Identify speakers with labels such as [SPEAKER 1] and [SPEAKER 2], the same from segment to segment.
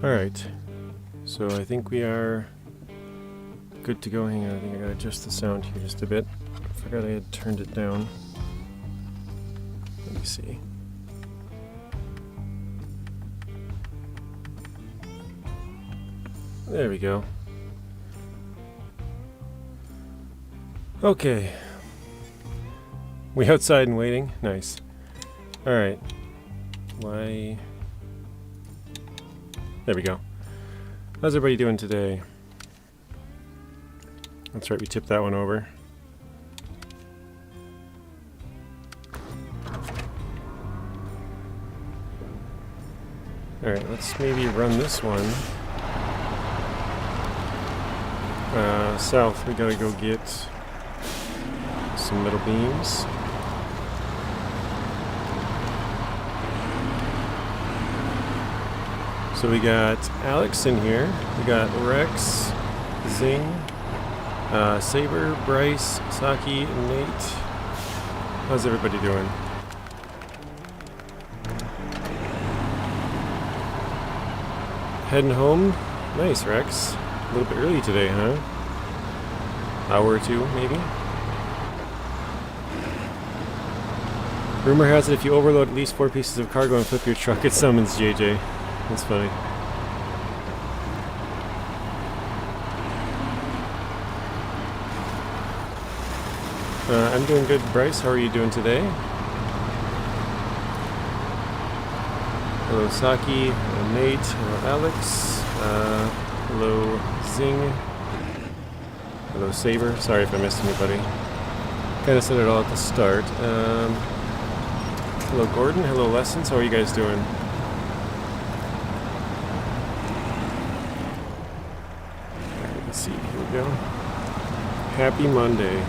[SPEAKER 1] Alright, so I think we are good to go. Hang on, I think I gotta adjust the sound here just a bit. I forgot I had turned it down. Let me see. There we go. Okay. We outside and waiting? Nice. Alright. Why... There we go. How's everybody doing today? That's right, we tipped that one over. Alright, let's maybe run this one. South, we gotta go get some metal beams. So we got Alex in here, we got Rex, Zing, Saber, Bryce, Saki, and Nate. How's everybody doing? Heading home? Nice, Rex. A little bit early today, huh? Hour or two, maybe? Rumor has it if you overload at least 4 pieces of cargo and flip your truck, it summons JJ. That's funny. I'm doing good, Bryce. How are you doing today? Hello, Saki. Hello, Nate. Hello, Alex. Hello, Zing. Hello, Saber. Sorry if I missed anybody. Kind of said it all at the start. Hello, Gordon. Hello, Lessons. How are you guys doing? Let's see. Here we go. Happy Monday.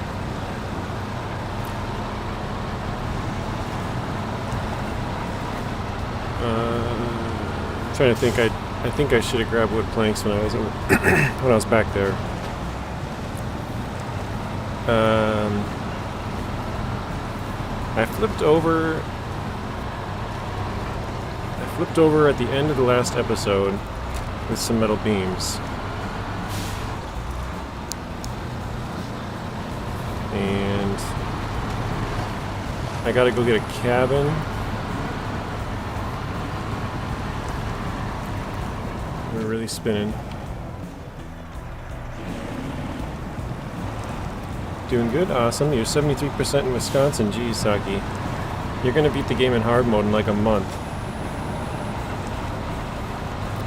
[SPEAKER 1] Trying to think. I think I should have grabbed wood planks when I was when I was back there. I flipped over at the end of the last episode with some metal beams. And I gotta go get a cabin. We're really spinning. Doing good, awesome. You're 73% in Wisconsin. Geez, Saki. You're gonna beat the game in hard mode in like a month.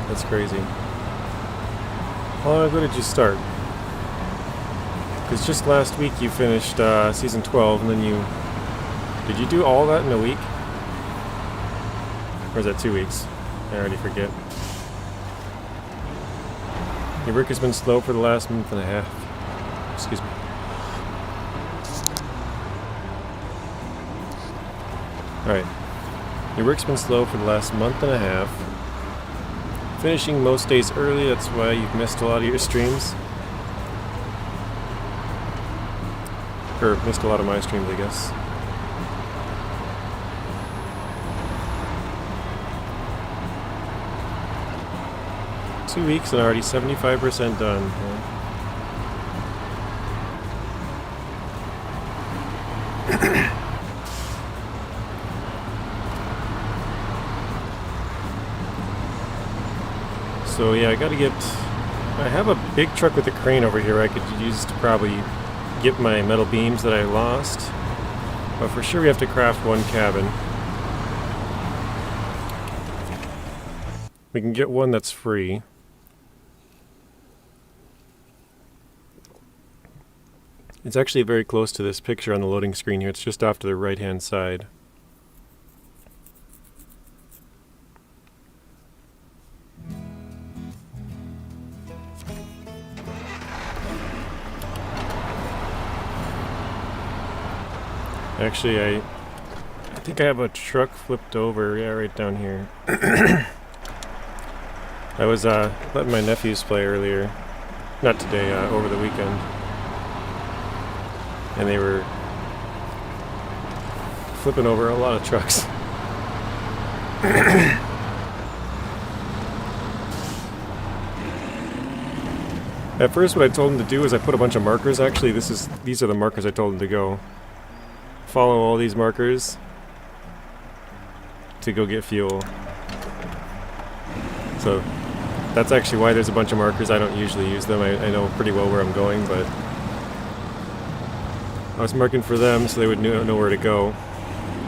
[SPEAKER 1] That's crazy. How long ago did you start? Because just last week you finished season 12, and then did you do all that in a week? Or is that 2 weeks? I already forget. Your work has been slow for the last month and a half. Excuse me. Alright. Your work's been slow for the last month and a half. Finishing most days early, that's why you've missed a lot of your streams. Or missed a lot of my streams, I guess. Two weeks and already 75% done. Yeah. So yeah, I have a big truck with a crane over here I could use to probably get my metal beams that I lost. But for sure we have to craft one cabin. We can get one that's free. It's actually very close to this picture on the loading screen here. It's just off to the right-hand side. Actually, I think I have a truck flipped over. Yeah, right down here. I was letting my nephews play earlier. Not today, over the weekend. And they were flipping over a lot of trucks. At first what I told him to do is I put a bunch of markers. Actually, these are the markers I told him to go. Follow all these markers to go get fuel. So that's actually why there's a bunch of markers. I don't usually use them. I know pretty well where I'm going, but I was marking for them so they would know where to go.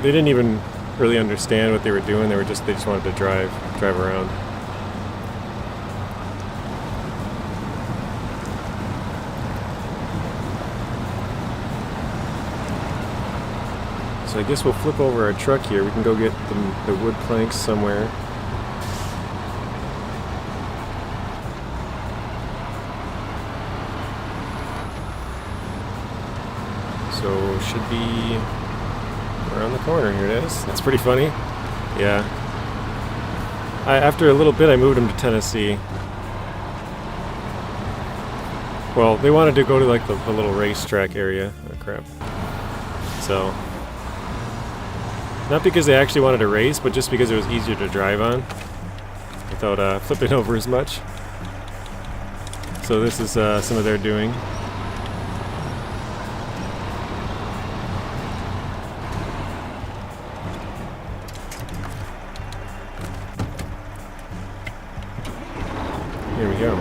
[SPEAKER 1] They didn't even really understand what they were doing. They just wanted to drive around. So I guess we'll flip over our truck here. We can go get the wood planks somewhere. So should be around the corner. Here it is. That's pretty funny. Yeah. After a little bit I moved them to Tennessee. Well, they wanted to go to like the little racetrack area. Oh crap. So not because they actually wanted to race, but just because it was easier to drive on without flipping over as much. So this is some of their doing. Here we go.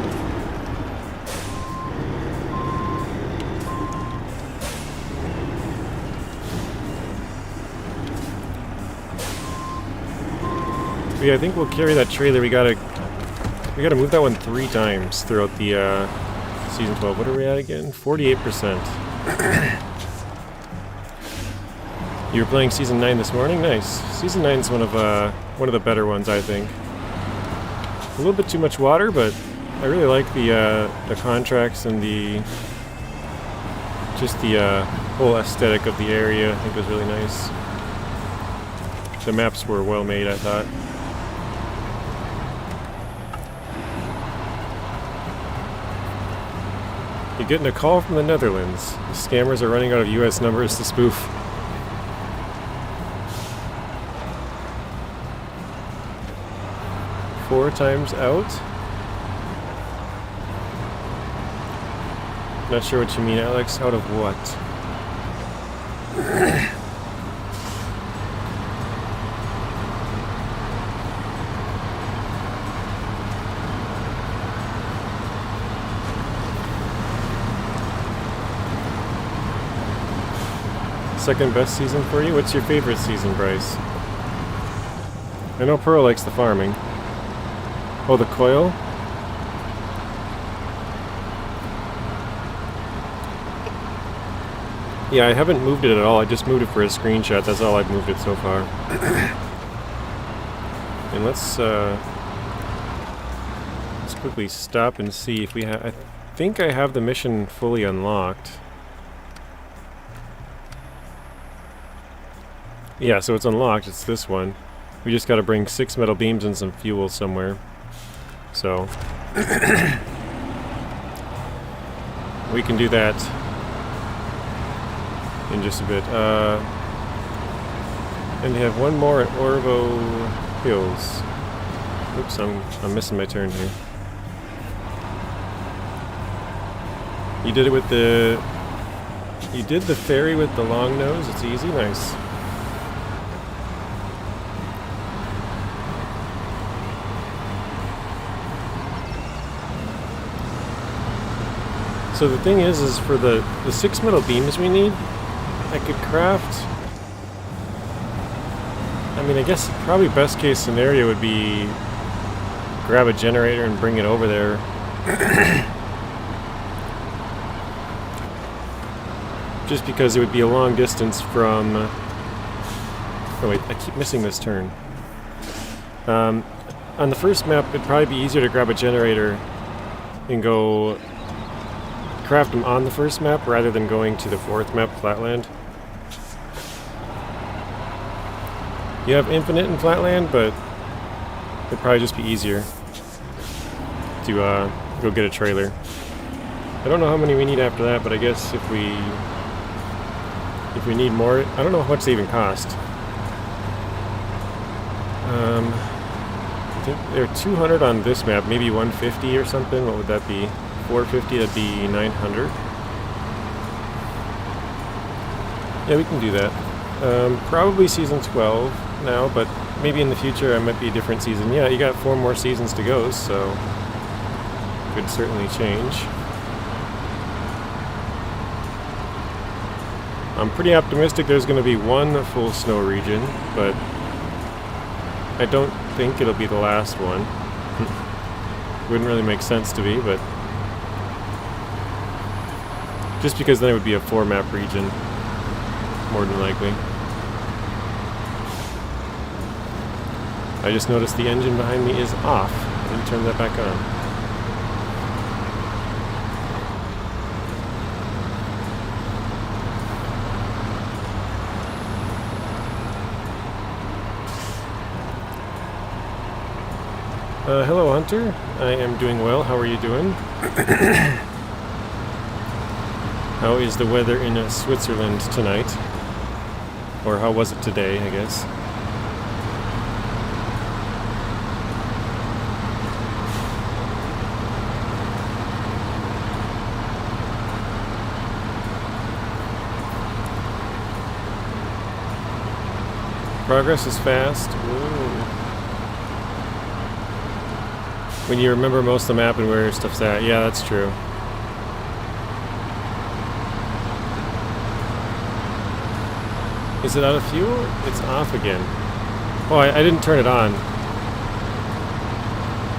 [SPEAKER 1] Yeah, I think we'll carry that trailer. We gotta move that one 3 times throughout the season 12. What are we at again? 48%. You were playing season 9 this morning? Nice. Season 9 is one of the better ones, I think. A little bit too much water, but I really like the contracts and the whole aesthetic of the area. I think it was really nice. The maps were well made, I thought. You're getting a call from the Netherlands. The scammers are running out of US numbers to spoof. Four times out? Not sure what you mean, Alex. Out of what? Second best season for you? What's your favorite season, Bryce? I know Pearl likes the farming. Oh, the coil? Yeah, I haven't moved it at all. I just moved it for a screenshot. That's all I've moved it so far. And let's quickly stop and see if we have... I think I have the mission fully unlocked. Yeah, so it's unlocked. It's this one. We just gotta bring 6 metal beams and some fuel somewhere. So... we can do that in just a bit. And you have one more at Orvo Hills. Oops, I'm missing my turn here. You did it with the... You did the ferry with the long nose? It's easy? Nice. So the thing is for the 6 metal beams we need, I could craft... I mean, I guess probably best case scenario would be grab a generator and bring it over there. Just because it would be a long distance from... Oh wait, I keep missing this turn. On the first map, it'd probably be easier to grab a generator and go... craft them on the first map rather than going to the 4th map, Flatland. You have infinite in Flatland, but it'd probably just be easier to go get a trailer. I don't know how many we need after that, but I guess if we need more, I don't know how much they even cost. I think they're 200 on this map, maybe 150 or something. What would that be? 450, that'd be 900. Yeah, we can do that. Probably season 12 now, but maybe in the future I might be a different season. Yeah, you got 4 more seasons to go, so could certainly change. I'm pretty optimistic there's going to be one full snow region, but I don't think it'll be the last one. Wouldn't really make sense to be, but just because then it would be a 4-map region, more than likely. I just noticed the engine behind me is off. I didn't turn that back on. Hello, Hunter. I am doing well. How are you doing? How is the weather in Switzerland tonight? Or how was it today, I guess? Progress is fast. Ooh. When you remember most of the map and where stuff's at. Yeah, that's true. Is it out of fuel? It's off again. Oh, I didn't turn it on.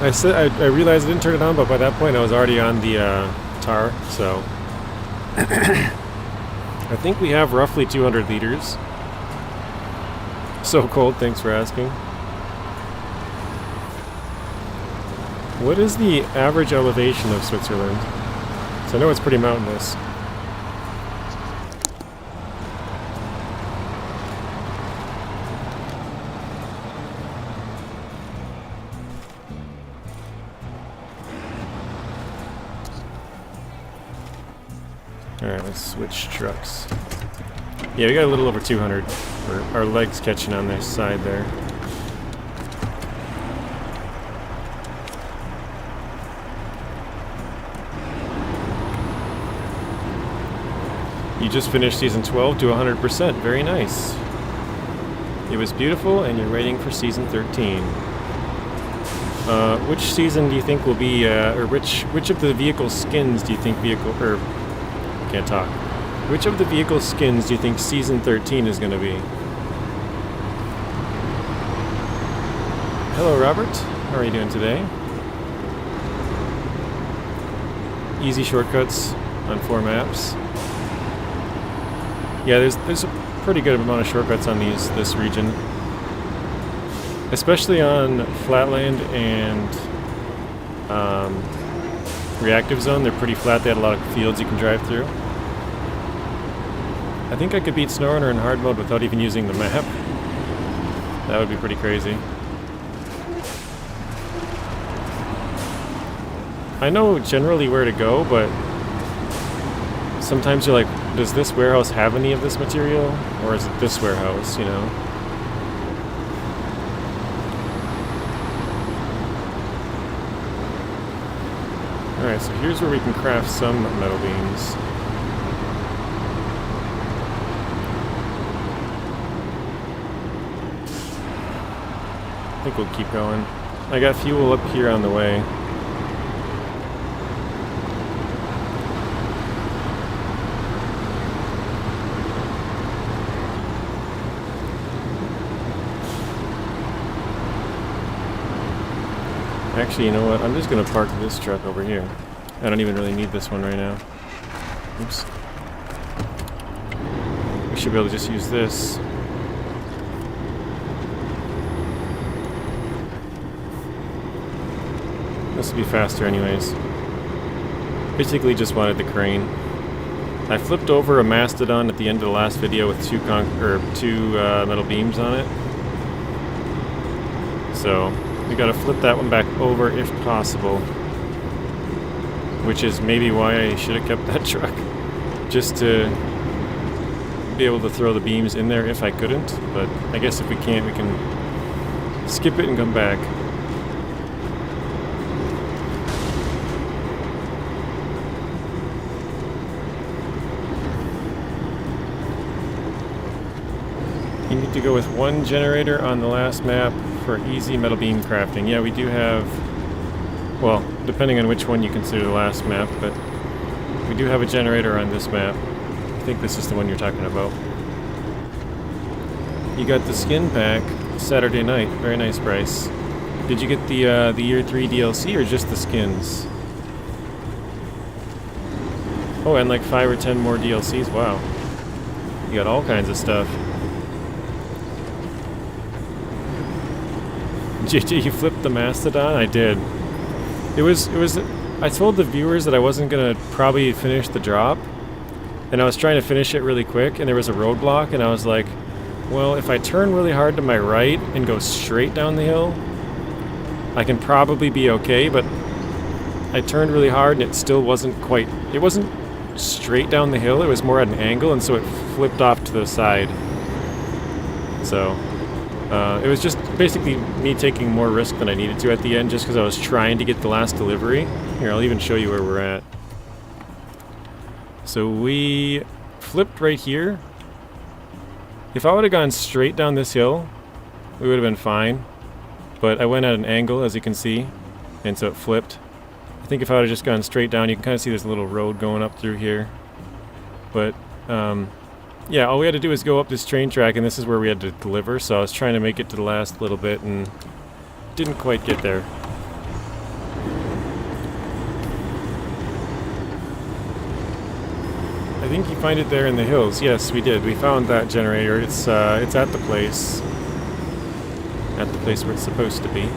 [SPEAKER 1] I realized I didn't turn it on, but by that point I was already on the tar, so... I think we have roughly 200 liters. So cold, thanks for asking. What is the average elevation of Switzerland? So I know it's pretty mountainous. Alright, let's switch trucks. Yeah, we got a little over 200. Our legs catching on their side there. You just finished season 12 to 100%. Very nice. It was beautiful, and you're waiting for season 13. Which season do you think will be, or which of the vehicle skins do you think can't talk. Which of the vehicle skins do you think season 13 is going to be? Hello, Robert. How are you doing today? Easy shortcuts on 4 maps. Yeah, there's a pretty good amount of shortcuts on this region, especially on Flatland and Reactive Zone. They're pretty flat. They had a lot of fields you can drive through. I think I could beat SnowRunner in hard mode without even using the map. That would be pretty crazy. I know generally where to go, but sometimes you're like, does this warehouse have any of this material? Or is it this warehouse, you know? Alright, so here's where we can craft some metal beams. I think we'll keep going. I got fuel up here on the way. Actually, you know what? I'm just going to park this truck over here. I don't even really need this one right now. Oops. We should be able to just use this. This will be faster anyways. Basically just wanted the crane. I flipped over a mastodon at the end of the last video with two metal beams on it. So we gotta flip that one back over if possible. Which is maybe why I should have kept that truck. Just to be able to throw the beams in there if I couldn't. But I guess if we can't, we can skip it and come back. to go with one generator on the last map for easy metal beam crafting. Yeah, we do have, well, depending on which one you consider the last map, but we do have a generator on this map. I think this is the one you're talking about. You got the skin pack Saturday night. Very nice price. Did you get the Year 3 DLC or just the skins? Oh, and like 5 or 10 more DLCs. Wow. You got all kinds of stuff. JJ, you flipped the Mastodon? I did. It was I told the viewers that I wasn't gonna probably finish the drop, and I was trying to finish it really quick, and there was a roadblock, and I was like, well, if I turn really hard to my right and go straight down the hill, I can probably be okay, but I turned really hard and it still wasn't quite, it wasn't straight down the hill, it was more at an angle, and so it flipped off to the side. So, it was just basically me taking more risk than I needed to at the end, just because I was trying to get the last delivery. Here, I'll even show you where we're at. So we flipped right here. If I would have gone straight down this hill, we would have been fine. But I went at an angle, as you can see, and so it flipped. I think if I would have just gone straight down, you can kind of see there's a little road going up through here. But, yeah, all we had to do was go up this train track, and this is where we had to deliver, so I was trying to make it to the last little bit and didn't quite get there. I think you find it there in the hills. Yes, we did. We found that generator. It's at the place. At the place where it's supposed to be.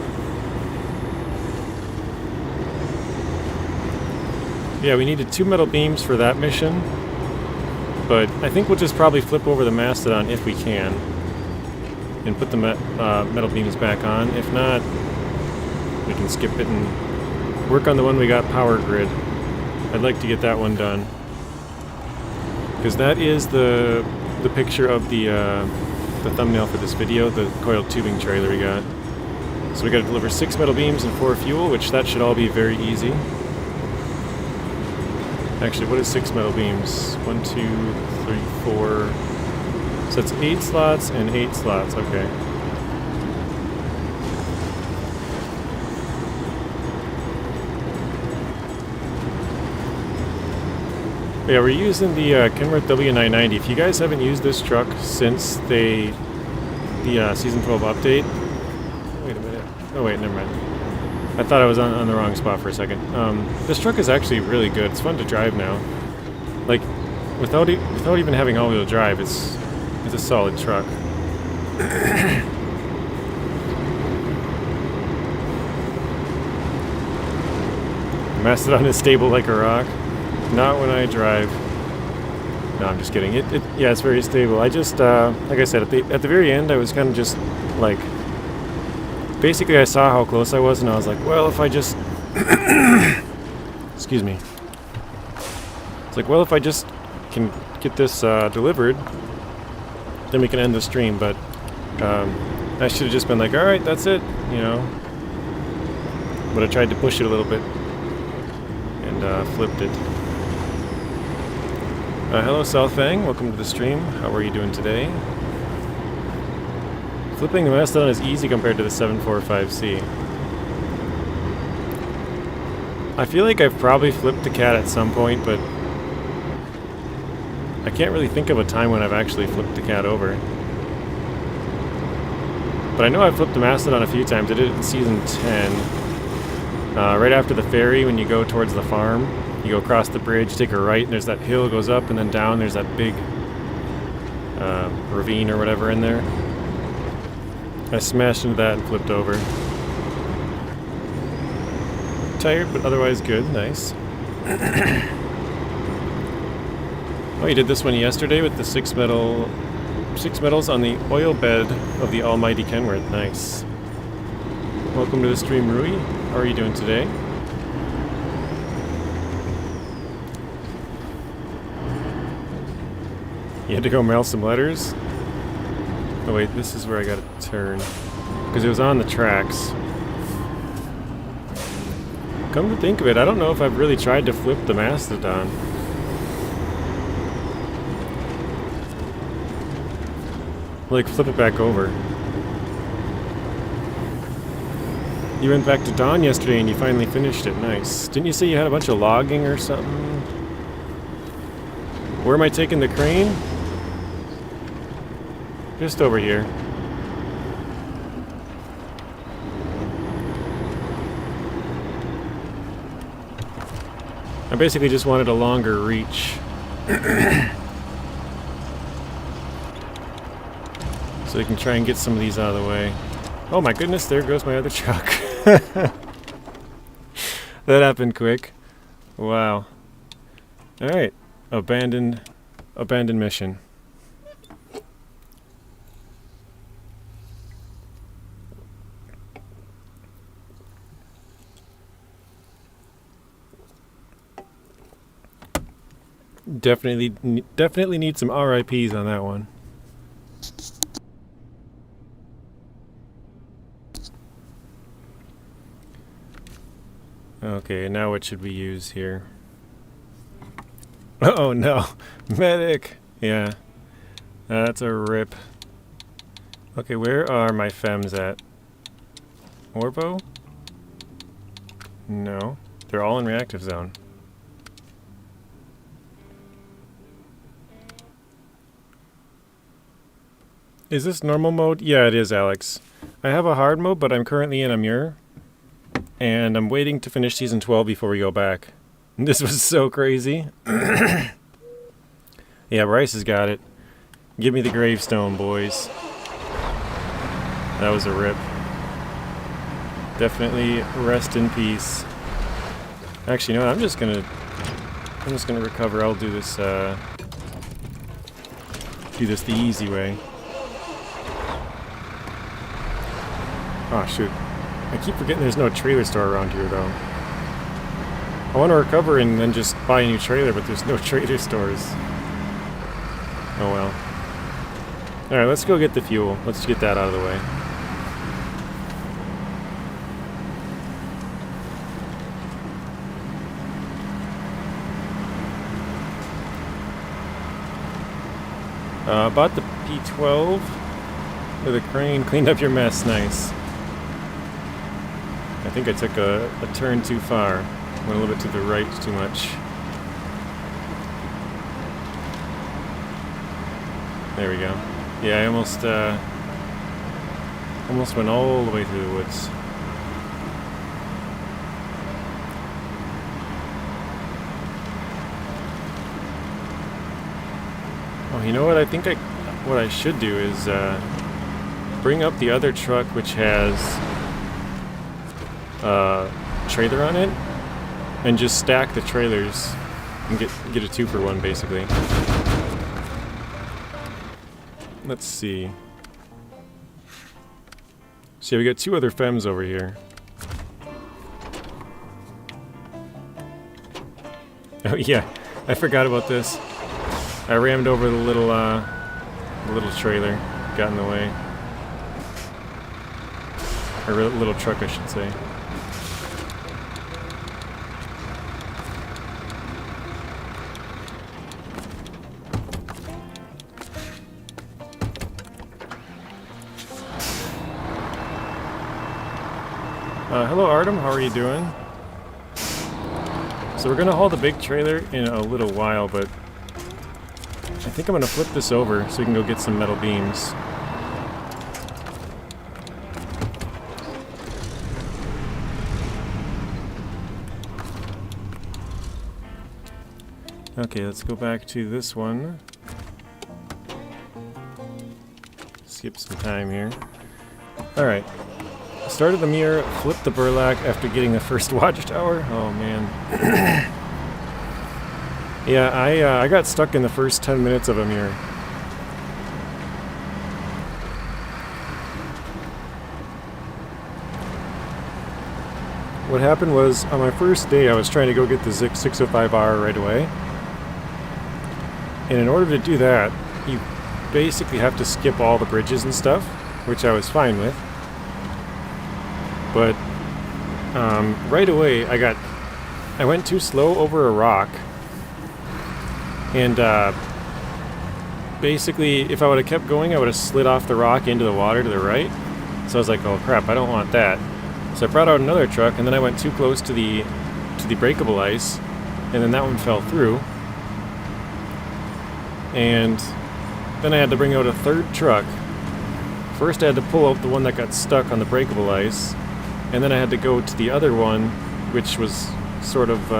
[SPEAKER 1] Yeah, we needed 2 metal beams for that mission. But I think we'll just probably flip over the Mastodon if we can. And put the metal beams back on. If not, we can skip it and work on the one we got, Power Grid. I'd like to get that one done. Because that is the picture of the thumbnail for this video, the coiled tubing trailer we got. So we got to deliver 6 metal beams and 4 fuel, which that should all be very easy. Actually, what is 6 metal beams? 1, 2, 3, 4. So it's 8 slots and 8 slots. Okay. But yeah, we're using the Kenworth W990. If you guys haven't used this truck since the Season 12 update... Wait a minute. Oh wait, never mind. I thought I was on the wrong spot for a second. This truck is actually really good. It's fun to drive now. Like, without even having all-wheel drive, it's a solid truck. Mastodon is stable like a rock. Not when I drive. No, I'm just kidding. Yeah, it's very stable. I just, like I said, at the very end, I was kind of just, like... Basically, I saw how close I was, and I was like, well, if I just... Excuse me. It's like, well, if I just can get this delivered, then we can end the stream, but I should have just been like, alright, that's it, you know. But I tried to push it a little bit, and flipped it. Hello, Southfang. Welcome to the stream. How are you doing today? Flipping the Mastodon is easy compared to the 745C. I feel like I've probably flipped the cat at some point, but I can't really think of a time when I've actually flipped the cat over. But I know I've flipped the Mastodon a few times. I did it in Season 10. Right after the ferry, when you go towards the farm, you go across the bridge, take a right, and there's that hill goes up, and then down there's that big ravine or whatever in there. I smashed into that and flipped over. Tired, but otherwise good. Nice. Oh, you did this one yesterday with the 6 metals on the oil bed of the almighty Kenworth. Nice. Welcome to the stream, Rui. How are you doing today? You had to go mail some letters? Oh wait, this is where I gotta turn. Because it was on the tracks. Come to think of it, I don't know if I've really tried to flip the Mastodon. Like, flip it back over. You went back to Dawn yesterday and you finally finished it. Nice. Didn't you say you had a bunch of logging or something? Where am I taking the crane? Just over here. I basically just wanted a longer reach. So we can try and get some of these out of the way. Oh my goodness, there goes my other truck. That happened quick. Wow. Alright. Abandoned mission. Definitely need some RIPs on that one. Okay, now what should we use here? Oh no! Medic! Yeah. That's a rip. Okay, where are my femmes at? Orbo? No. They're all in reactive zone. Is this normal mode? Yeah, it is, Alex. I have a hard mode, but I'm currently in a mirror. And I'm waiting to finish Season 12 before we go back. This was so crazy. Yeah, Bryce has got it. Give me the gravestone, boys. That was a rip. Definitely rest in peace. Actually, no, I'm just gonna recover. I'll do this the easy way. Oh shoot. I keep forgetting there's no trailer store around here though. I want to recover and then just buy a new trailer, but there's no trailer stores. Oh well. Alright, let's go get the fuel. Let's get that out of the way. Bought the P12 with a crane, cleaned up your mess, nice. I think I took a turn too far. Went a little bit to the right too much. There we go. Yeah, I almost went all the way through the woods. Oh, you know what? I think what I should do is bring up the other truck, which has trailer on it, and just stack the trailers and get a 2-for-1 basically. Let's see. So yeah, we got 2 other femmes over here. Oh yeah, I forgot about this. I rammed over the little trailer, got in the way. Or little truck, I should say. Hello Artem, how are you doing? So we're gonna haul the big trailer in a little while, but I think I'm gonna flip this over so we can go get some metal beams. Okay, let's go back to this one. Skip some time here. Alright. Started the mirror, flipped the burlap after getting the first watchtower. Oh man. Yeah, I got stuck in the first 10 minutes of a mirror. What happened was, on my first day, I was trying to go get the 605R right away. And in order to do that, you basically have to skip all the bridges and stuff, which I was fine with. But right away, I went too slow over a rock, and basically, if I would have kept going, I would have slid off the rock into the water to the right. So I was like, oh crap, I don't want that. So I brought out another truck, and then I went too close to the breakable ice, and then that one fell through. And then I had to bring out a third truck. First I had to pull out the one that got stuck on the breakable ice, and then I had to go to the other one, which was sort of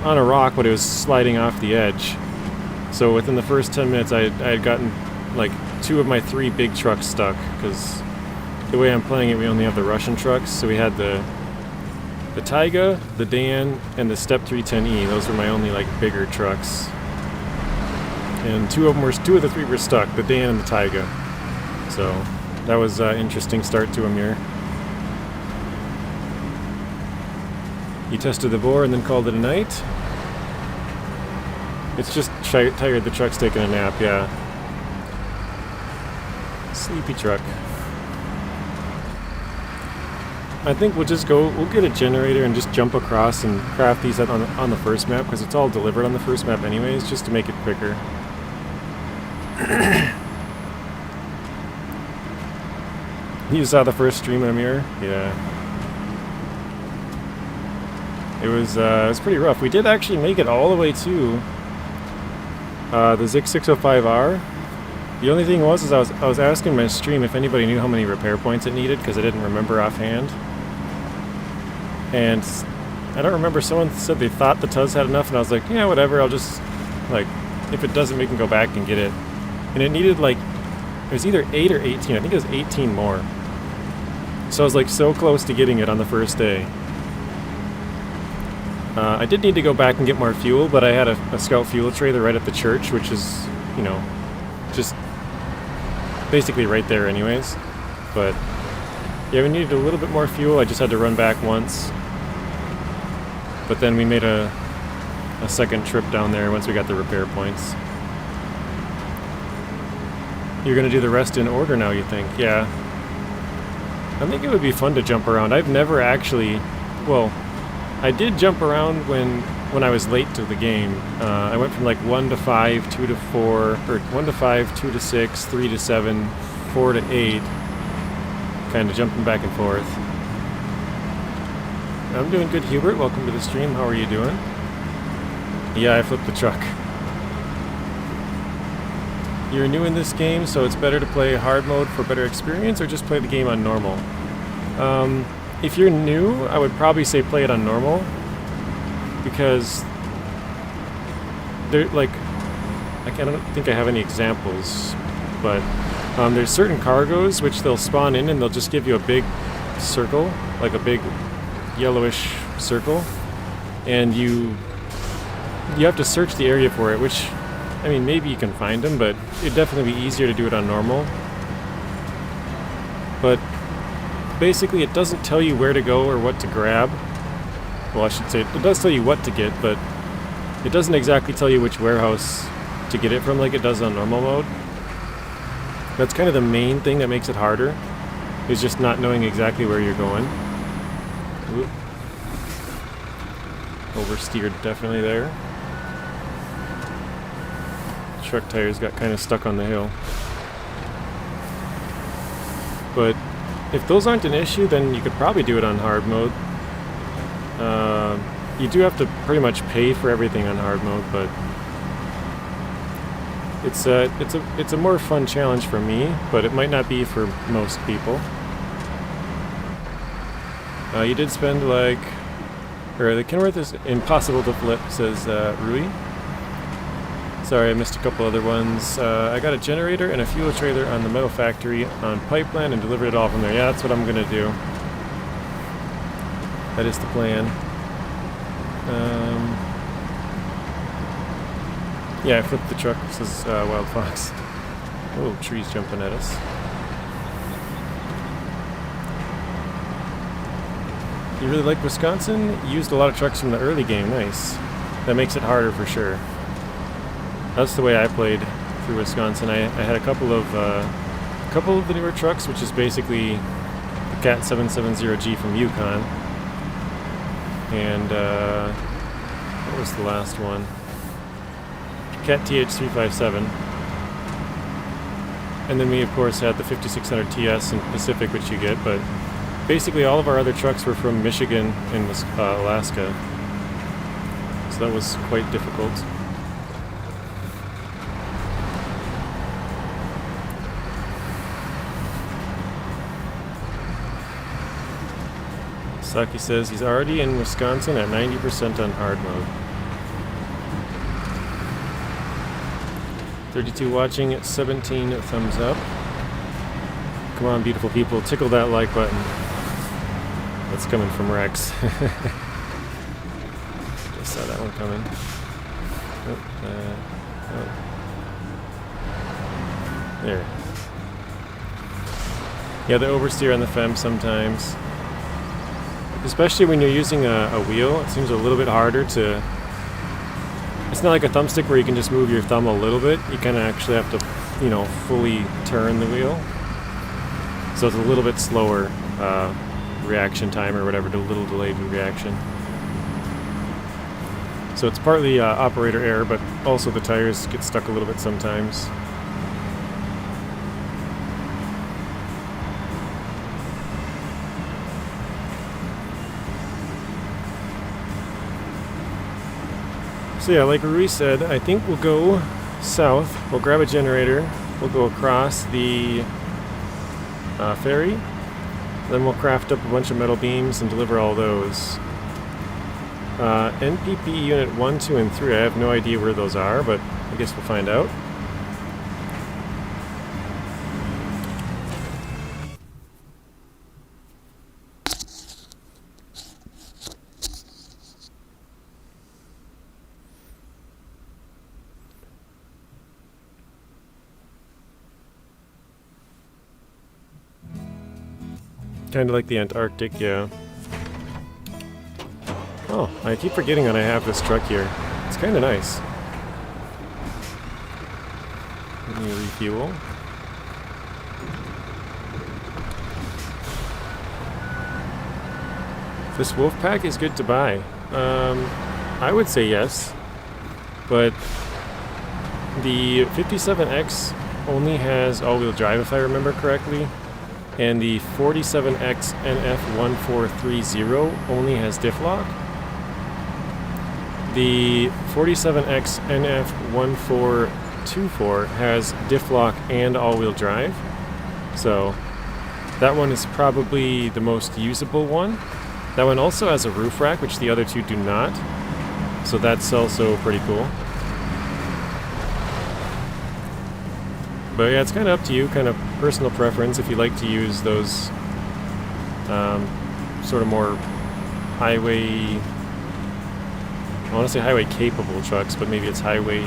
[SPEAKER 1] on a rock, but it was sliding off the edge. So within the first 10 minutes I had gotten like 2 of my 3 big trucks stuck, because the way I'm playing it, we only have the Russian trucks. So we had the Taiga, the Dan, and the Step 310E. Those were my only like bigger trucks. And 2 of the 3 were stuck, the Dan and the Taiga. So that was an interesting start to a mirror. He tested the bore and then called it a night. It's just tired, the truck's taking a nap, yeah. Sleepy truck. I think we'll get a generator and just jump across and craft these on the first map, because it's all delivered on the first map anyways, just to make it quicker. You saw the first stream in a mirror? Yeah. It was pretty rough. We did actually make it all the way to the Zik 605R. The only thing was I was asking my stream if anybody knew how many repair points it needed, because I didn't remember offhand. And I don't remember, someone said they thought the Tuz had enough, and I was like, yeah, whatever, I'll just, like, if it doesn't, we can go back and get it. And it needed, like, it was either 8 or 18, I think it was 18 more. So I was, like, so close to getting it on the first day. I did need to go back and get more fuel, but I had a scout fuel trailer right at the church, which is, you know, just basically right there anyways. But yeah, we needed a little bit more fuel. I just had to run back once. But then we made a second trip down there once we got the repair points. You're gonna do the rest in order now, you think? Yeah. I think it would be fun to jump around. I've never actually, well, I did jump around when I was late to the game. I went from like 1 to 5, 2 to 4, or 1 to 5, 2 to 6, 3 to 7, 4 to 8, kind of jumping back and forth. I'm doing good, Hubert. Welcome to the stream. How are you doing? Yeah, I flipped the truck. You're new in this game, so it's better to play hard mode for better experience, or just play the game on normal? If you're new, I would probably say play it on normal, because they're like, I don't think I have any examples, but there's certain cargoes which they'll spawn in and they'll just give you a big circle, like a big yellowish circle, and you have to search the area for it, which, I mean, maybe you can find them, but it'd definitely be easier to do it on normal. But basically it doesn't tell you where to go or what to grab. Well, I should say it does tell you what to get, but it doesn't exactly tell you which warehouse to get it from like it does on normal mode. That's kind of the main thing that makes it harder, is just not knowing exactly where you're going. Oop. Oversteered definitely there. Truck tires got kind of stuck on the hill. But if those aren't an issue, then you could probably do it on hard mode. You do have to pretty much pay for everything on hard mode, but it's a more fun challenge for me, but it might not be for most people. You did spend like, or the Kenworth is impossible to flip, says Rui. Sorry, I missed a couple other ones. I got a generator and a fuel trailer on the metal factory on Pipeline and delivered it all from there. Yeah, that's what I'm gonna do. That is the plan. Yeah, I flipped the truck, says Wild Fox. Oh, trees jumping at us. You really like Wisconsin? You used a lot of trucks from the early game, nice. That makes it harder for sure. That's the way I played through Wisconsin. I had a couple of the newer trucks, which is basically the Cat 770G from Yukon. And what was the last one? Cat TH357. And then we, of course, had the 5600 TS in Pacific, which you get, but basically all of our other trucks were from Michigan and Alaska. So that was quite difficult. Saki says he's already in Wisconsin at 90% on hard mode. 32 watching at 17 thumbs up. Come on, beautiful people, tickle that like button. That's coming from Rex. Just saw that one coming. There. Yeah, the oversteer on the FEM sometimes. Especially when you're using a wheel, it seems a little bit harder to... It's not like a thumbstick where you can just move your thumb a little bit. You kind of actually have to, you know, fully turn the wheel. So it's a little bit slower reaction time or whatever, a little delayed reaction. So it's partly operator error, but also the tires get stuck a little bit sometimes. So yeah, like Rui said, I think we'll go south, we'll grab a generator, we'll go across the ferry, then we'll craft up a bunch of metal beams and deliver all those. NPP Unit 1, 2, and 3, I have no idea where those are, but I guess we'll find out. Kind of like the Antarctic, yeah. Oh, I keep forgetting that I have this truck here. It's kind of nice. Let me refuel. This wolf pack is good to buy. I would say yes, but the 57X only has all-wheel drive, if I remember correctly. And the 47X NF1430 only has diff lock. The 47X NF1424 has diff lock and all-wheel drive. So that one is probably the most usable one. That one also has a roof rack, which the other two do not. So that's also pretty cool. But yeah, it's kind of up to you, kind of personal preference, if you like to use those sort of more highway, I want to say highway capable trucks, but maybe it's highway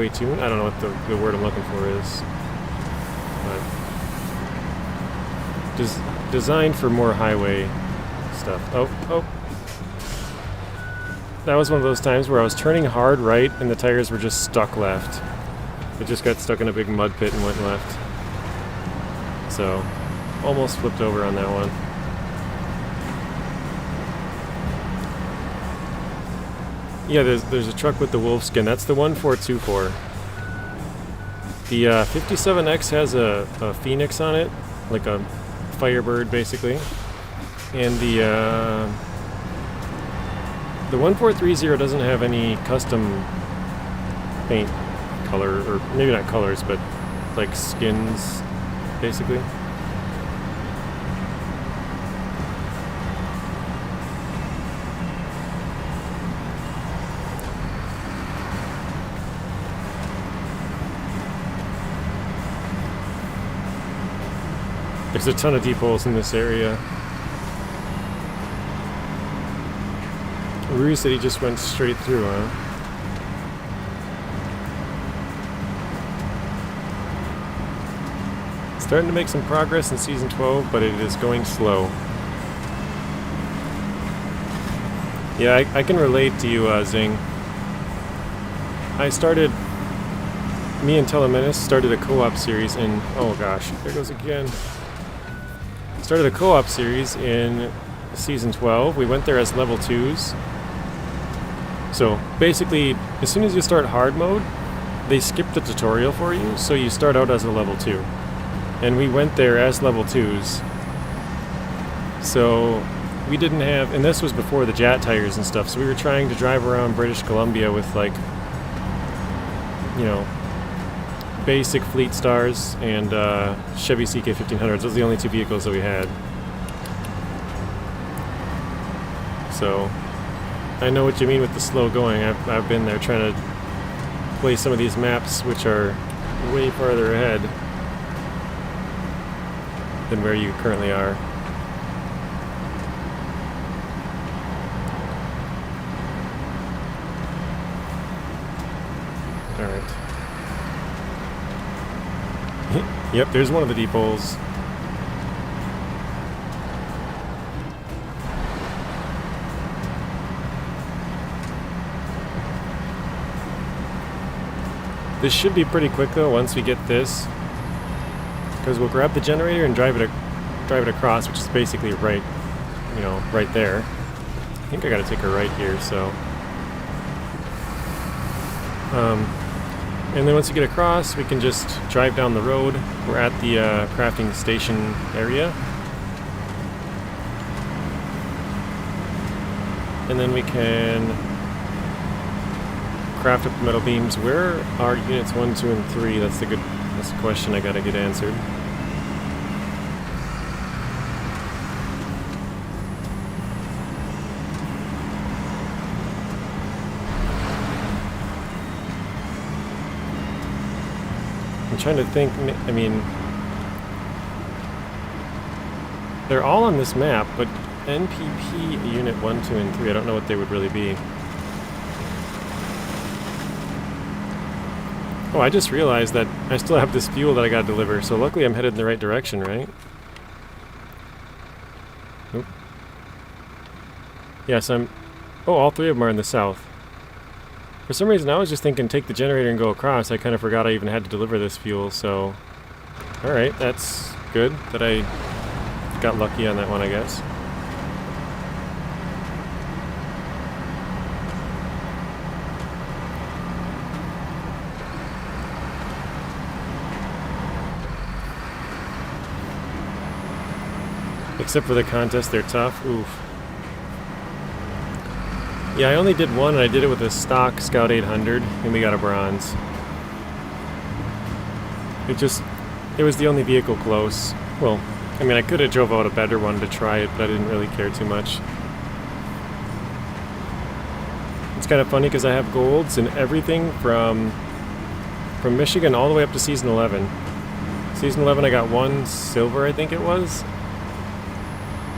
[SPEAKER 1] tune? I don't know what the word I'm looking for is. But designed for more highway stuff. Oh. That was one of those times where I was turning hard right and the tires were just stuck left. It just got stuck in a big mud pit and went left. So, almost flipped over on that one. Yeah, there's a truck with the wolf skin. That's the 1424. The 57X has a Phoenix on it, like a Firebird basically. And the 1430 doesn't have any custom paint color, or maybe not colors, but like skins, basically. There's a ton of deep holes in this area. Rui said he just went straight through, huh? Starting to make some progress in Season 12, but it is going slow. Yeah, I can relate to you, Zing. Me and Telemenis started a co-op series in, oh gosh, there goes again. Started a co-op series in Season 12. We went there as level 2s. So basically, as soon as you start hard mode, they skip the tutorial for you, so you start out as a level 2. And we went there as level 2s. So we didn't have, and this was before the JAT tires and stuff, so we were trying to drive around British Columbia with, like, you know, basic Fleet Stars and Chevy CK1500s. Those are the only 2 vehicles that we had. So I know what you mean with the slow going. I've been there trying to play some of these maps which are way farther ahead than where you currently are. Alright. Yep, there's one of the depots. This should be pretty quick though once we get this, because we'll grab the generator and drive it across, which is basically right, you know, right there. I think I got to take a right here, so. And then once we get across, we can just drive down the road. We're at the crafting station area. And then we can craft up the metal beams. Where are units 1, 2, and 3? That's the question I gotta get answered. I'm trying to think, I mean, they're all on this map, but NPP Unit 1, 2, and 3, I don't know what they would really be. Oh, I just realized that I still have this fuel that I gotta deliver, so luckily I'm headed in the right direction, right? Oop. Yes, oh, all 3 of them are in the south. For some reason, I was just thinking take the generator and go across. I kind of forgot I even had to deliver this fuel, so. Alright, that's good that I got lucky on that one, I guess. Except for the contest, they're tough. Oof. Yeah, I only did one, and I did it with a stock Scout 800, and we got a bronze. It was the only vehicle close. Well, I mean, I could have drove out a better one to try it, but I didn't really care too much. It's kind of funny because I have golds and everything from Michigan all the way up to Season 11. Season 11 I got 1 silver, I think it was.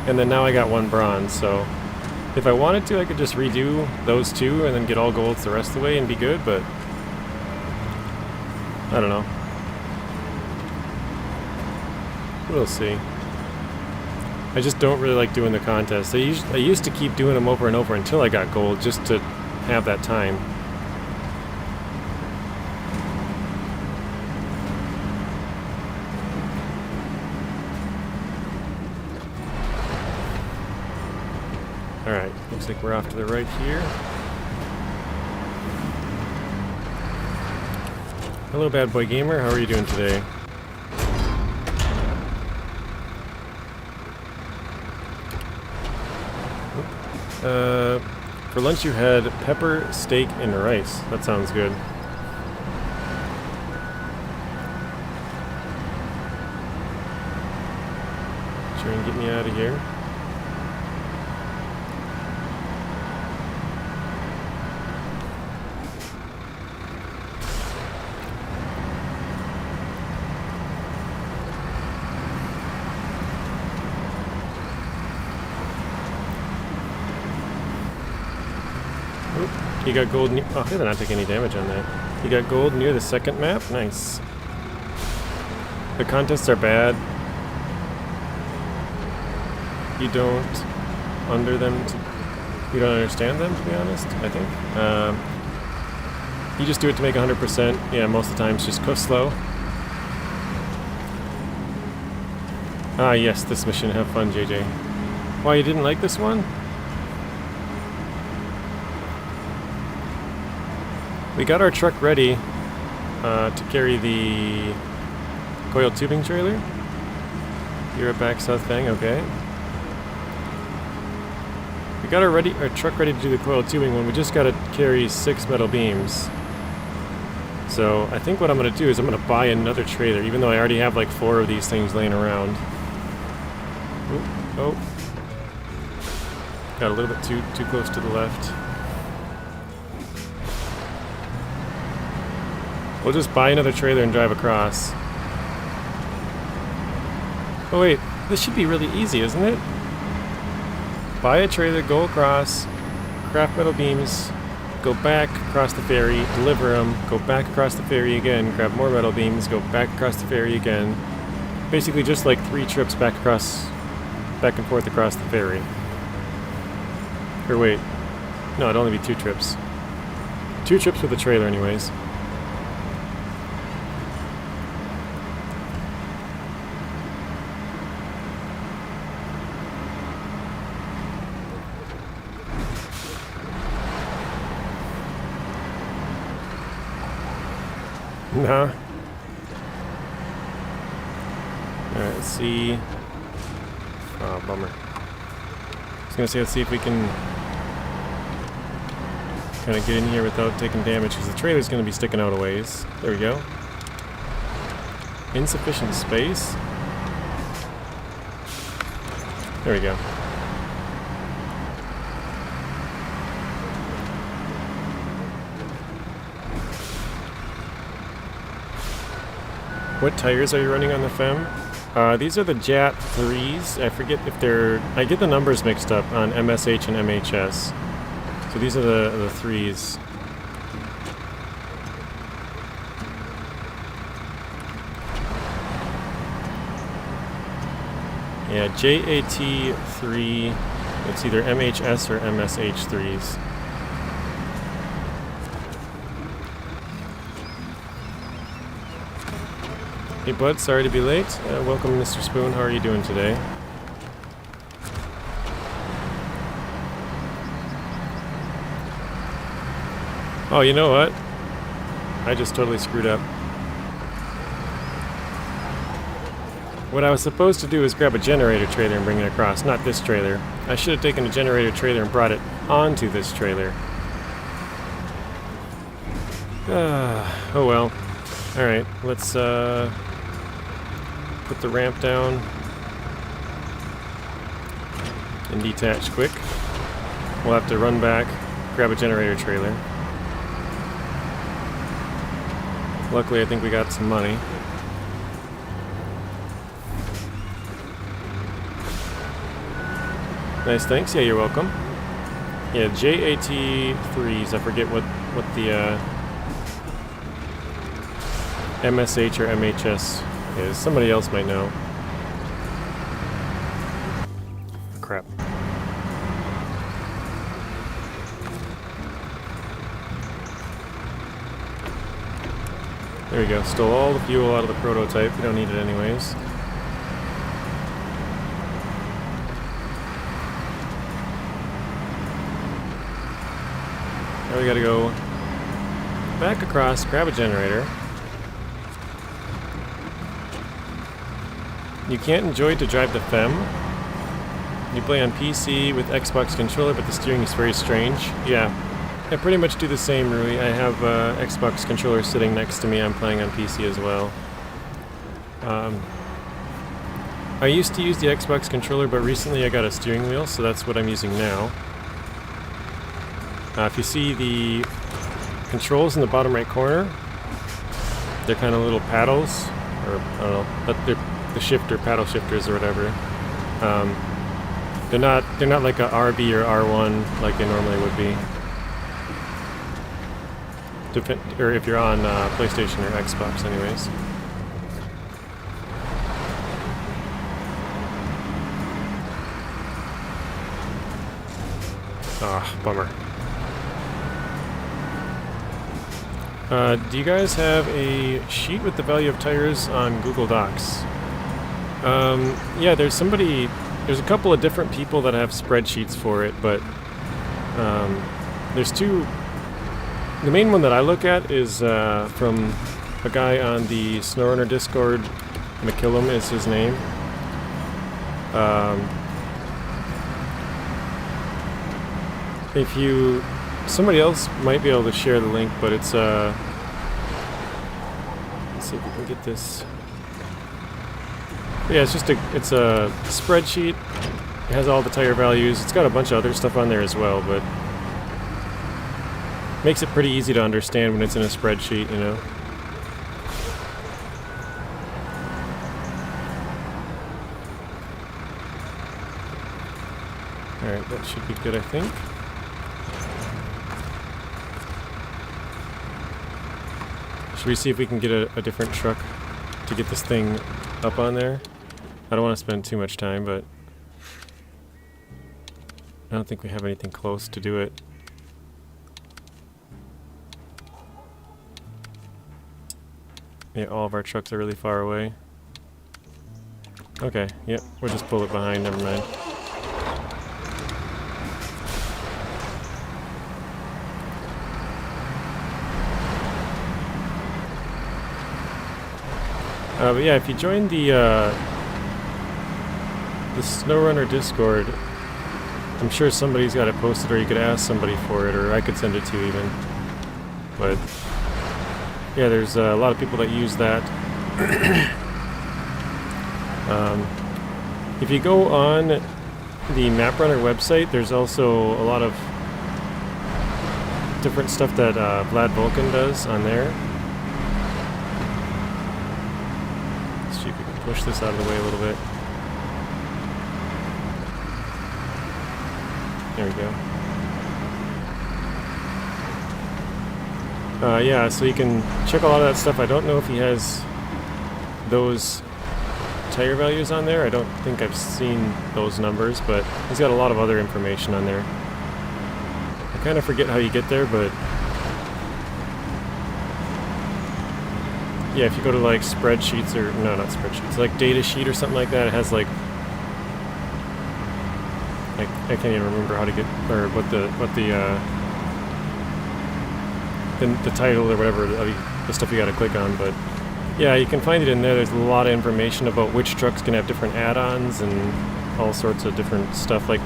[SPEAKER 1] And then now I got 1 bronze, so if I wanted to, I could just redo those 2 and then get all golds the rest of the way and be good, but I don't know. We'll see. I just don't really like doing the contests. I used to keep doing them over and over until I got gold, just to have that time. Alright, looks like we're off to the right here. Hello, Bad Boy Gamer. How are you doing today? For lunch you had pepper, steak, and rice. That sounds good. Try and get me out of here. You got gold. Oh, I did not take any damage on that. You got gold near the second map. Nice. The contests are bad. You don't you don't understand them, to be honest. I think you just do it to make 100%. Yeah, most of the time it's just go slow. Ah, yes, this mission. Have fun, JJ. Why, you didn't like this one? We got our truck ready to carry the coiled tubing trailer. You're at back south thing, okay. We got our truck ready to do the coiled tubing one. We just got to carry 6 metal beams. So I think what I'm going to do is I'm going to buy another trailer, even though I already have like 4 of these things laying around. Ooh, oh. Got a little bit too close to the left. We'll just buy another trailer and drive across. Oh wait, this should be really easy, isn't it? Buy a trailer, go across, craft metal beams, go back across the ferry, deliver them, go back across the ferry again, grab more metal beams, go back across the ferry again. Basically just like 3 trips back and forth across the ferry. Or wait, no, it'd only be 2 trips. 2 trips with the trailer anyways. Nah. Alright, let's see. Oh, bummer. I was gonna say, let's see if we can kind of get in here without taking damage, because the trailer's gonna be sticking out a ways. There we go. Insufficient space. There we go. What tires are you running on the FEM? These are the JAT 3s. I forget if they're... I get the numbers mixed up on MSH and MHS. So these are the 3s. Yeah, JAT 3. It's either MHS or MSH 3s. Hey bud, sorry to be late. Welcome, Mr. Spoon. How are you doing today? Oh, you know what? I just totally screwed up. What I was supposed to do is grab a generator trailer and bring it across, not this trailer. I should have taken a generator trailer and brought it onto this trailer. Oh well. Alright, let's put the ramp down and detach quick. We'll have to run back, grab a generator trailer. Luckily, I think we got some money. Nice, thanks. Yeah, you're welcome. Yeah, JAT 3s. I forget what the MSH or MHS is. Somebody else might know. Crap. There we go. Stole all the fuel out of the prototype. We don't need it anyways. Now we gotta go back across, grab a generator. You can't enjoy to drive the FEM. You play on PC with Xbox controller, but the steering is very strange. Yeah, I pretty much do the same, Rui. I have Xbox controller sitting next to me. I'm playing on PC as well. I used to use the Xbox controller, but recently I got a steering wheel, so that's what I'm using now. If you see the controls in the bottom right corner, they're kind of little paddles, or I don't know, but they're the shifter, paddle shifters or whatever. They're not like a RB or R1 like they normally would be. Or if you're on PlayStation or Xbox anyways. Ah, bummer. Do you guys have a sheet with the value of tires on Google Docs? Yeah, there's a couple of different people that have spreadsheets for it, but there's two The main one that I look at is from a guy on the SnowRunner Discord. McKillum is his name. If you... Somebody else might be able to share the link, but it's let's see if we can get this. Yeah, it's just a spreadsheet. It has all the tire values. It's got a bunch of other stuff on there as well, but makes it pretty easy to understand when it's in a spreadsheet, you know. Alright, that should be good, I think. Should we see if we can get a different truck to get this thing up on there? I don't want to spend too much time, but I don't think we have anything close to do it. Yeah, all of our trucks are really far away. Okay, yep, we'll just pull it behind, never mind. But yeah, if you join the SnowRunner Discord, I'm sure somebody's got it posted, or you could ask somebody for it, or I could send it to you even. But yeah, there's a lot of people that use that. If you go on the MapRunner website, there's also a lot of different stuff that Vlad Vulcan does on there. Let's see if we can push this out of the way a little bit. There we go. Yeah, so you can check a lot of that stuff. I don't know if he has those tire values on there. I don't think I've seen those numbers, but he's got a lot of other information on there. I kind of forget how you get there, but yeah, if you go to like spreadsheets, or no, not spreadsheets, like data sheet or something like that, it has like, I can't even remember how to get, or what the title or whatever, the stuff you gotta click on, but yeah, you can find it in there. There's a lot of information about which trucks can have different add-ons and all sorts of different stuff, like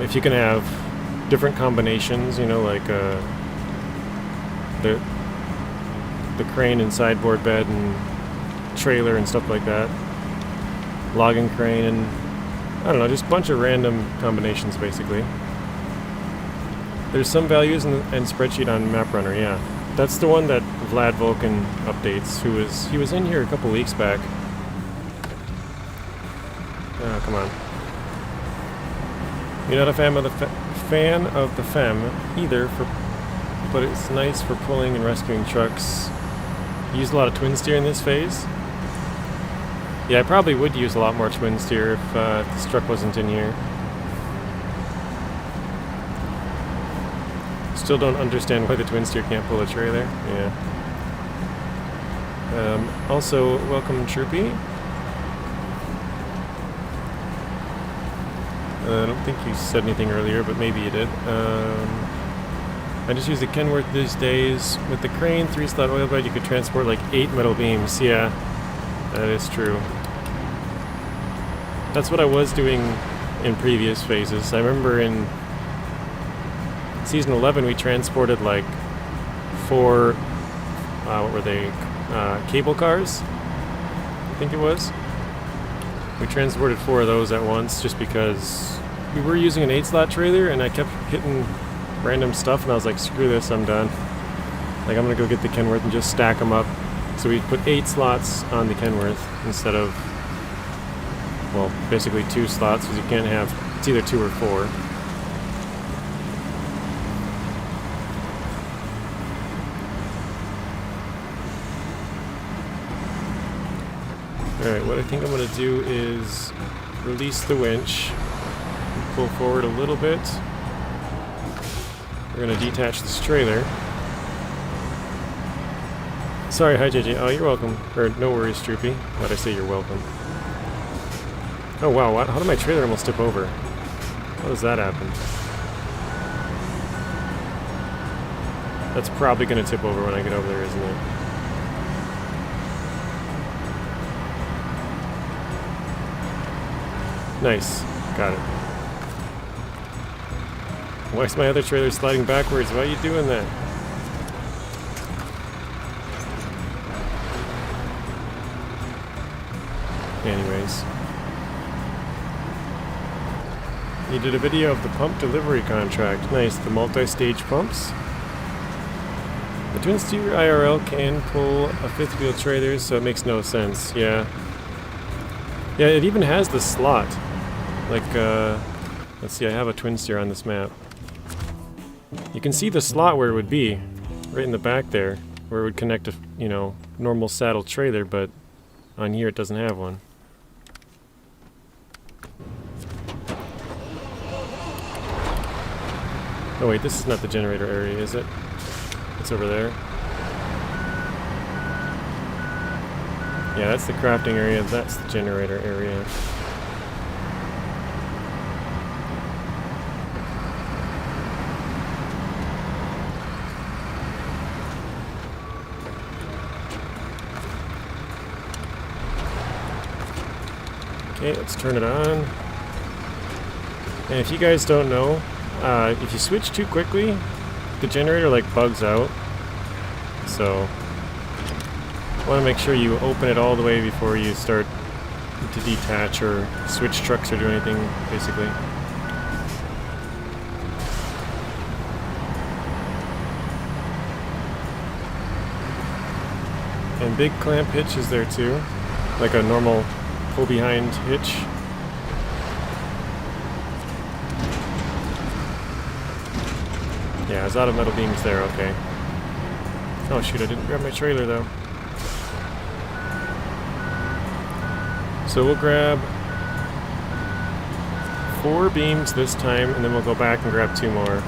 [SPEAKER 1] if you can have different combinations, you know, like the crane and sideboard bed and trailer and stuff like that, logging crane, and I don't know, just a bunch of random combinations basically. There's some values in spreadsheet on MapRunner, yeah. That's the one that Vlad Vulcan updates, he was in here a couple weeks back. Oh, come on. You're not a fan of the FEM either, but it's nice for pulling and rescuing trucks. You use a lot of twin steer in this phase? Yeah, I probably would use a lot more twin steer if this truck wasn't in here. Still don't understand why the twin steer can't pull a trailer. Yeah. Also, welcome Troopy. I don't think you said anything earlier, but maybe you did. I just use the Kenworth these days. With the crane, 3-slot oil bed, you could transport like 8 metal beams. Yeah, that is true. That's what I was doing in previous phases. I remember in Season 11 we transported like 4, what were they, cable cars, I think it was. We transported 4 of those at once just because we were using an 8-slot trailer and I kept hitting random stuff and I was like, screw this, I'm done. Like, I'm gonna go get the Kenworth and just stack them up. So we put 8 slots on the Kenworth instead of, well, basically 2 slots, because you can't have, it's either 2 or 4. Alright, what I think I'm going to do is release the winch, and pull forward a little bit. We're going to detach this trailer. Sorry, hi JJ. Oh, you're welcome. Or, no worries, Troopy. Why'd I say you're welcome? Oh wow, how did my trailer almost tip over? How does that happen? That's probably going to tip over when I get over there, isn't it? Nice. Got it. Why is my other trailer sliding backwards? Why are you doing that? Anyways. You did a video of the pump delivery contract. Nice. The multi-stage pumps. The twin steer IRL can pull a fifth wheel trailer, so it makes no sense. Yeah. Yeah, it even has the slot. Like, let's see, I have a twin steer on this map. You can see the slot where it would be, right in the back there, where it would connect a, you know, normal saddle trailer, but on here it doesn't have one. Oh wait, this is not the generator area, is it? It's over there. Yeah, that's the crafting area, that's the generator area. Okay, let's turn it on. And if you guys don't know, if you switch too quickly, the generator like bugs out. So, want to make sure you open it all the way before you start to detach or switch trucks or do anything, basically. And big clamp hitch is there too, like a normal pull behind hitch. Yeah, I was out of metal beams there, okay. Oh shoot, I didn't grab my trailer though. So we'll grab 4 beams this time, and then we'll go back and grab 2 more.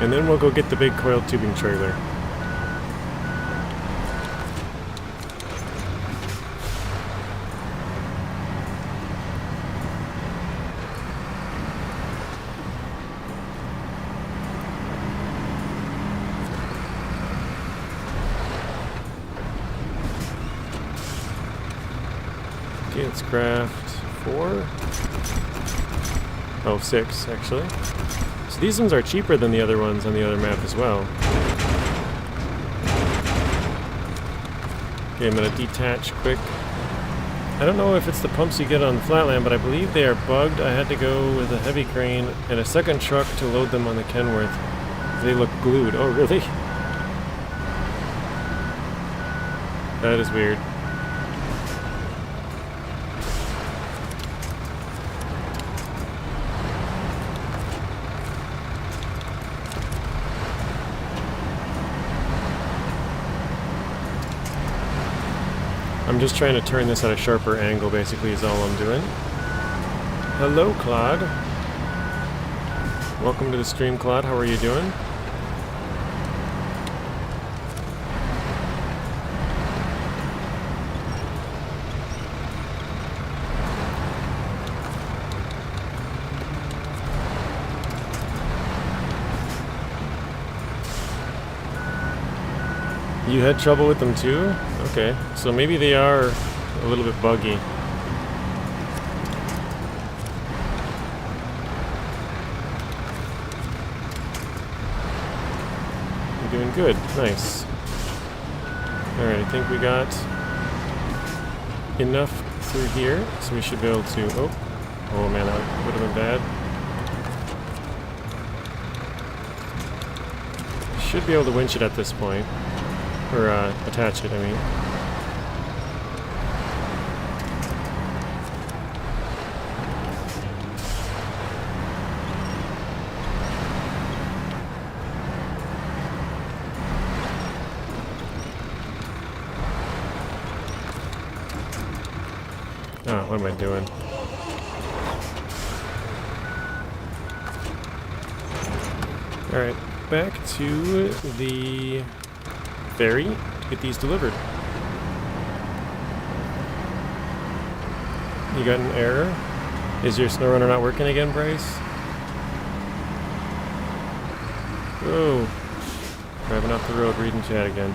[SPEAKER 1] And then we'll go get the big coiled tubing trailer. Okay, let's craft 4. Oh, 6 actually. So these ones are cheaper than the other ones on the other map as well. Okay, I'm gonna detach quick. I don't know if it's the pumps you get on the flatland, but I believe they are bugged. I had to go with a heavy crane and a second truck to load them on the Kenworth. They look glued. Oh, really? That is weird. I'm just trying to turn this at a sharper angle, basically, is all I'm doing. Hello, Claude. Welcome to the stream, Claude. How are you doing? You had trouble with them too? Okay, so maybe they are a little bit buggy. You're doing good, nice. Alright, I think we got enough through here, so we should be able to... Oh man, that would have been bad. Should be able to winch it at this point. Or attach it, I mean. Oh, what am I doing? Alright, back to the Ferry to get these delivered. You got an error? Is your SnowRunner not working again, Bryce? Whoa. Driving off the road, reading chat again.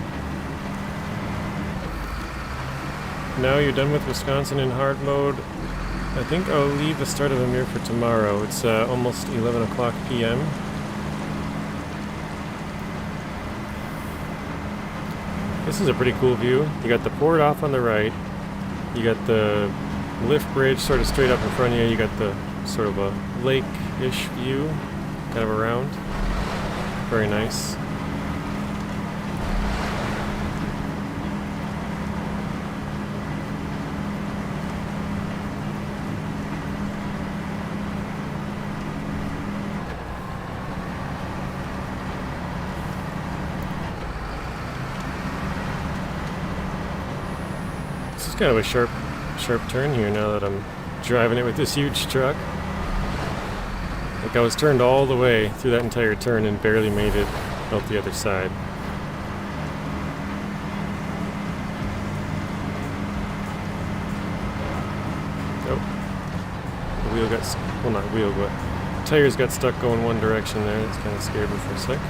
[SPEAKER 1] Now you're done with Wisconsin in hard mode. I think I'll leave the start of Amir for tomorrow. It's almost 11 o'clock p.m. This is a pretty cool view. You got the port off on the right. You got the lift bridge sort of straight up in front of you. You got the sort of a lake-ish view, kind of around. Very nice. This is kind of a sharp turn here now that I'm driving it with this huge truck. Like I was turned all the way through that entire turn and barely made it out the other side. Oh. The wheel got, well not wheel, but tires got stuck going one direction there. That's kind of scared me for a sec.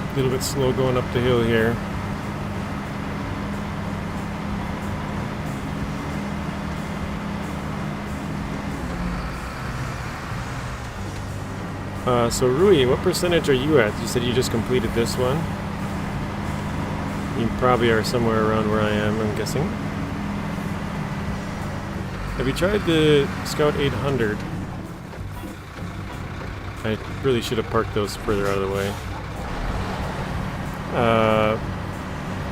[SPEAKER 1] A little bit slow going up the hill here. So Rui, what percentage are you at? You said you just completed this one. You probably are somewhere around where I am, I'm guessing. Have you tried the Scout 800? I really should have parked those further out of the way.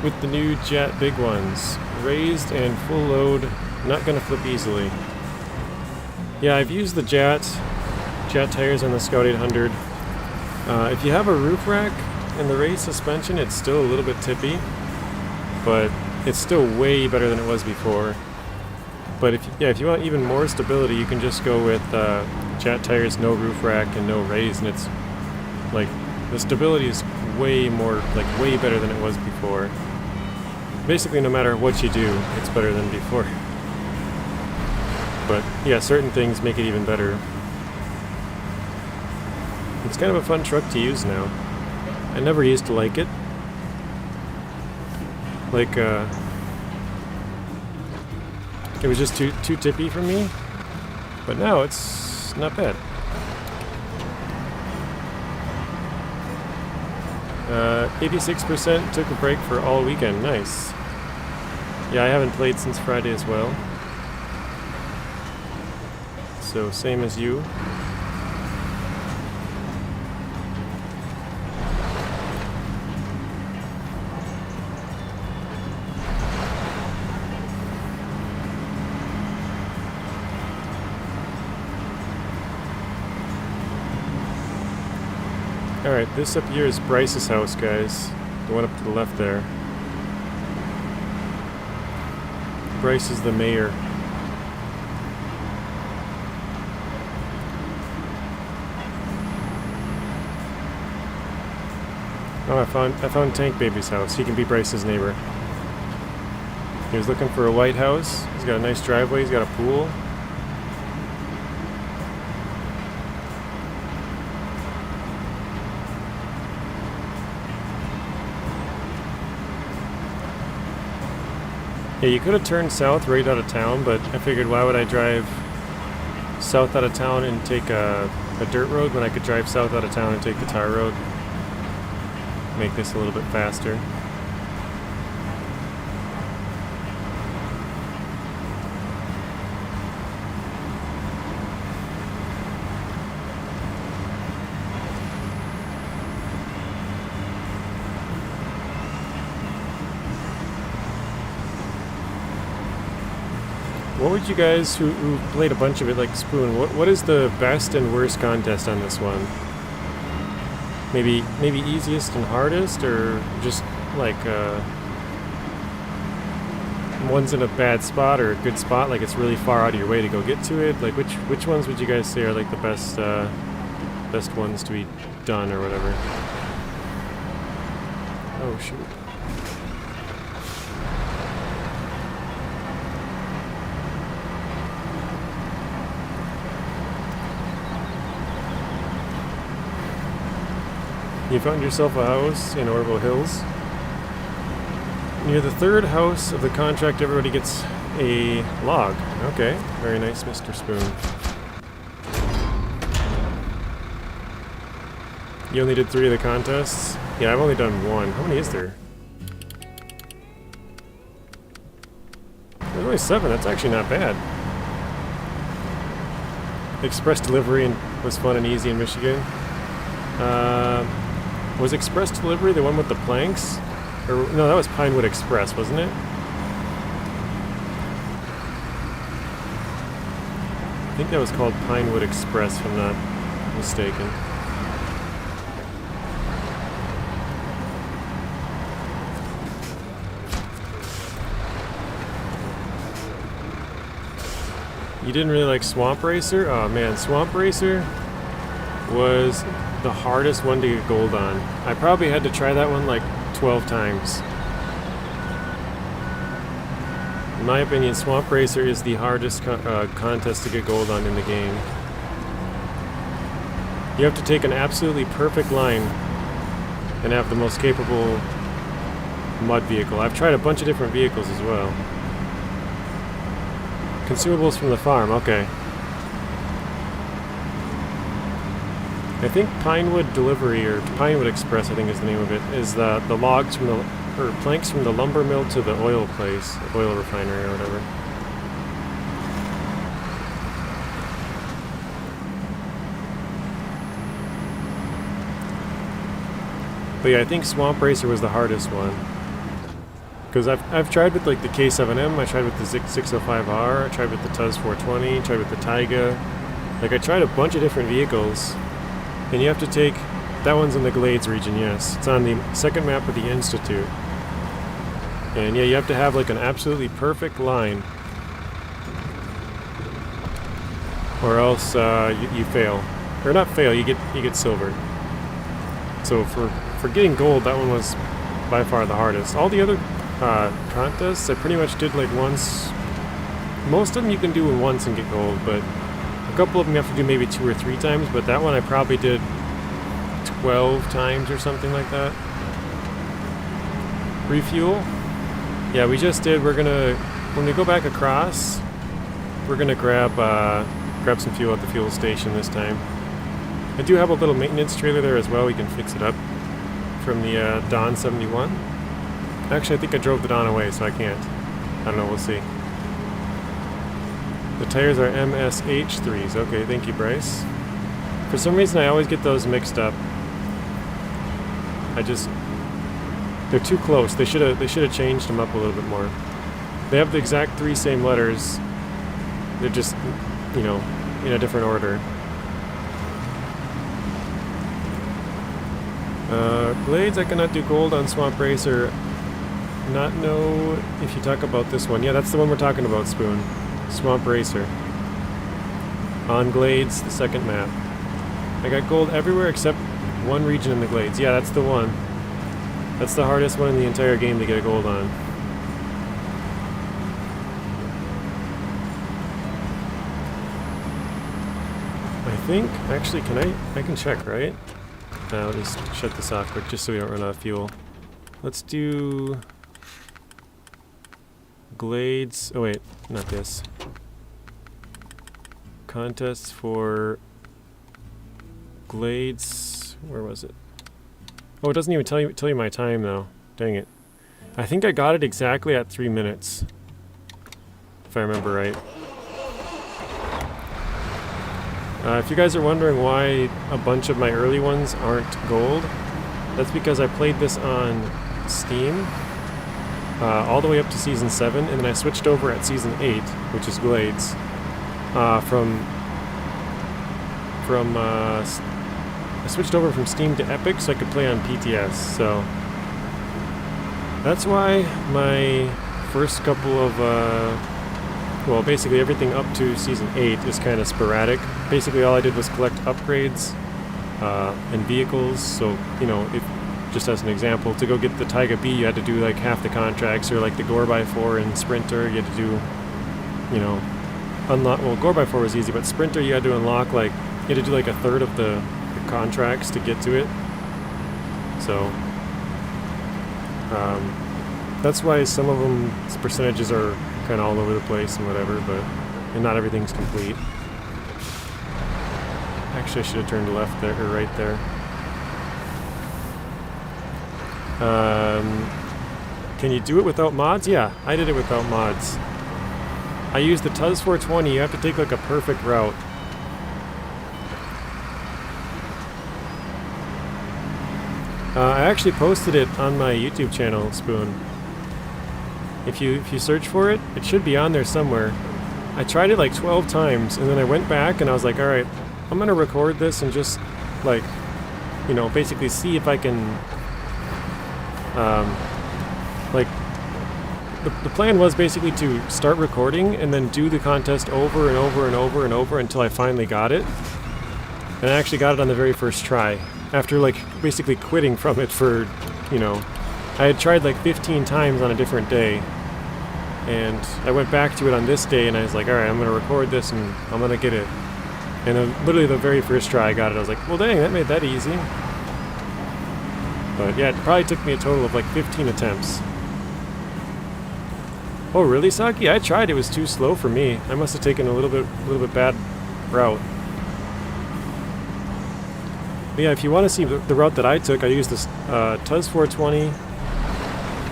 [SPEAKER 1] With the new Jet big ones, raised and full load, not gonna flip easily. Yeah, I've used the Jet tires on the Scout 800. If you have a roof rack and the raised suspension, it's still a little bit tippy, but it's still way better than it was before. But if you want even more stability, you can just go with Jet tires, no roof rack and no raised, and it's like the stability is way better than it was before. Basically, no matter what you do, it's better than before. But yeah, certain things make it even better. It's kind of a fun truck to use now. I never used to like it. Like, it was just too tippy for me. But now it's not bad. 86% took a break for all weekend. Nice. Yeah, I haven't played since Friday as well. So, same as you. Alright, this up here is Bryce's house, guys. The one up to the left there. Bryce is the mayor. Oh, I found Tank Baby's house. He can be Bryce's neighbor. He was looking for a white house. He's got a nice driveway. He's got a pool. Yeah, you could have turned south right out of town, but I figured why would I drive south out of town and take a dirt road when I could drive south out of town and take the tar road. Make this a little bit faster. What would you guys who played a bunch of it like Spoon, what is the best and worst contest on this one? Maybe easiest and hardest, or just like one's in a bad spot or a good spot, like it's really far out of your way to go get to it? Like which ones would you guys say are like the best ones to be done or whatever? Oh shoot. You found yourself a house in Orville Hills. Near the third house of the contract, everybody gets a log. Okay, very nice, Mr. Spoon. You only did 3 of the contests? Yeah, I've only done 1. How many is there? There's only 7. That's actually not bad. Express delivery was fun and easy in Michigan. Was Express Delivery the one with the planks? Or no, that was Pinewood Express, wasn't it? I think that was called Pinewood Express, if I'm not mistaken. You didn't really like Swamp Racer? Oh man, Swamp Racer was the hardest one to get gold on. I probably had to try that one like 12 times. In my opinion, Swamp Racer is the hardest contest to get gold on in the game. You have to take an absolutely perfect line and have the most capable mud vehicle. I've tried a bunch of different vehicles as well. Consumables from the farm, okay. I think Pinewood Delivery, or Pinewood Express, I think is the name of it, is the logs from the, or planks from the lumber mill to the oil place, oil refinery or whatever. But yeah, I think Swamp Racer was the hardest one. Because I've tried with like the K7M, I tried with the 605R, I tried with the Tuz 420, tried with the Taiga. Like I tried a bunch of different vehicles. And you have to take, that one's in the Glades region, yes. It's on the second map of the Institute. And yeah, you have to have like an absolutely perfect line. Or else you fail. Or not fail, you get silver. So for getting gold, that one was by far the hardest. All the other contests, I pretty much did like once. Most of them you can do once and get gold, but a couple of them you have to do maybe 2 or 3 times, but that one I probably did 12 times or something like that. Refuel? Yeah, we just did. We're gonna, when we go back across, we're gonna grab some fuel at the fuel station this time. I do have a little maintenance trailer there as well. We can fix it up from the Dawn 71. Actually, I think I drove the Dawn away, so I can't. I don't know. We'll see. The tires are MSH3s. Okay, thank you, Bryce. For some reason, I always get those mixed up. They're too close. They should have changed them up a little bit more. They have the exact 3 same letters. They're just, you know, in a different order. Glades, I cannot do gold on Swamp Racer. Not know if you talk about this one. Yeah, that's the one we're talking about, Spoon. Swamp Racer. On Glades, the second map. I got gold everywhere except one region in the Glades. Yeah, that's the one. That's the hardest one in the entire game to get a gold on. I think, actually, I can check, right? Let me shut this off quick just so we don't run out of fuel. Let's do Glades. Oh wait, not this. Contests for Glades. Where was it? Oh, it doesn't even tell you my time though. Dang it. I think I got it exactly at 3 minutes, if I remember right. If you guys are wondering why a bunch of my early ones aren't gold, that's because I played this on Steam all the way up to Season 7, and then I switched over at Season 8, which is Glades, I switched over from Steam to Epic so I could play on PTS, so That's why my first couple of, well, basically everything up to Season 8 is kind of sporadic. Basically all I did was collect upgrades and vehicles, so, you know, if, just as an example, to go get the Taiga B, you had to do like half the contracts, or like the Gore by 4 and Sprinter, you had to do, you know, unlock, well, Gore by 4 was easy, but Sprinter you had to unlock, like, you had to do like a third of the contracts to get to it, so, that's why some of them percentages are kind of all over the place and whatever, but and not everything's complete. Actually, I should have turned left there or right there. Can you do it without mods? Yeah, I did it without mods. I used the Tuz 420. You have to take like a perfect route. I actually posted it on my YouTube channel, Spoon. If you search for it, it should be on there somewhere. I tried it like 12 times, and then I went back and I was like, alright, I'm gonna record this and just, like, you know, basically see if I can, like, the plan was basically to start recording and then do the contest over and over and over and over until I finally got it. And I actually got it on the very first try, after, like, basically quitting from it for, you know, I had tried like 15 times on a different day, and I went back to it on this day and I was like, alright, I'm going to record this and I'm going to get it. And literally the very first try I got it, I was like, well dang, that made that easy. But yeah, it probably took me a total of like 15 attempts. Oh really, Saki? I tried, it was too slow for me. I must have taken a little bit bad route. But yeah, if you want to see the route that I took, I used this Tuz 420,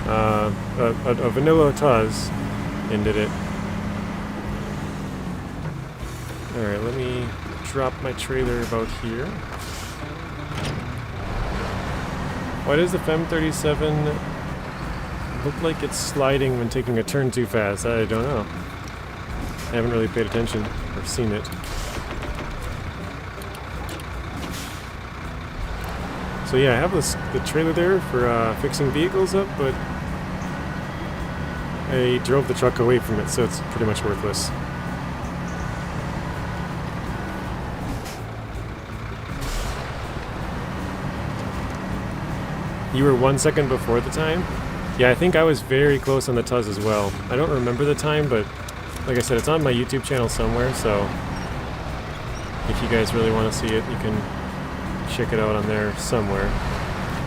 [SPEAKER 1] a vanilla Tuz, and did it. Alright, let me drop my trailer about here. Why does the Fem 37 look like it's sliding when taking a turn too fast? I don't know. I haven't really paid attention or seen it. So yeah, I have the trailer there for fixing vehicles up, but I drove the truck away from it, so it's pretty much worthless. You were 1 second before the time? Yeah, I think I was very close on the Tuz as well. I don't remember the time, but like I said, it's on my YouTube channel somewhere, so if you guys really want to see it, you can check it out on there somewhere.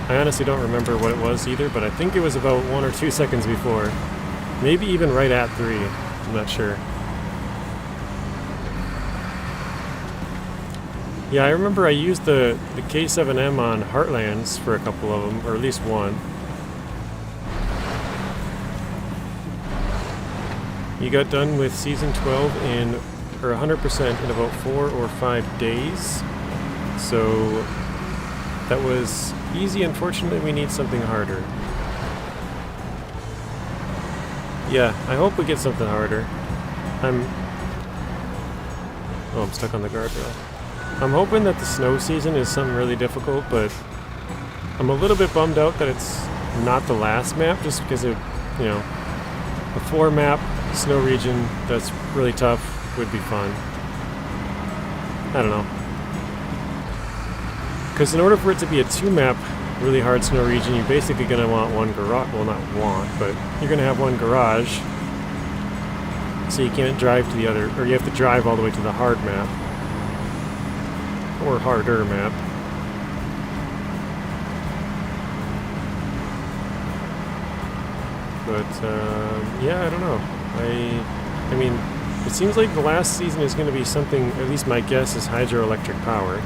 [SPEAKER 1] I honestly don't remember what it was either, but I think it was about 1 or 2 seconds before. Maybe even right at 3. I'm not sure. Yeah, I remember I used the K7M on Heartlands for a couple of them, or at least one. You got done with Season 12 or 100% in about 4 or 5 days. So that was easy. Unfortunately, we need something harder. Yeah, I hope we get something harder. I'm stuck on the guardrail. I'm hoping that the snow season is something really difficult, but I'm a little bit bummed out that it's not the last map, just because of, you know, a 4-map snow region that's really tough would be fun. I don't know. Because in order for it to be a 2-map really hard snow region, you're basically going to want one garage. Well, not want, but you're going to have one garage. So you can't drive to the other, or you have to drive all the way to the hard map. Or harder map. But, yeah, I don't know. I mean, it seems like the last season is going to be something, at least my guess is hydroelectric power.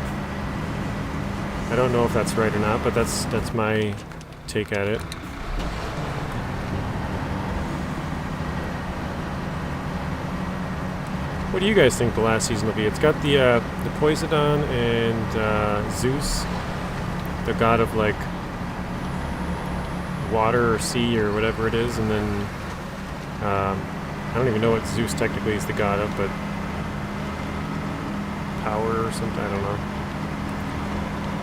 [SPEAKER 1] I don't know if that's right or not, but that's my take at it. What do you guys think the last season will be? It's got the Poseidon and Zeus, the god of like water or sea or whatever it is, and then I don't even know what Zeus technically is the god of, but power or something, I don't know.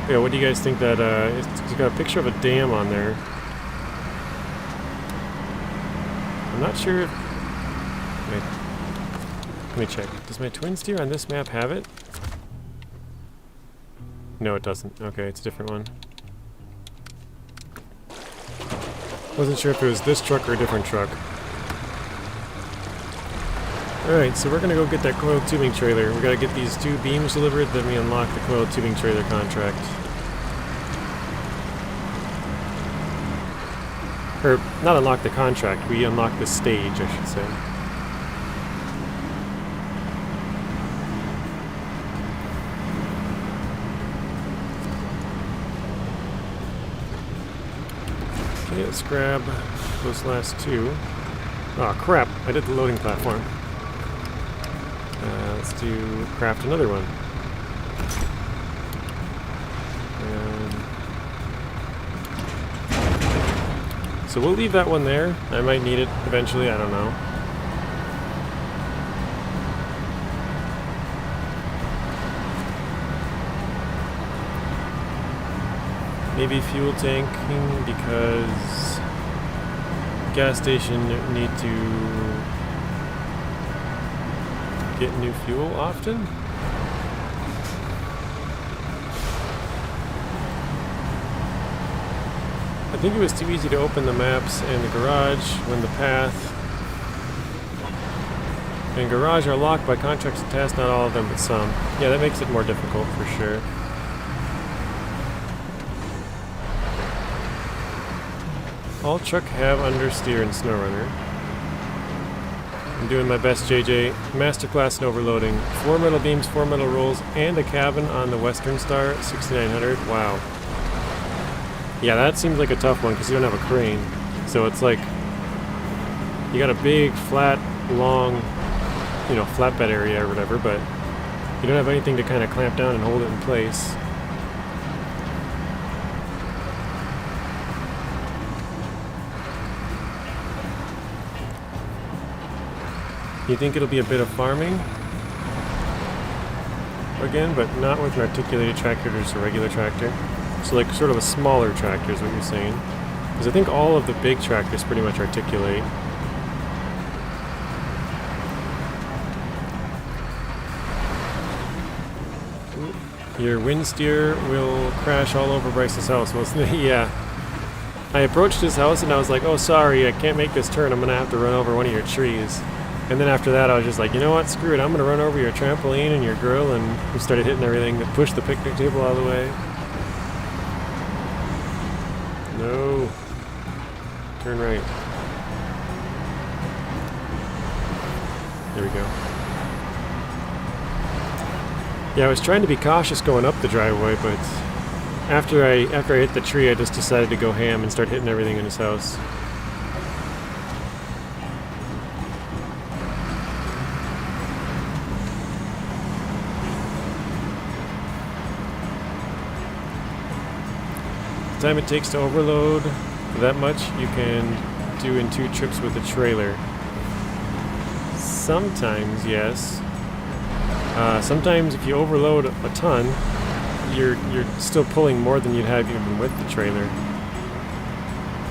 [SPEAKER 1] Yeah, what do you guys think that, it's got a picture of a dam on there. I'm not sure if... Wait. Let me check. Does my twin steer on this map have it? No, it doesn't. Okay, it's a different one. Wasn't sure if it was this truck or a different truck. Alright, so we're gonna go get that coiled tubing trailer. We gotta get these 2 beams delivered, then we unlock the coiled tubing trailer contract. Or, not unlock the contract, we unlock the stage, I should say. Okay, let's grab those last 2. Oh crap, I did the loading platform. Let's do craft another one. So we'll leave that one there. I might need it eventually, I don't know. Maybe fuel tanking because gas station need to get new fuel often? I think it was too easy to open the maps and the garage when the path and garage are locked by contracts and tasks, not all of them, but some. Yeah, that makes it more difficult for sure. All truck have understeer in SnowRunner. I'm doing my best, JJ. Masterclass in overloading. 4 metal beams, 4 metal rolls, and a cabin on the Western Star 6900. Wow. Yeah, that seems like a tough one because you don't have a crane. So it's like you got a big, flat, long, you know, flatbed area or whatever, but you don't have anything to kind of clamp down and hold it in place. You think it'll be a bit of farming again, but not with an articulated tractor, just a regular tractor. So like sort of a smaller tractor is what you're saying. Because I think all of the big tractors pretty much articulate. Your wind steer will crash all over Bryce's house. Well, yeah. I approached his house and I was like, oh sorry, I can't make this turn. I'm going to have to run over one of your trees. And then after that I was just like, you know what, screw it, I'm going to run over your trampoline and your grill, and we started hitting everything that pushed the picnic table out of the way. No. Turn right. There we go. Yeah, I was trying to be cautious going up the driveway, but after I hit the tree, I just decided to go ham and start hitting everything in his house. The time it takes to overload that much you can do in 2 trips with a trailer. Sometimes, yes. Sometimes if you overload a ton, you're still pulling more than you'd have even with the trailer.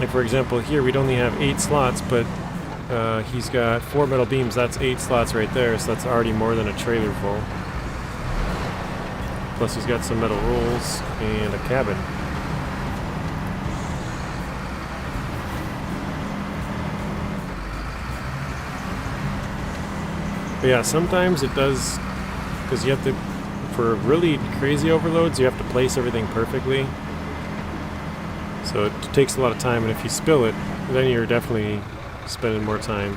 [SPEAKER 1] Like for example here we'd only have 8 slots, but he's got 4 metal beams. That's 8 slots right there, so that's already more than a trailer full. Plus he's got some metal rolls and a cabin. But yeah, sometimes it does, because you have to, for really crazy overloads, you have to place everything perfectly. So it takes a lot of time, and if you spill it, then you're definitely spending more time.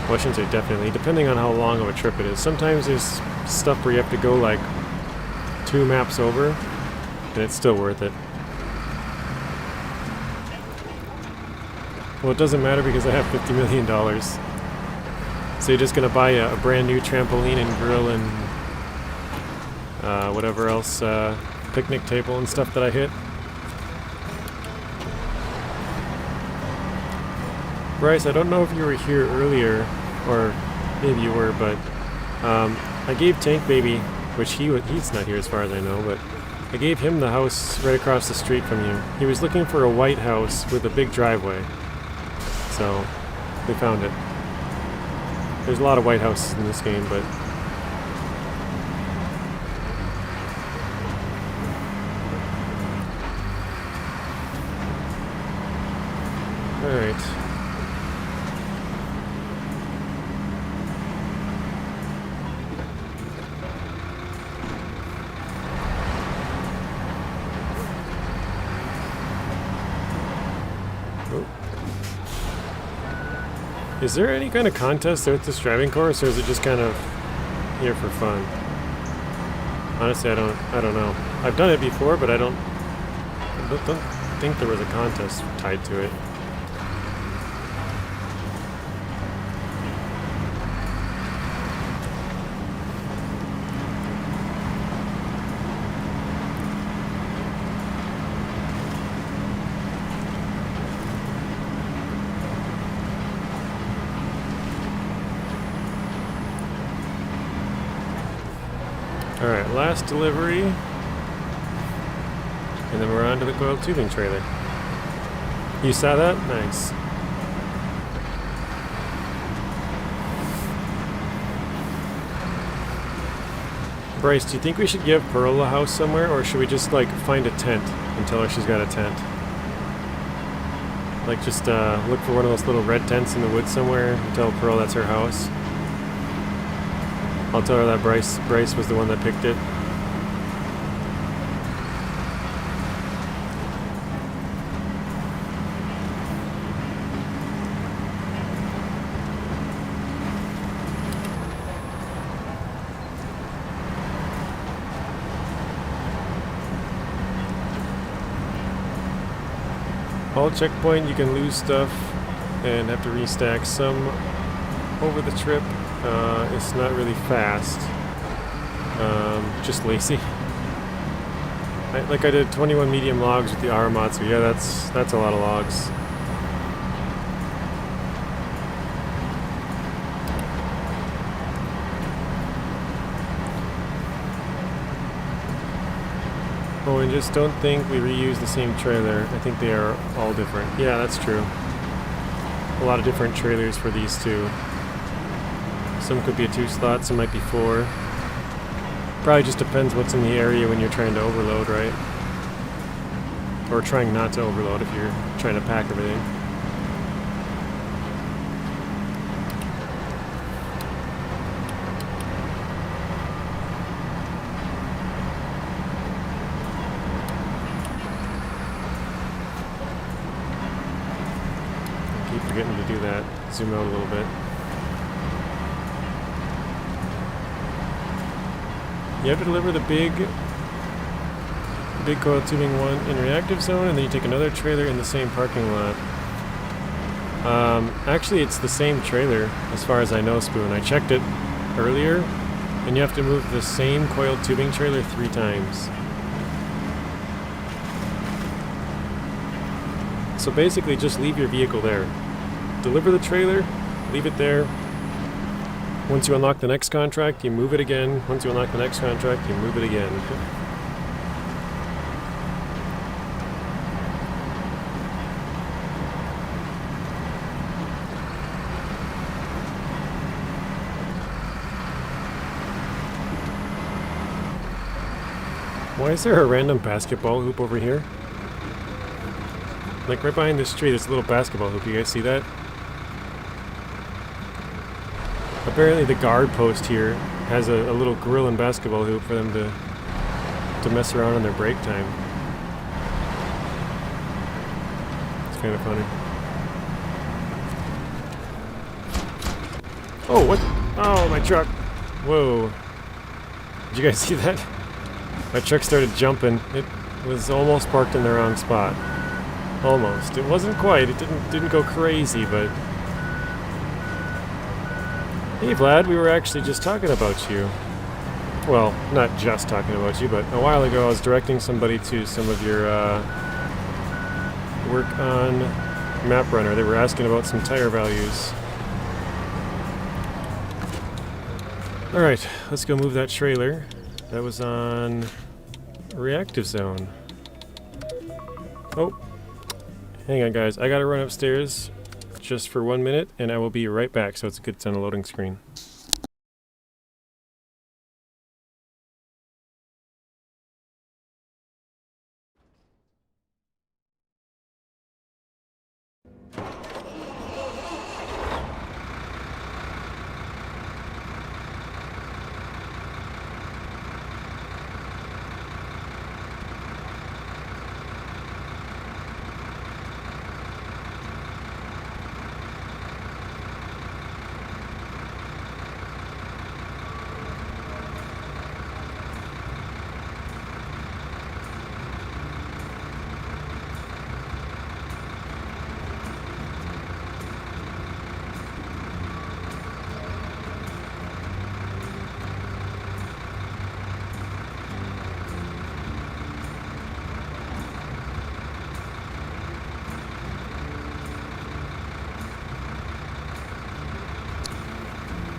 [SPEAKER 1] Well, I shouldn't say definitely, depending on how long of a trip it is. Sometimes there's stuff where you have to go like 2 maps over, and it's still worth it. Well, it doesn't matter because I have $50 million. So you're just going to buy a brand new trampoline and grill and whatever else, picnic table and stuff that I hit. Bryce, I don't know if you were here earlier, or maybe you were, but I gave Tank Baby, which he's not here as far as I know, but I gave him the house right across the street from you. He was looking for a white house with a big driveway. So They found it. There's a lot of white houses in this game, but... Alright. Is there any kind of contest with this driving course, or is it just kind of here for fun? Honestly, I don't know. I've done it before, but I don't think there was a contest tied to it. Alright, last delivery. And then we're on to the coiled tubing trailer. You saw that? Nice. Bryce, do you think we should give Pearl a house somewhere, or should we just, like, find a tent and tell her she's got a tent? Like, just look for one of those little red tents in the woods somewhere and tell Pearl that's her house. I'll tell her that Bryce was the one that picked it. All checkpoint, you can lose stuff and have to restack some over the trip. It's not really fast, just lazy. I did 21 medium logs with the Aramatsu. Yeah, that's a lot of logs. Oh, and just don't think we reuse the same trailer. I think they are all different. Yeah, that's true. A lot of different trailers for these two. Some could be a 2-slot, some might be 4. Probably just depends what's in the area when you're trying to overload, right? Or trying not to overload if you're trying to pack everything. I keep forgetting to do that. Zoom out a little bit. You have to deliver the big coiled tubing one in reactive zone, and then you take another trailer in the same parking lot. Actually, it's the same trailer, as far as I know, Spoon. I checked it earlier, and you have to move the same coiled tubing trailer 3 times. So basically, just leave your vehicle there. Deliver the trailer, leave it there. Once you unlock the next contract, you move it again. Once you unlock the next contract, you move it again. Why is there a random basketball hoop over here? Like right behind this tree, there's a little basketball hoop. You guys see that? Apparently the guard post here has a little grill and basketball hoop for them to mess around on their break time. It's kind of funny. Oh, what? Oh, my truck. Whoa. Did you guys see that? My truck started jumping. It was almost parked in the wrong spot. Almost. It wasn't quite. It didn't go crazy, but... Hey Vlad, we were actually just talking about you. Well, not just talking about you, but a while ago I was directing somebody to some of your work on MapRunner. They were asking about some tire values. Alright, let's go move that trailer. That was on reactive zone. Oh, hang on guys, I gotta run upstairs, just for 1 minute, and I will be right back, so it's good it's on a loading screen.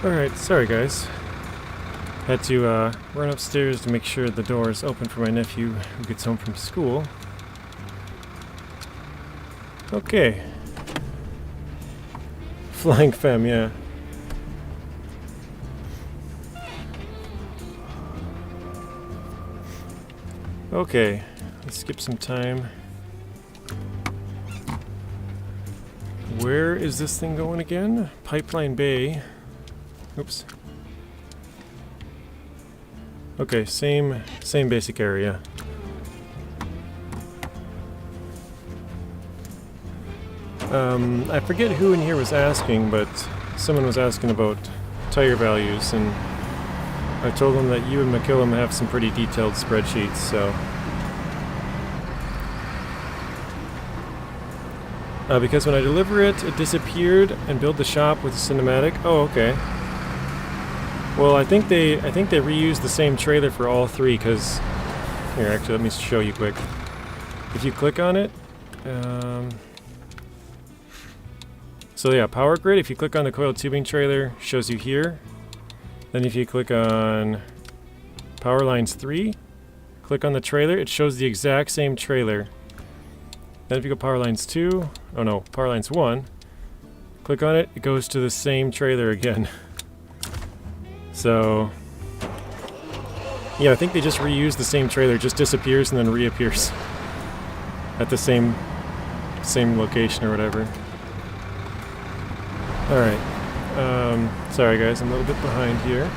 [SPEAKER 1] Alright, sorry guys. Had to run upstairs to make sure the door is open for my nephew who gets home from school. Okay. Flying Femme, yeah. Okay, let's skip some time. Where is this thing going again? Pipeline Bay. Oops. Okay, same basic area. I forget who in here was asking, but someone was asking about tire values, and I told them that you and McKillum have some pretty detailed spreadsheets, so... because when I deliver it, it disappeared and build the shop with a cinematic. Oh, okay. Well, I think they reused the same trailer for all three, because... Here, actually, let me show you quick. If you click on it... So yeah, power grid, if you click on the coiled tubing trailer, shows you here. Then if you click on power lines 3, click on the trailer, it shows the exact same trailer. Then if you go power lines 2, oh no, power lines 1, click on it, it goes to the same trailer again. So, yeah, I think they just reused the same trailer, just disappears and then reappears at the same location or whatever. Alright, sorry guys, I'm a little bit behind here.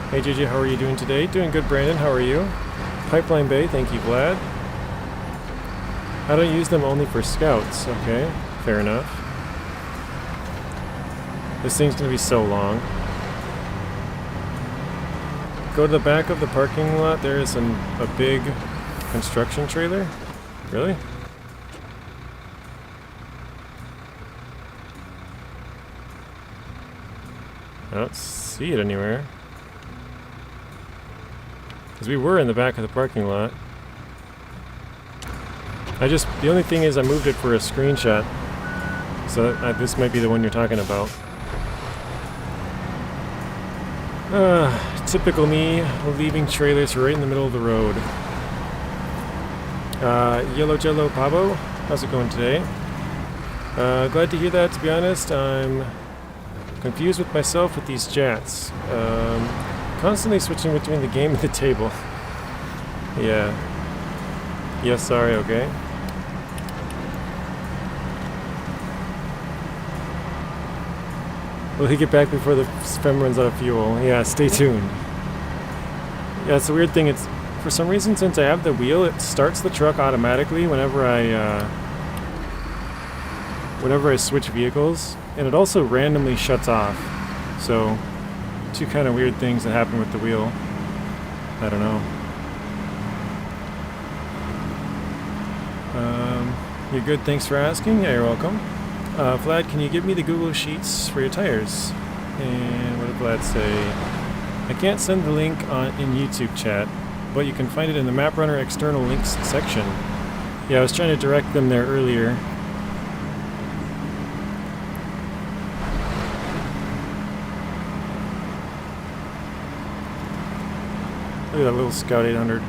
[SPEAKER 1] Hey JJ, how are you doing today? Doing good, Brandon, how are you? Pipeline Bay, thank you, Vlad. I don't use them only for scouts, okay, fair enough. This thing's gonna be so long. Go to the back of the parking lot, there is a big construction trailer. Really? I don't see it anywhere. Because we were in the back of the parking lot. The only thing is I moved it for a screenshot. So this might be the one you're talking about. Typical me, leaving trailers right in the middle of the road. Yellow Jello Pabo, how's it going today? Glad to hear that, to be honest. I'm confused with myself with these jats. Constantly switching between the game and the table. Yeah. Yes, sorry, okay. Will he get back before the Fem runs out of fuel? Yeah, stay tuned. Yeah, it's a weird thing. It's for some reason, since I have the wheel, it starts the truck automatically whenever I switch vehicles, and it also randomly shuts off. So, two kind of weird things that happen with the wheel. I don't know. You're good, thanks for asking. Yeah, you're welcome. Vlad, can you give me the Google Sheets for your tires? And what did Vlad say? I can't send the link in YouTube chat, but you can find it in the Map Runner external links section. Yeah, I was trying to direct them there earlier. Look at that little Scout 800.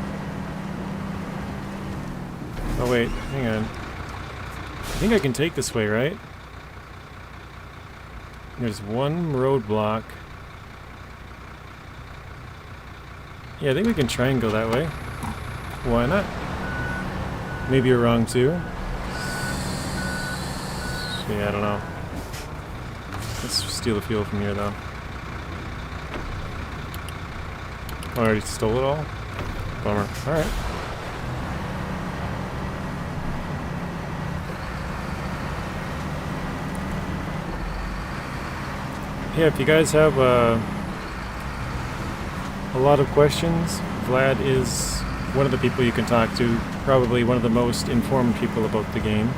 [SPEAKER 1] Oh wait, hang on. I think I can take this way, right? There's one roadblock. Yeah, I think we can try and go that way. Why not? Maybe you're wrong too. Yeah, I don't know. Let's steal the fuel from here though. Oh, I already stole it all? Bummer. Alright. Yeah, if you guys have a lot of questions, Vlad is one of the people you can talk to. Probably one of the most informed people about the game.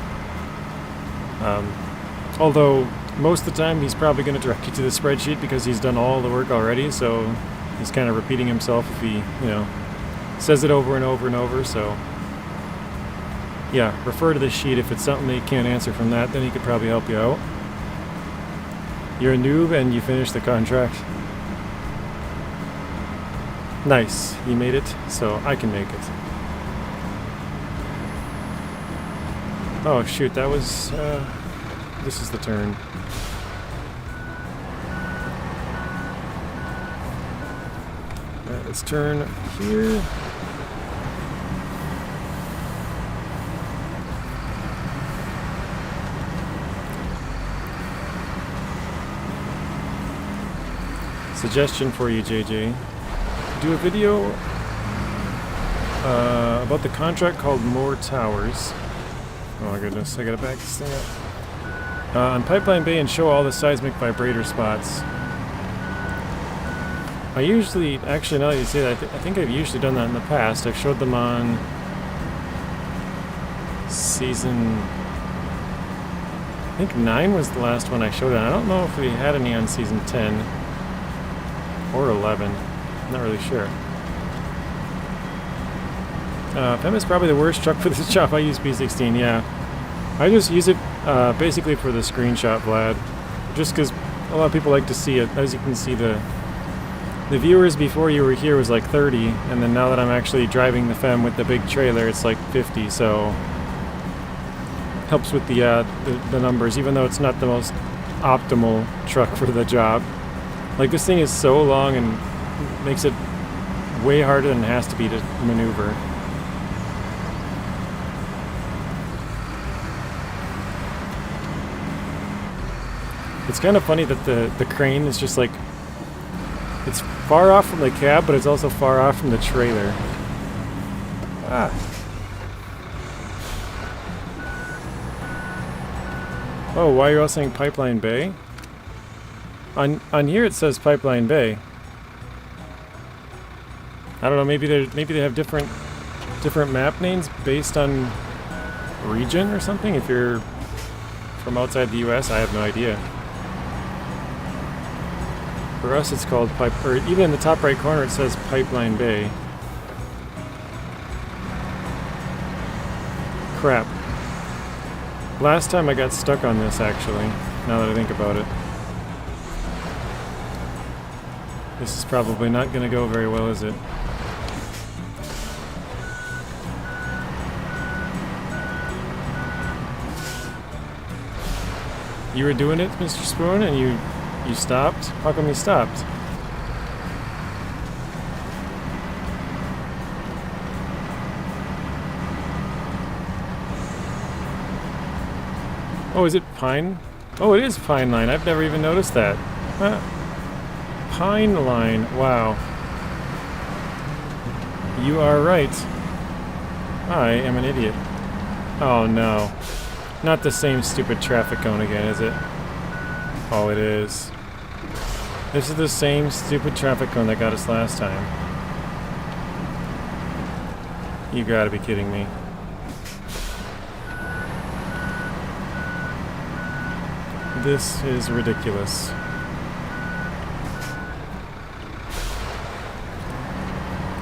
[SPEAKER 1] Although most of the time he's probably going to direct you to the spreadsheet because he's done all the work already, so he's kind of repeating himself if he, you know, says it over and over and over. So yeah, refer to the sheet. If it's something that you can't answer from that, then he could probably help you out. You're a noob and you finished the contract. Nice, you made it, so I can make it. Oh shoot, that was, this is the turn. Let's turn here. Suggestion for you, JJ. Do a video about the contract called More Towers. Oh my goodness, I gotta back this thing up. On Pipeline Bay and show all the seismic vibrator spots. I usually, actually now that you say that, I think I've usually done that in the past. I've showed them on season, I think 9 was the last one I showed it. I don't know if we had any on season 10 or 11. I'm not really sure. PEM is probably the worst truck for this job. I use P16, yeah. I just use it basically for the screenshot, Vlad. Just because a lot of people like to see it. As you can see, the viewers before you were here was like 30, and then now that I'm actually driving the FEM with the big trailer, it's like 50, so helps with the numbers, even though it's not the most optimal truck for the job. Like, this thing is so long and makes it way harder than it has to be to maneuver. It's kind of funny that the crane is just like, it's far off from the cab, but it's also far off from the trailer. Ah. Oh, why are you all saying Pipeline Bay? On here it says Pipeline Bay. I don't know, maybe they have different map names based on region or something. If you're from outside the US, I have no idea. For us it's called or even in the top right corner it says Pipeline Bay. Crap. Last time I got stuck on this, actually, now that I think about it. This is probably not going to go very well, is it? You were doing it, Mr. Spoon, and you stopped? How come you stopped? Oh, is it Pine? Oh, it is Pine Line. I've never even noticed that. Pine Line. Wow. You are right. I am an idiot. Oh no. Not the same stupid traffic cone again, is it? Oh, it is. This is the same stupid traffic cone that got us last time. You gotta be kidding me. This is ridiculous.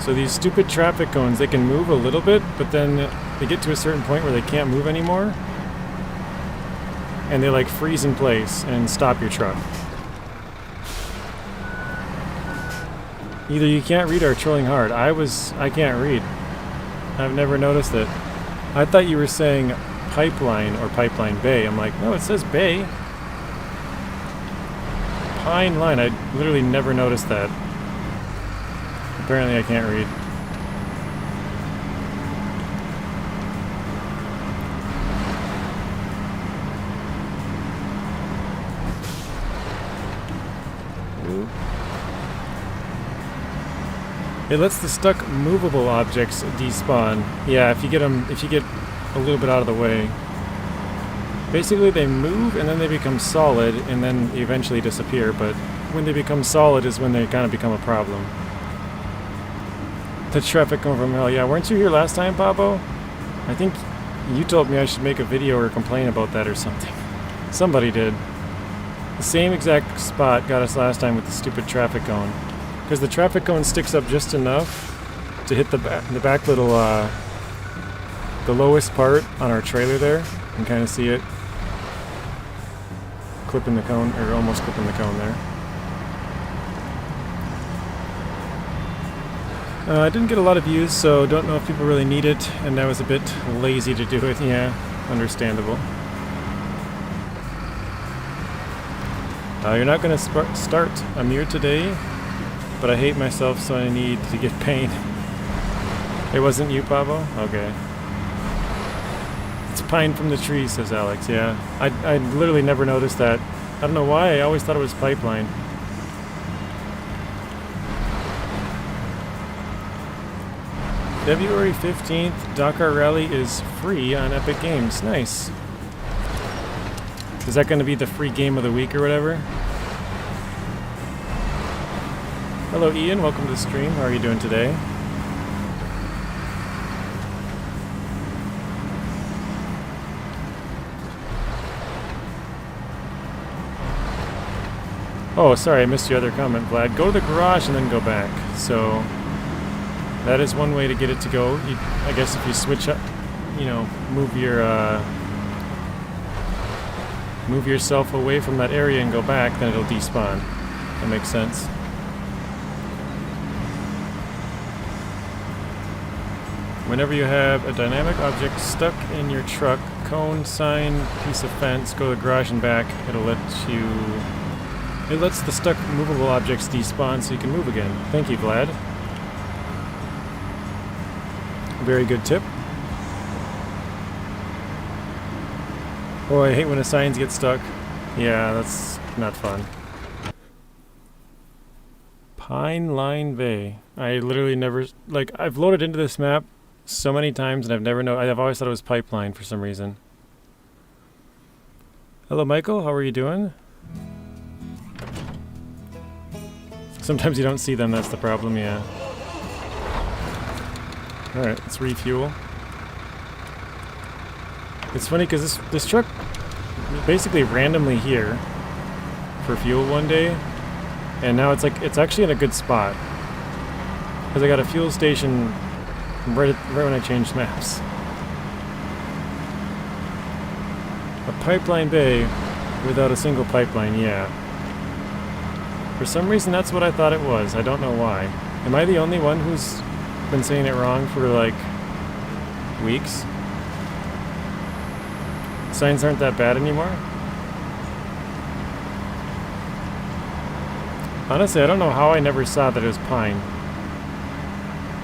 [SPEAKER 1] So these stupid traffic cones, they can move a little bit, but then they get to a certain point where they can't move anymore. And they like freeze in place and stop your truck. Either you can't read or trolling hard. I can't read. I've never noticed it. I thought you were saying pipeline or Pipeline Bay. I'm like, no, it says bay. Pine line. I literally never noticed that. Apparently I can't read. Ooh. It lets the stuck movable objects despawn. Yeah, if you get a little bit out of the way. Basically they move and then they become solid and then eventually disappear, but when they become solid is when they kind of become a problem. The traffic coming from hell. Yeah, weren't you here last time, Pablo? I think you told me I should make a video or complain about that or something. Somebody did. The same exact spot got us last time with the stupid traffic cone. Because the traffic cone sticks up just enough to hit the back little, the lowest part on our trailer there. You can kind of see it clipping the cone, or almost clipping the cone there. I didn't get a lot of views, so don't know if people really need it, and I was a bit lazy to do it. Yeah, understandable. You're not going to start Amir today, but I hate myself, so I need to get pain. It wasn't you, Pablo? Okay. It's pine from the tree, says Alex. Yeah, I literally never noticed that. I don't know why, I always thought it was pipeline. February 15th, Dakar Rally is free on Epic Games. Nice. Is that going to be the free game of the week or whatever? Hello Ian, welcome to the stream. How are you doing today? Oh, sorry, I missed your other comment, Vlad. Go to the garage and then go back. So that is one way to get it to go. I guess if you switch up, you know, move yourself away from that area and go back, then it'll despawn. That makes sense. Whenever you have a dynamic object stuck in your truck, cone, sign, piece of fence, go to the garage and back, it lets the stuck movable objects despawn so you can move again. Thank you, Vlad. Very good tip. Oh, I hate when the signs get stuck. Yeah, that's not fun. Pine Line Bay. I literally never, like, I've loaded into this map so many times and I've always thought it was pipeline for some reason. Hello, Michael. How are you doing? Sometimes you don't see them, that's the problem, yeah. Alright, let's refuel. It's funny because this truck was basically randomly here for fuel one day, and now it's actually in a good spot. Because I got a fuel station right when I changed maps. A pipeline bay without a single pipeline, yeah. For some reason that's what I thought it was. I don't know why. Am I the only one who's been saying it wrong for like weeks? Signs aren't that bad anymore? Honestly, I don't know how I never saw that it was pine.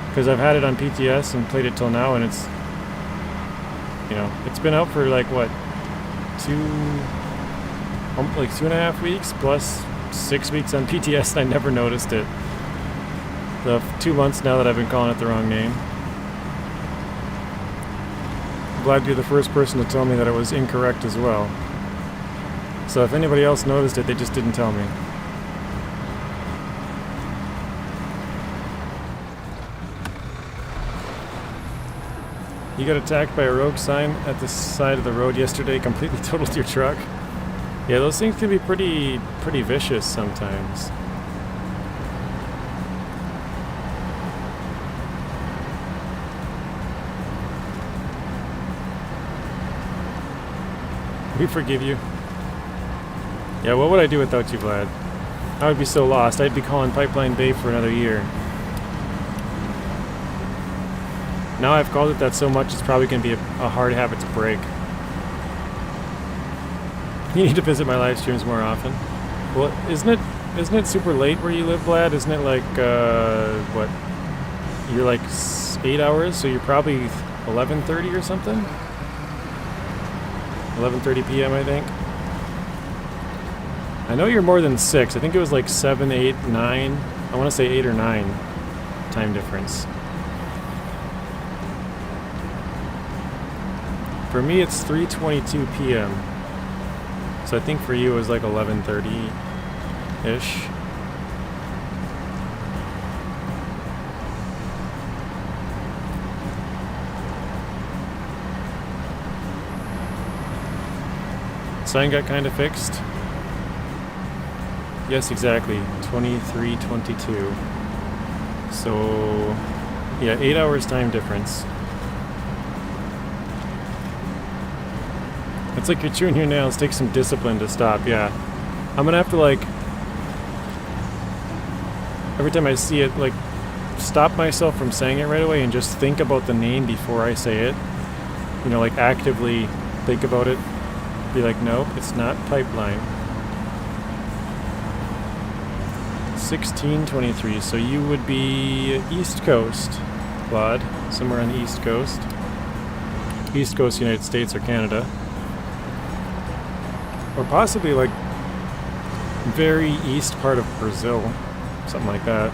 [SPEAKER 1] Because I've had it on PTS and played it till now, and it's, you know, it's been out for like what, 2.5 weeks plus 6 weeks on PTS, and I never noticed it. The 2 months now that I've been calling it the wrong name. I'm glad you're the first person to tell me that it was incorrect as well. So if anybody else noticed it, they just didn't tell me. You got attacked by a rogue sign at the side of the road yesterday, completely totaled your truck. Yeah, those things can be pretty vicious sometimes. We forgive you. Yeah, what would I do without you, Vlad? I would be so lost. I'd be calling Pipeline Bay for another year. Now I've called it that so much, it's probably going to be a hard habit to break. You need to visit my live streams more often. Well, isn't it Isn't it super late where you live, Vlad? Isn't it like, what? You're like 8 hours, so you're probably 11:30 or something? 11:30 p.m. I think. I know you're more than 6. I think it was like 7, 8, 9. I want to say 8 or 9 time difference. For me, it's 3:22 p.m. So I think for you it was like 11:30-ish. Sign got kind of fixed. Yes, exactly. 23:22. So, yeah, 8 hours time difference. It's like you're chewing your nails. Take some discipline to stop. Yeah, I'm gonna have to like every time I see it, like stop myself from saying it right away and just think about the name before I say it. You know, like actively think about it. Be like, nope, it's not pipeline. 16:23. So you would be East Coast, Claude, somewhere on the East Coast. East Coast, United States or Canada. Or possibly like very east part of Brazil, something like that.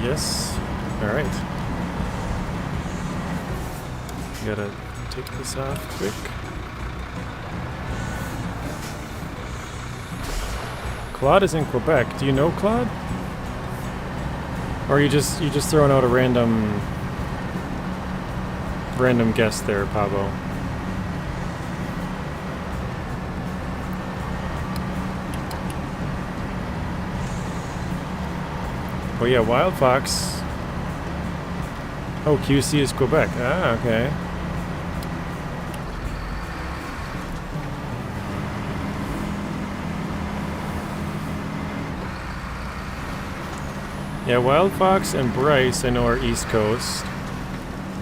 [SPEAKER 1] Yes. All right. Gotta take this off quick. Claude is in Quebec. Do you know Claude? Or are you just throwing out a random guess there, Pablo? Oh yeah, Wild Fox. Oh, QC is Quebec. Ah, okay. Yeah, Wild Fox and Bryce I know are East Coast.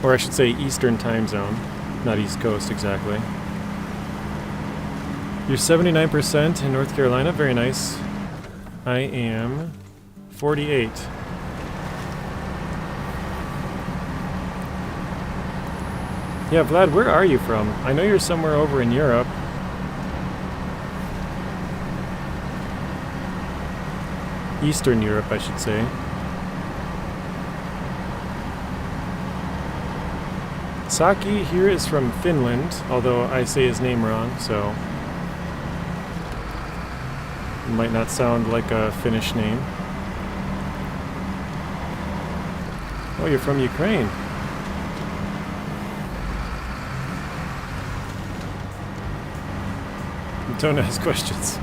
[SPEAKER 1] Or I should say Eastern time zone. Not East Coast exactly. You're 79% in North Carolina. Very nice. I am 48. Yeah, Vlad, where are you from? I know you're somewhere over in Europe. Eastern Europe, I should say. Saki here is from Finland, although I say his name wrong, so it might not sound like a Finnish name. Oh, you're from Ukraine. Don't ask questions.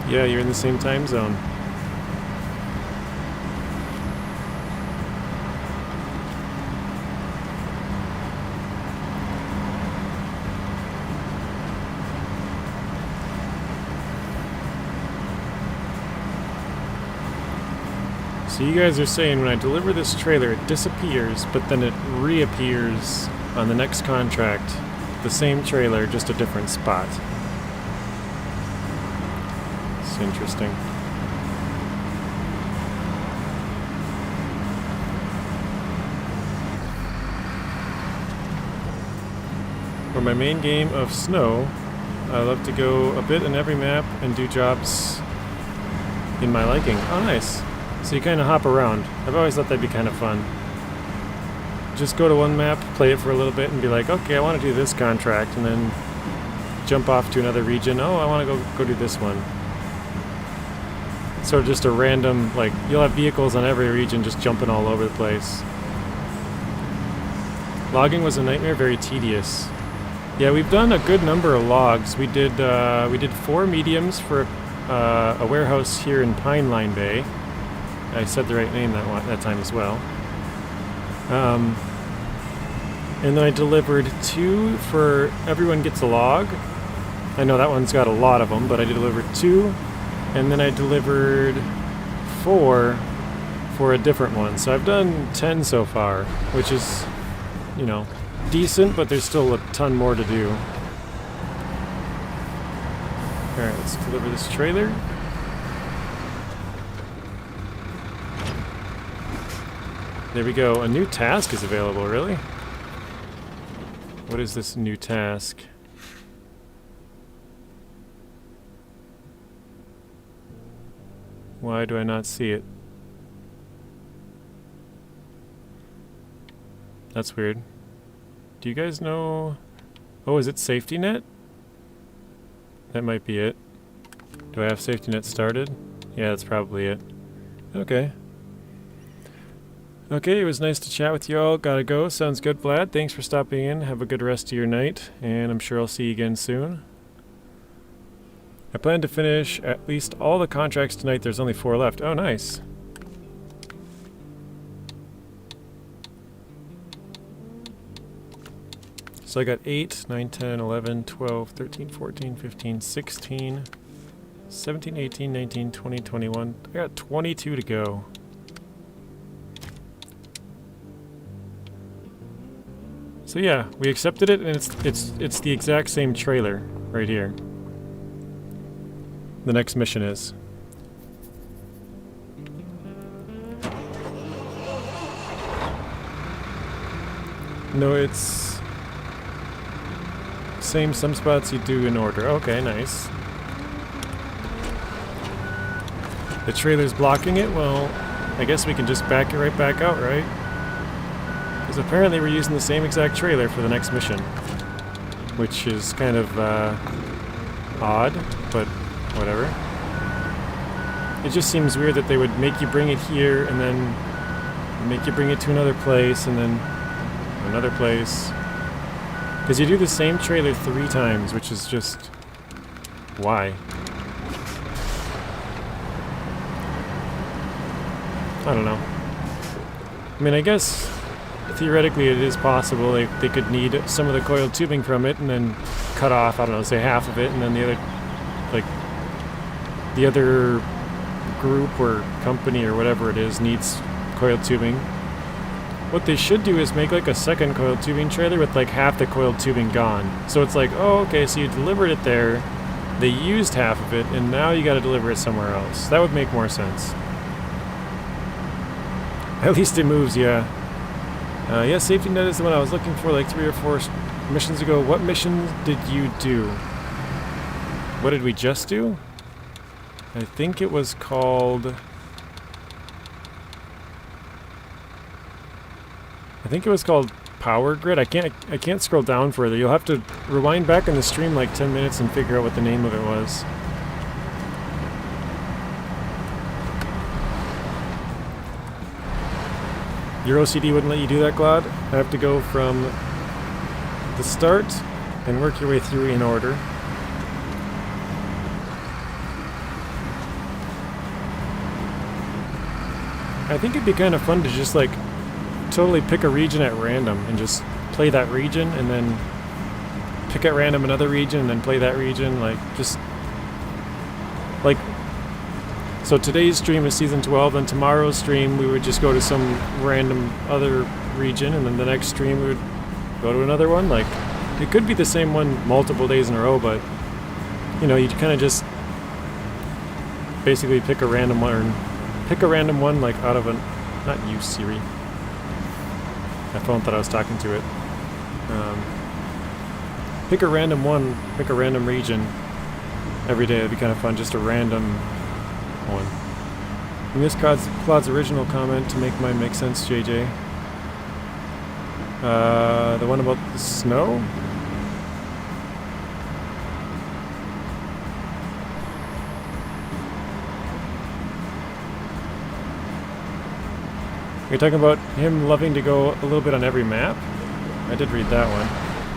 [SPEAKER 1] Yeah, you're in the same time zone. So you guys are saying when I deliver this trailer, it disappears, but then it reappears on the next contract. The same trailer, just a different spot. It's interesting. For my main game of Snow, I love to go a bit in every map and do jobs in my liking. Oh, nice. So you kind of hop around. I've always thought that'd be kind of fun. Just go to one map, play it for a little bit, and be like, okay, I want to do this contract, and then jump off to another region. Oh, I want to go do this one. Sort of just a random, like, you'll have vehicles on every region just jumping all over the place. Logging was a nightmare, very tedious. Yeah, we've done a good number of logs. We did 4 mediums for a warehouse here in Pineline Bay. I said the right name that time as well. And then I delivered 2 for Everyone Gets a Log. I know that one's got a lot of them, but I delivered 2. And then I delivered 4 for a different one. So I've done 10 so far, which is, you know, decent, but there's still a ton more to do. Alright, let's deliver this trailer. There we go. A new task is available, really? What is this new task? Why do I not see it? That's weird. Do you guys know... Oh, is it safety net? That might be it. Do I have safety net started? Yeah, that's probably it. Okay. Okay, it was nice to chat with you all. Gotta go. Sounds good, Vlad. Thanks for stopping in. Have a good rest of your night, and I'm sure I'll see you again soon. I plan to finish at least all the contracts tonight. There's only 4 left. Oh, nice. So I got 8, 9, 10, 11, 12, 13, 14, 15, 16, 17, 18, 19, 20, 21. I got 22 to go. So yeah, we accepted it, and it's the exact same trailer right here. The next mission is. No, it's same. Some spots you do in order. Okay, nice. The trailer's blocking it. Well, I guess we can just back it right back out, right? Because apparently we're using the same exact trailer for the next mission, which is kind of odd, but whatever. It just seems weird that they would make you bring it here and then make you bring it to another place and then another place. Because you do the same trailer 3 times, which is just... why? I don't know. I mean, I guess theoretically it is possible they could need some of the coiled tubing from it and then cut off, I don't know, say half of it, and then the other, like, the other group or company or whatever it is needs coiled tubing. What they should do is make like a second coiled tubing trailer with like half the coiled tubing gone. So it's like, oh, okay, so you delivered it there, they used half of it, and now you gotta deliver it somewhere else. That would make more sense. At least it moves, yeah. Yeah, safety net is the one I was looking for like 3 or 4 missions ago. What mission did you do? What did we just do? I think it was called... Power Grid. I can't scroll down further. You'll have to rewind back in the stream like 10 minutes and figure out what the name of it was. Your OCD wouldn't let you do that, Glad? I have to go from the start and work your way through in order. I think it'd be kind of fun to just like totally pick a region at random and just play that region and then pick at random another region and then play that region, like just like, so today's stream is season 12, and tomorrow's stream we would just go to some random other region, and then the next stream we would go to another one. Like, it could be the same one multiple days in a row, but you know, you kind of just basically pick a random one like out of not you, Siri. My phone thought I was talking to it. Pick a random one, pick a random region every day. It'd be kind of fun, just a random one. You missed Claude's original comment to make mine make sense, JJ. The one about the snow? You're talking about him loving to go a little bit on every map? I did read that one.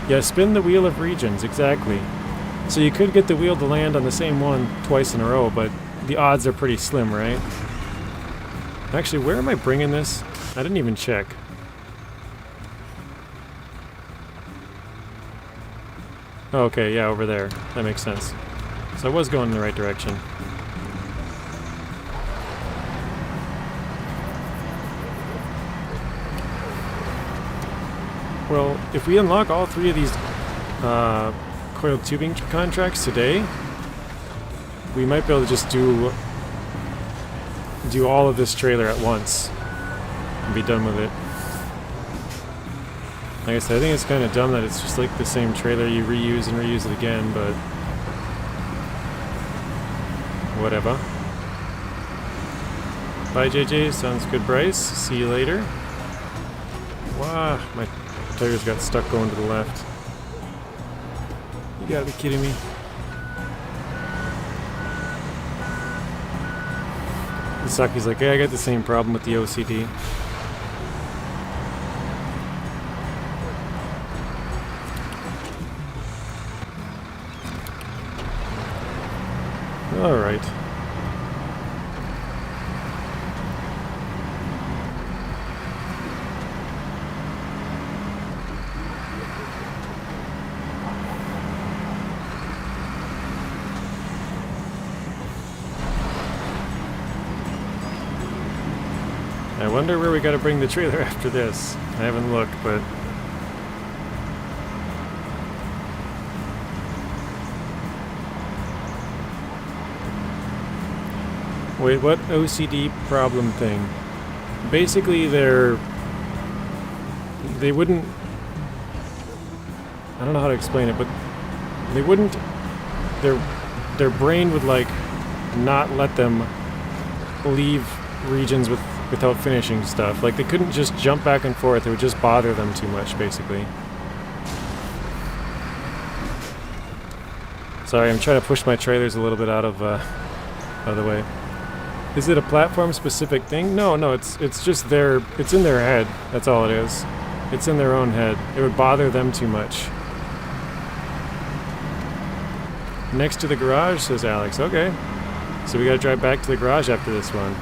[SPEAKER 1] Yeah, spin the wheel of regions, exactly. So you could get the wheel to land on the same one twice in a row, but the odds are pretty slim, right? Actually, where am I bringing this? I didn't even check. Oh, okay, yeah, over there. That makes sense. So I was going in the right direction. Well, if we unlock all 3 of these coiled tubing contracts today, we might be able to just do all of this trailer at once and be done with it. Like I said, I think it's kind of dumb that it's just like the same trailer you reuse and reuse it again, but whatever. Bye, JJ. Sounds good, Bryce. See you later. Wow, my tires got stuck going to the left. You gotta be kidding me. Saki's like, hey, I got the same problem with the OCD. Alright. I wonder where we gotta bring the trailer after this. I haven't looked, but... Wait, what OCD problem thing? Basically, they wouldn't... I don't know how to explain it, but they wouldn't... Their brain would, like, not let them leave regions without finishing stuff. Like, they couldn't just jump back and forth. It would just bother them too much, basically. Sorry, I'm trying to push my trailers a little bit out of the way. Is it a platform-specific thing? No, it's just it's in their head. That's all it is. It's in their own head. It would bother them too much. Next to the garage, says Alex. Okay. So we gotta drive back to the garage after this one.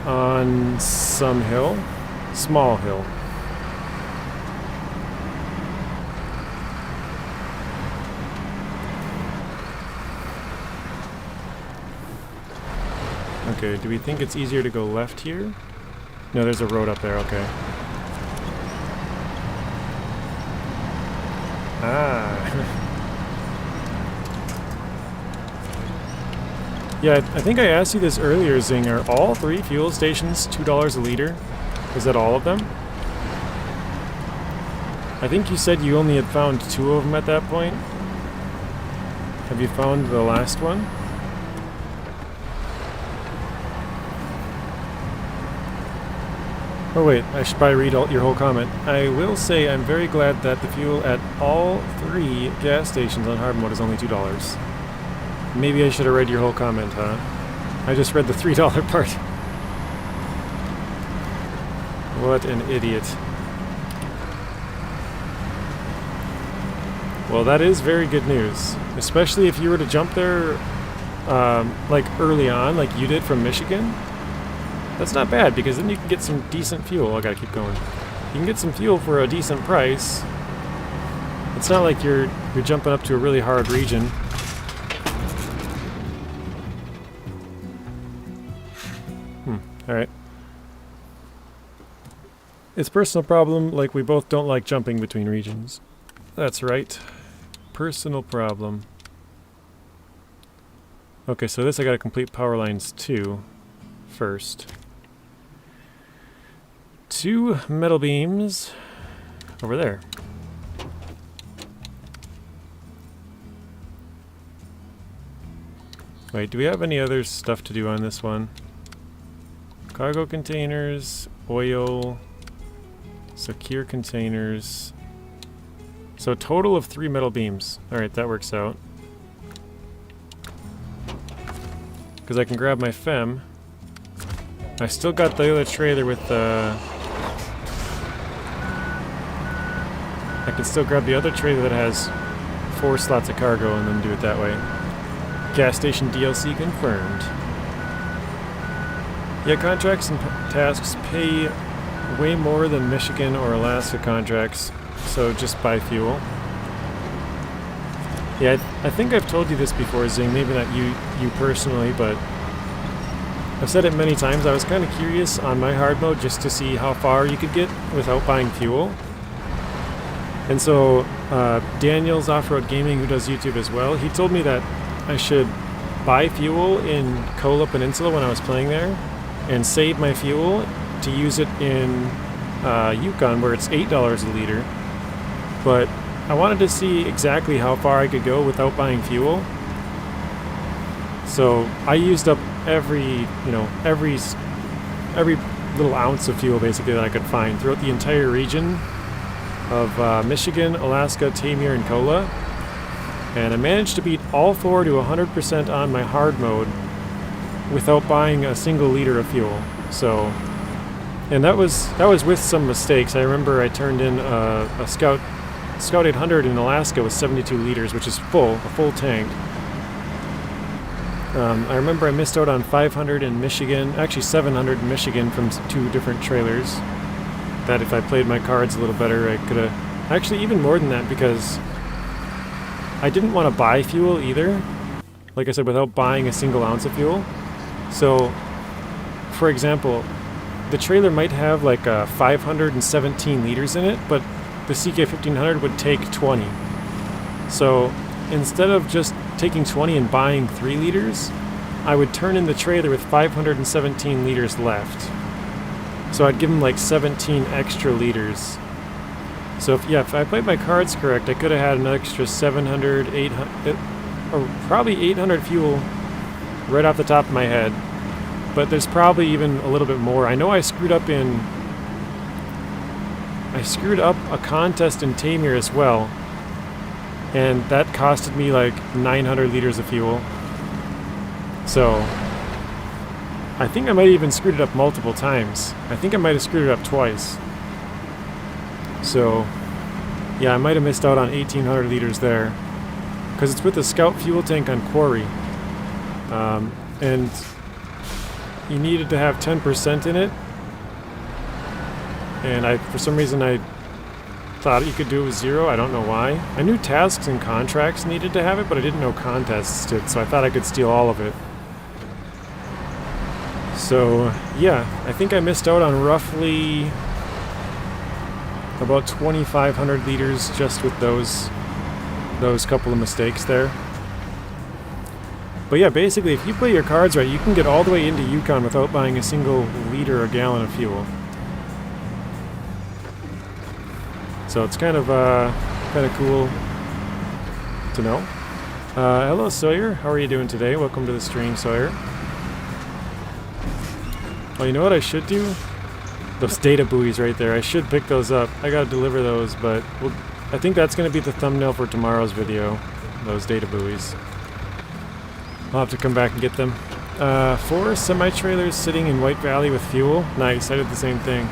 [SPEAKER 1] On some hill. Small hill. Okay, do we think it's easier to go left here? No, there's a road up there, okay. Ah. Yeah, I think I asked you this earlier, Zing. Are all 3 fuel stations $2 a liter? Is that all of them? I think you said you only had found 2 of them at that point. Have you found the last one? Oh wait, I should probably read your whole comment. I will say I'm very glad that the fuel at all 3 gas stations on hard mode is only $2. Maybe I should have read your whole comment, huh? I just read the $3 part. What an idiot. Well, that is very good news. Especially if you were to jump there, like early on, like you did from Michigan. That's not bad, because then you can get some decent fuel. I gotta keep going. You can get some fuel for a decent price. It's not like you're jumping up to a really hard region. Alright. It's a personal problem, like we both don't like jumping between regions. That's right. Personal problem. Okay, so this I gotta complete power lines 2 first. 2 metal beams over there. Wait, do we have any other stuff to do on this one? Cargo containers, oil, secure containers. So a total of 3 metal beams. Alright, that works out. Because I can grab my FEM. I still got the other trailer with the... I can still grab the other trailer that has 4 slots of cargo and then do it that way. Gas station DLC confirmed. Yeah, contracts and tasks pay way more than Michigan or Alaska contracts, so just buy fuel. Yeah, I think I've told you this before, Zing, maybe not you personally, but I've said it many times. I was kind of curious on my hard mode just to see how far you could get without buying fuel. And so Daniel's Off-Road Gaming, who does YouTube as well, he told me that I should buy fuel in Kola Peninsula when I was playing there and save my fuel to use it in Yukon, where it's $8 a liter. But I wanted to see exactly how far I could go without buying fuel. So I used up every little ounce of fuel basically that I could find throughout the entire region of Michigan, Alaska, Tamir, and Kola. And I managed to beat all 4 to 100% on my hard mode without buying a single liter of fuel. So, and that was with some mistakes. I remember I turned in a Scout 800 in Alaska with 72 liters, which is a full tank. I remember I missed out on 500 in Michigan, actually 700 in Michigan from 2 different trailers. That if I played my cards a little better, I could have, actually even more than that, because I didn't want to buy fuel either, like I said, without buying a single ounce of fuel. So, for example, the trailer might have like 517 liters in it, but the CK1500 would take 20. So instead of just taking 20 and buying 3 liters, I would turn in the trailer with 517 liters left. So I'd give them like 17 extra liters. So if I played my cards correct, I could have had an extra 700, 800, or probably 800 fuel right off the top of my head. But there's probably even a little bit more. I know I screwed up a contest in Tamir as well, and that costed me like 900 liters of fuel. So I think I might have even screwed it up multiple times. I think I might have screwed it up twice. So yeah, I might have missed out on 1800 liters there, because it's with the Scout fuel tank on Quarry, and you needed to have 10% in it, and for some reason I thought you could do it with 0. I don't know why. I knew tasks and contracts needed to have it, but I didn't know contests did, so I thought I could steal all of it. So yeah, I think I missed out on roughly about 2,500 liters just with those couple of mistakes there. But yeah, basically, if you play your cards right, you can get all the way into Yukon without buying a single liter or gallon of fuel. So it's kind of cool to know. Hello, Sawyer. How are you doing today? Welcome to the stream, Sawyer. Well, you know what I should do? Those data buoys right there. I should pick those up. I gotta deliver those, but I think that's gonna be the thumbnail for tomorrow's video. Those data buoys. I'll have to come back and get them. 4 semi-trailers sitting in White Valley with fuel. Nice, I did the same thing.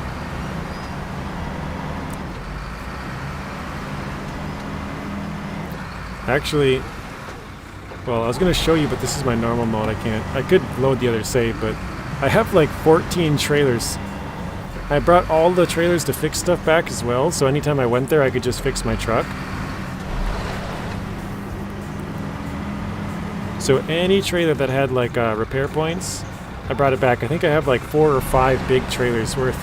[SPEAKER 1] Actually, well, I was going to show you, but this is my normal mode. I could load the other save, but I have like 14 trailers. I brought all the trailers to fix stuff back as well, so anytime I went there, I could just fix my truck. So any trailer that had like repair points, I brought it back. I think I have like 4 or 5 big trailers worth,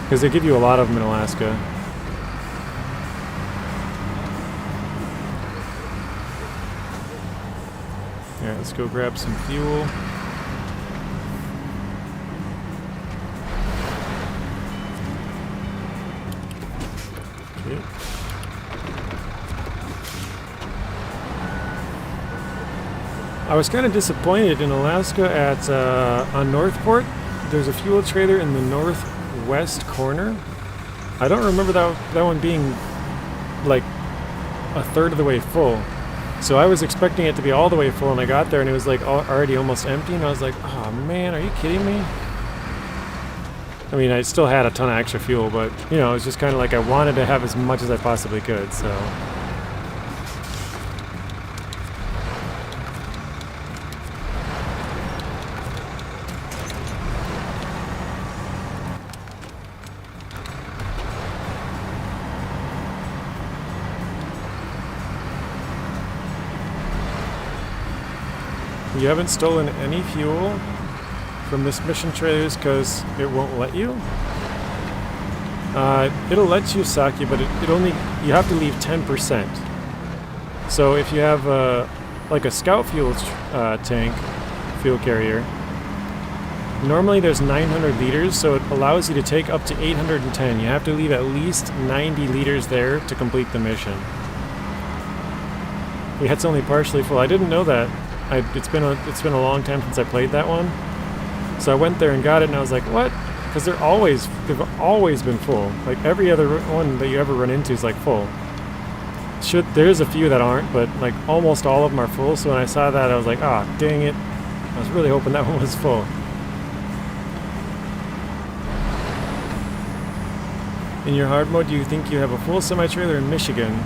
[SPEAKER 1] because they give you a lot of them in Alaska. Alright, let's go grab some fuel. Okay. I was kind of disappointed in Alaska at on Northport. There's a fuel trailer in the northwest corner. I don't remember that one being like a third of the way full. So I was expecting it to be all the way full, and I got there and it was like already almost empty, and I was like, oh man, are you kidding me? I mean, I still had a ton of extra fuel, but, you know, it was just kind of like I wanted to have as much as I possibly could, so. You haven't stolen any fuel from this mission trailers because it won't let you. It'll let you, Saki, but it only, you have to leave 10%. So if you have like a scout fuel tank, fuel carrier, normally there's 900 liters, so it allows you to take up to 810. You have to leave at least 90 liters there to complete the mission. Yeah, it's only partially full. I didn't know that. It's been a long time since I played that one. So I went there and got it, and I was like, what? Because they've always been full. Like every other one that you ever run into is like full. There's a few that aren't, but like almost all of them are full. So when I saw that, I was like, ah, dang it. I was really hoping that one was full. In your hard mode, do you think you have a full semi-trailer in Michigan,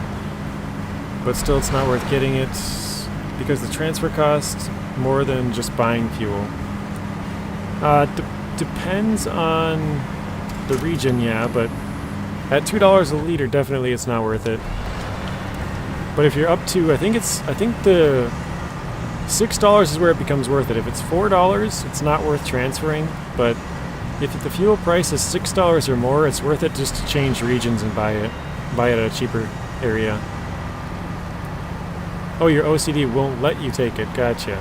[SPEAKER 1] but still it's not worth getting it because the transfer costs more than just buying fuel? Depends on the region, yeah, but at $2 a liter, definitely it's not worth it. But if you're up to, I think the $6 is where it becomes worth it. If it's $4, it's not worth transferring, but if the fuel price is $6 or more, it's worth it just to change regions and buy it at a cheaper area. Oh, your OCD won't let you take it. Gotcha.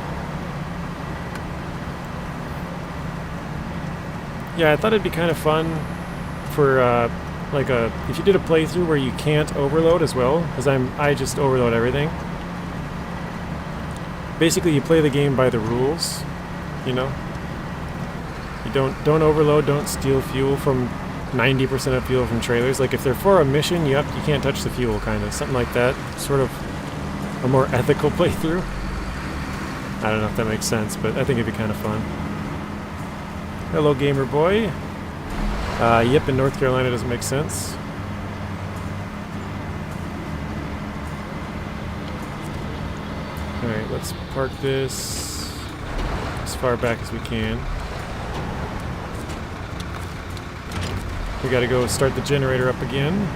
[SPEAKER 1] Yeah, I thought it'd be kind of fun for if you did a playthrough where you can't overload as well, because I just overload everything. Basically, you play the game by the rules, you know. You don't overload, don't steal fuel from 90% of fuel from trailers. Like if they're for a mission, you can't touch the fuel, kind of something like that. Sort of a more ethical playthrough. I don't know if that makes sense, but I think it'd be kind of fun. Hello, gamer boy. Yep, in North Carolina doesn't make sense. Alright, let's park this as far back as we can. We gotta go start the generator up again.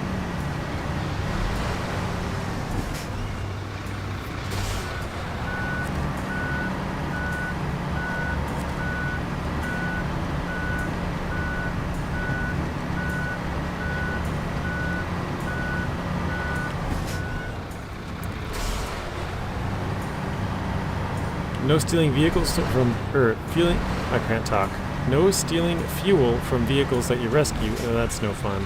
[SPEAKER 1] No stealing vehicles from, I can't talk. No stealing fuel from vehicles that you rescue. Oh, that's no fun.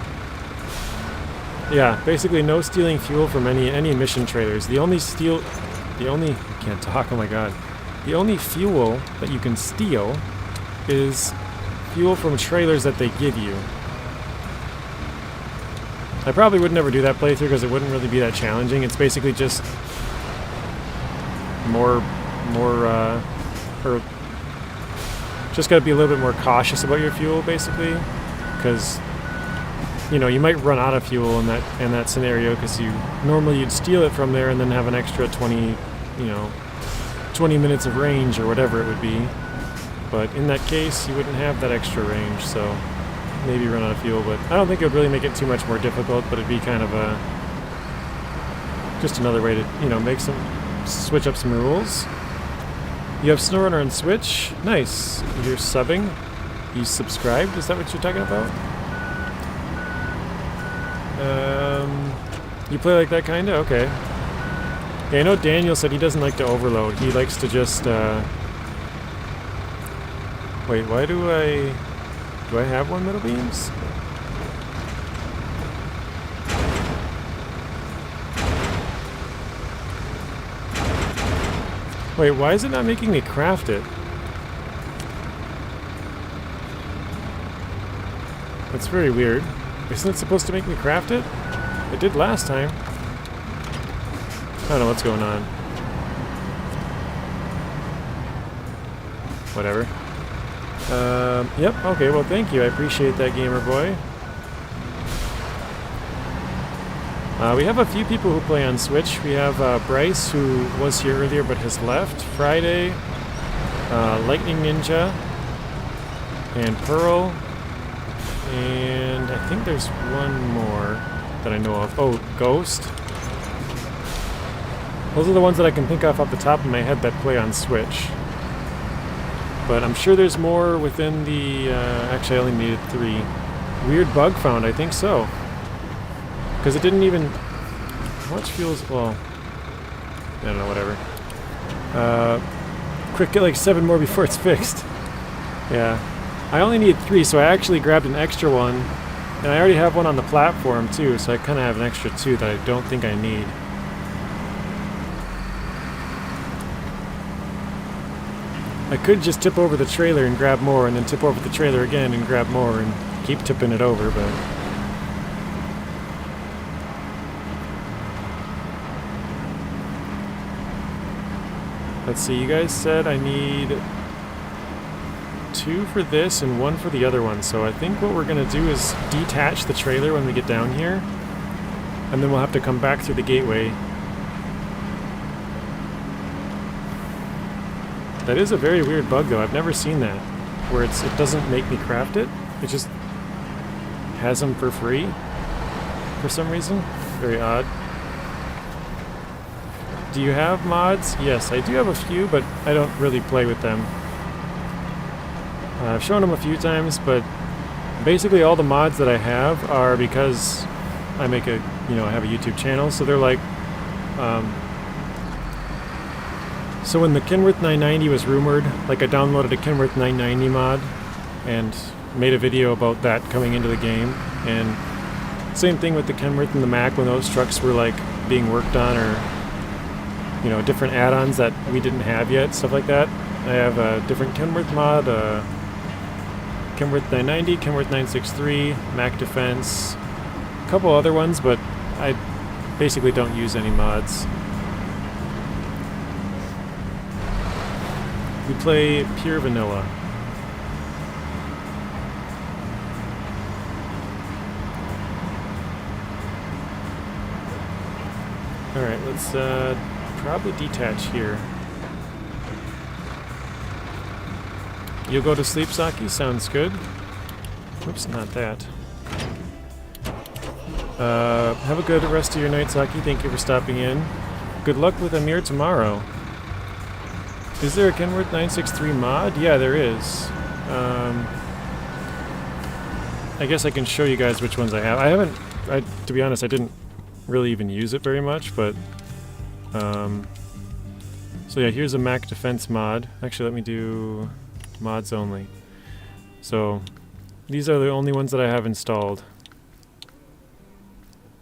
[SPEAKER 1] Yeah, basically no stealing fuel from any mission trailers. I can't talk, oh my god. The only fuel that you can steal is fuel from trailers that they give you. I probably would never do that playthrough because it wouldn't really be that challenging. It's basically just just gotta be a little bit more cautious about your fuel, basically, because you know you might run out of fuel in that scenario, because normally you'd steal it from there and then have an extra 20 minutes of range or whatever it would be. But in that case, you wouldn't have that extra range, so maybe run out of fuel. But I don't think it would really make it too much more difficult. But it'd be kind of just another way to switch up some rules. You have SnowRunner on Switch? Nice. You're subbing? You subscribed? Is that what you're talking about? You play like that, kinda? Okay. Yeah, I know Daniel said he doesn't like to overload. He likes to just, Wait, why do I have one middle beams? Wait, why is it not making me craft it? That's very weird. Isn't it supposed to make me craft it? It did last time. I don't know what's going on. whatever. Yep, okay, well thank you. I appreciate that, Gamer Boy. We have a few people who play on Switch. We have Bryce, who was here earlier but has left. Friday, Lightning Ninja, and Pearl, and I think there's one more that I know of. Oh, Ghost. Those are the ones that I can think of off the top of my head that play on Switch. But I'm sure there's more within the... actually, I only needed 3. Weird bug found, I think so. Because it didn't even... How much fuel's... Well... I don't know, whatever. Quick, get like 7 more before it's fixed. Yeah. I only need 3, so I actually grabbed an extra one. And I already have one on the platform, too, so I kind of have an extra 2 that I don't think I need. I could just tip over the trailer and grab more, and then tip over the trailer again and grab more, and keep tipping it over, but... Let's see, you guys said I need 2 for this and 1 for the other one, so I think what we're going to do is detach the trailer when we get down here, and then we'll have to come back through the gateway. That is a very weird bug, though. I've never seen that, where it doesn't make me craft it. It just has them for free for some reason. Very odd. Do you have mods? Yes, I do have a few, but I don't really play with them. I've shown them a few times, but basically all the mods that I have are because I make a, I have a YouTube channel, so they're like, so when the Kenworth 990 was rumored, like I downloaded a Kenworth 990 mod and made a video about that coming into the game, and same thing with the Kenworth and the Mack when those trucks were like being worked on, or different add-ons that we didn't have yet, stuff like that. I have a different Kenworth mod, Kenworth 990, Kenworth 963, Mack Defense, a couple other ones, but I basically don't use any mods. We play pure vanilla. Alright, let's probably detach here. You'll go to sleep, Saki? Sounds good. Oops, not that. Have a good rest of your night, Saki. Thank you for stopping in. Good luck with Amir tomorrow. Is there a Kenworth 963 mod? Yeah, there is. I guess I can show you guys which ones I have. To be honest, I didn't really even use it very much, but... so yeah, here's a Mack Defense mod. Actually, let me do mods only. So, these are the only ones that I have installed.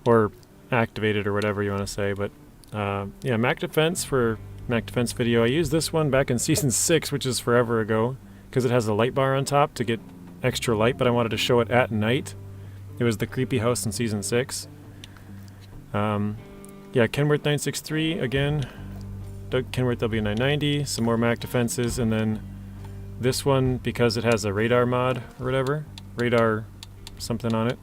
[SPEAKER 1] Or activated, or whatever you want to say, but... yeah, Mack Defense for... Mack Defense video. I used this one back in Season 6, which is forever ago, because it has a light bar on top to get extra light, but I wanted to show it at night. It was the creepy house in Season 6. Yeah, Kenworth 963, again. Kenworth W990, some more Mack Defenses, and then this one, because it has a radar mod, or whatever. Radar something on it.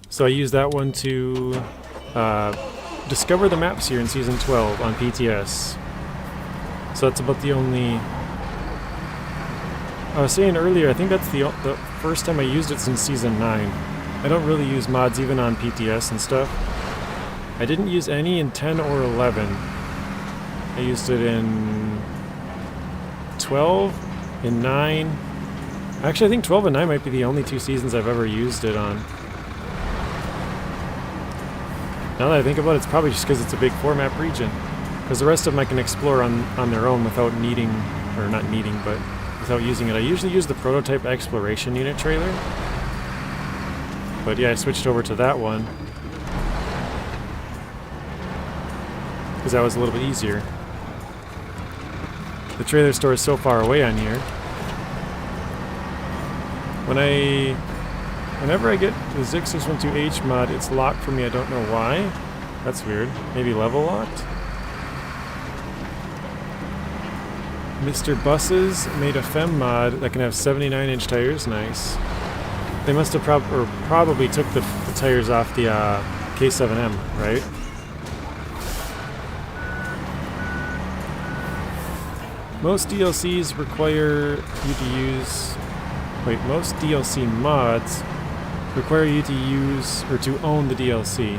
[SPEAKER 1] So I used that one to... discover the maps here in Season 12 on PTS. So that's about the only... I was saying earlier, I think that's the first time I used it since Season 9. I don't really use mods even on PTS and stuff. I didn't use any in 10 or 11. I used it in 12, in 9. Actually, I think 12 and 9 might be the only 2 seasons I've ever used it on. Now that I think about it, it's probably just because it's a big 4-map region. Because the rest of them I can explore on their own without needing, or not needing, but without using it. I usually use the prototype exploration unit trailer. But yeah, I switched over to that one. Because that was a little bit easier. The trailer store is so far away on here. Whenever I get the Zix612H mod, it's locked for me. I don't know why. That's weird. Maybe level locked? Mr. Buses made a fem mod that can have 79-inch tires. Nice. They must have probably took the tires off the K7M, right? Most DLCs require you to use... Wait, most DLC mods require you to use or to own the DLC.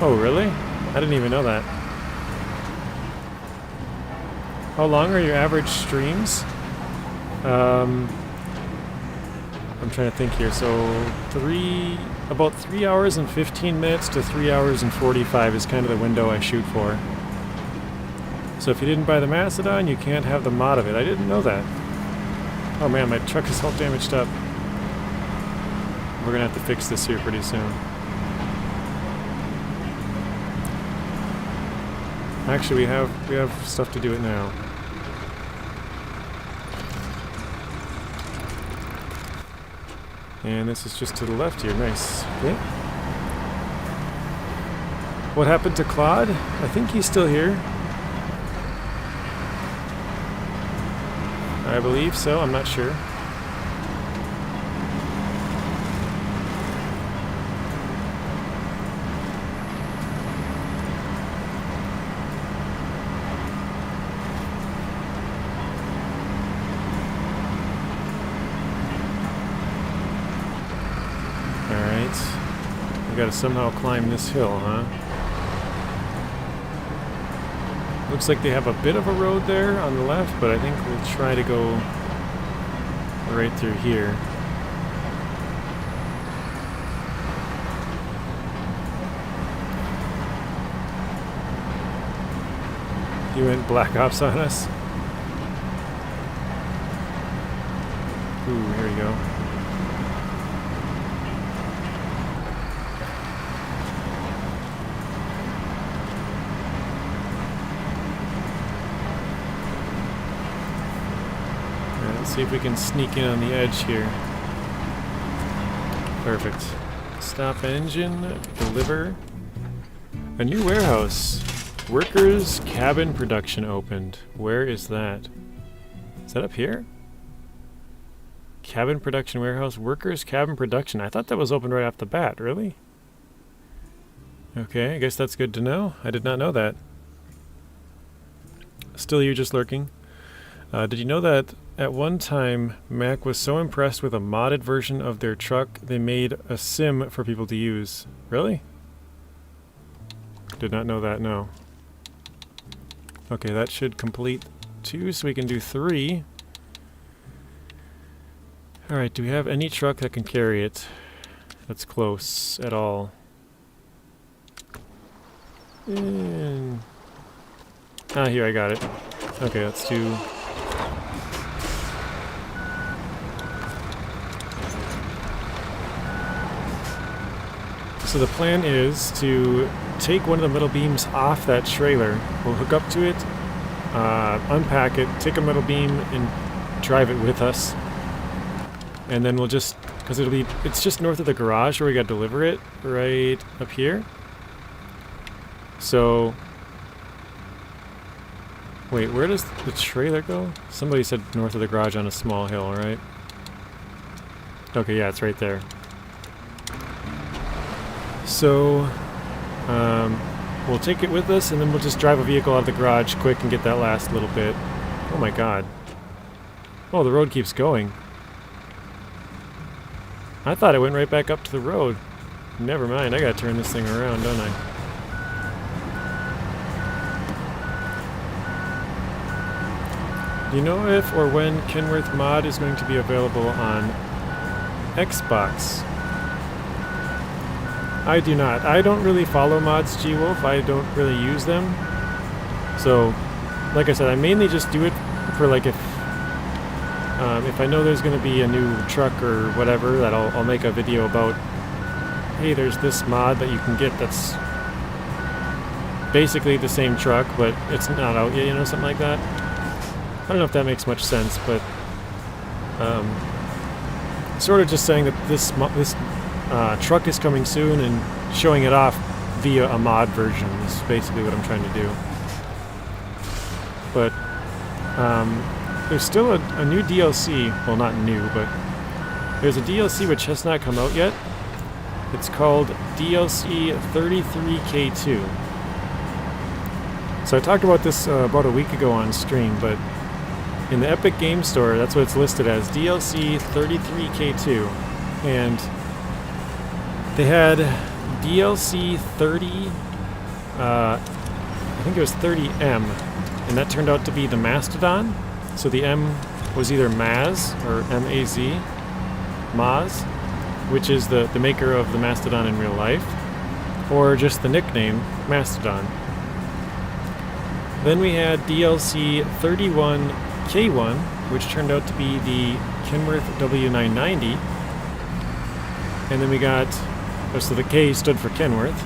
[SPEAKER 1] Oh, really? I didn't even know that. How long are your average streams? I'm trying to think here. So about 3 hours and 15 minutes to 3 hours and 45 is kind of the window I shoot for. So if you didn't buy the Macedon, you can't have the mod of it. I didn't know that. Oh man, my truck is all damaged up. We're gonna have to fix this here pretty soon. Actually, we have stuff to do it now. And this is just to the left here. Nice. Okay. What happened to Claude? I think he's still here. I believe so. I'm not sure. We gotta somehow climb this hill, huh? Looks like they have a bit of a road there on the left, but I think we'll try to go right through here. You went Black Ops on us? Ooh, here we go. See if we can sneak in on the edge here. Perfect. Stop engine, deliver. A new warehouse. Workers cabin production opened. Where is that? Is that up here? Cabin production warehouse, workers cabin production. I thought that was open right off the bat, really? Okay, I guess that's good to know. I did not know that. Still you just lurking. Did you know that at one time Mac was so impressed with a modded version of their truck they made a sim for people to use? Really? Did not know that, no. Okay, that should complete 2, so we can do 3. Alright, do we have any truck that can carry it that's close at all? Ah, here, I got it. Okay, let's do... So the plan is to take one of the metal beams off that trailer. We'll hook up to it, unpack it, take a metal beam and drive it with us. And then we'll just, because it's just north of the garage where we got to deliver it, right up here. So, wait, where does the trailer go? Somebody said north of the garage on a small hill, right? Okay, yeah, it's right there. So, we'll take it with us, and then we'll just drive a vehicle out of the garage quick and get that last little bit. Oh my god. Oh, the road keeps going. I thought it went right back up to the road. Never mind, I gotta turn this thing around, don't I? Do you know if or when Kenworth Mod is going to be available on Xbox? I do not. I don't really follow mods, G-Wolf. I don't really use them. So, like I said, I mainly just do it for like if I know there's going to be a new truck or whatever, that I'll make a video about, hey, there's this mod that you can get that's basically the same truck, but it's not out yet, you know, something like that. I don't know if that makes much sense, but sort of just saying that this truck is coming soon and showing it off via a mod version is basically what I'm trying to do. but there's still a new DLC. Well, not new, but there's a DLC which has not come out yet. It's called DLC 33K2. So I talked about this about a week ago on stream, but in the Epic Game Store, that's what it's listed as, DLC 33K2. And they had DLC 30, I think it was 30M, and that turned out to be the Mastodon. So the M was either Maz or M-A-Z, Maz, which is the maker of the Mastodon in real life, or just the nickname Mastodon. Then we had DLC 31K1, which turned out to be the Kenworth W990. And then we got, so the K stood for Kenworth.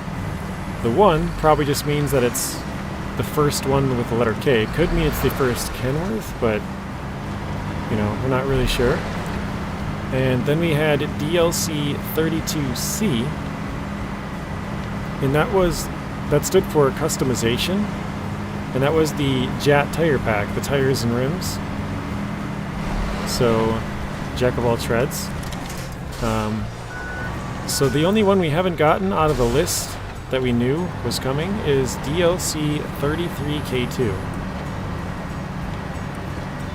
[SPEAKER 1] The 1 probably just means that it's the first one with the letter K. It could mean it's the first Kenworth, but, you know, we're not really sure. And then we had DLC 32C, and that stood for customization, and that was the JAT tire pack, the tires and rims. So, jack of all trades. So the only one we haven't gotten out of the list that we knew was coming is DLC 33K2.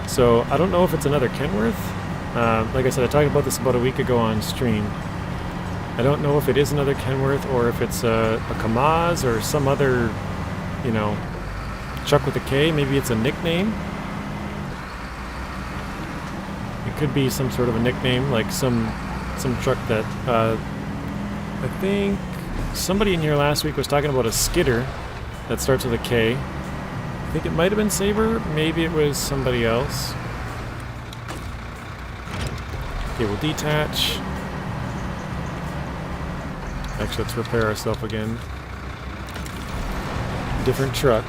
[SPEAKER 1] So I don't know if it's another Kenworth. Like I said, I talked about this about a week ago on stream. I don't know if it is another Kenworth or if it's a Kamaz or some other, you know, truck with a K. Maybe it's a nickname. It could be some sort of a nickname, like some truck that I think somebody in here last week was talking about a skidder that starts with a K. I think it might have been Saber, maybe it was somebody else. Okay, we'll detach. Actually, let's repair ourselves again. Different truck.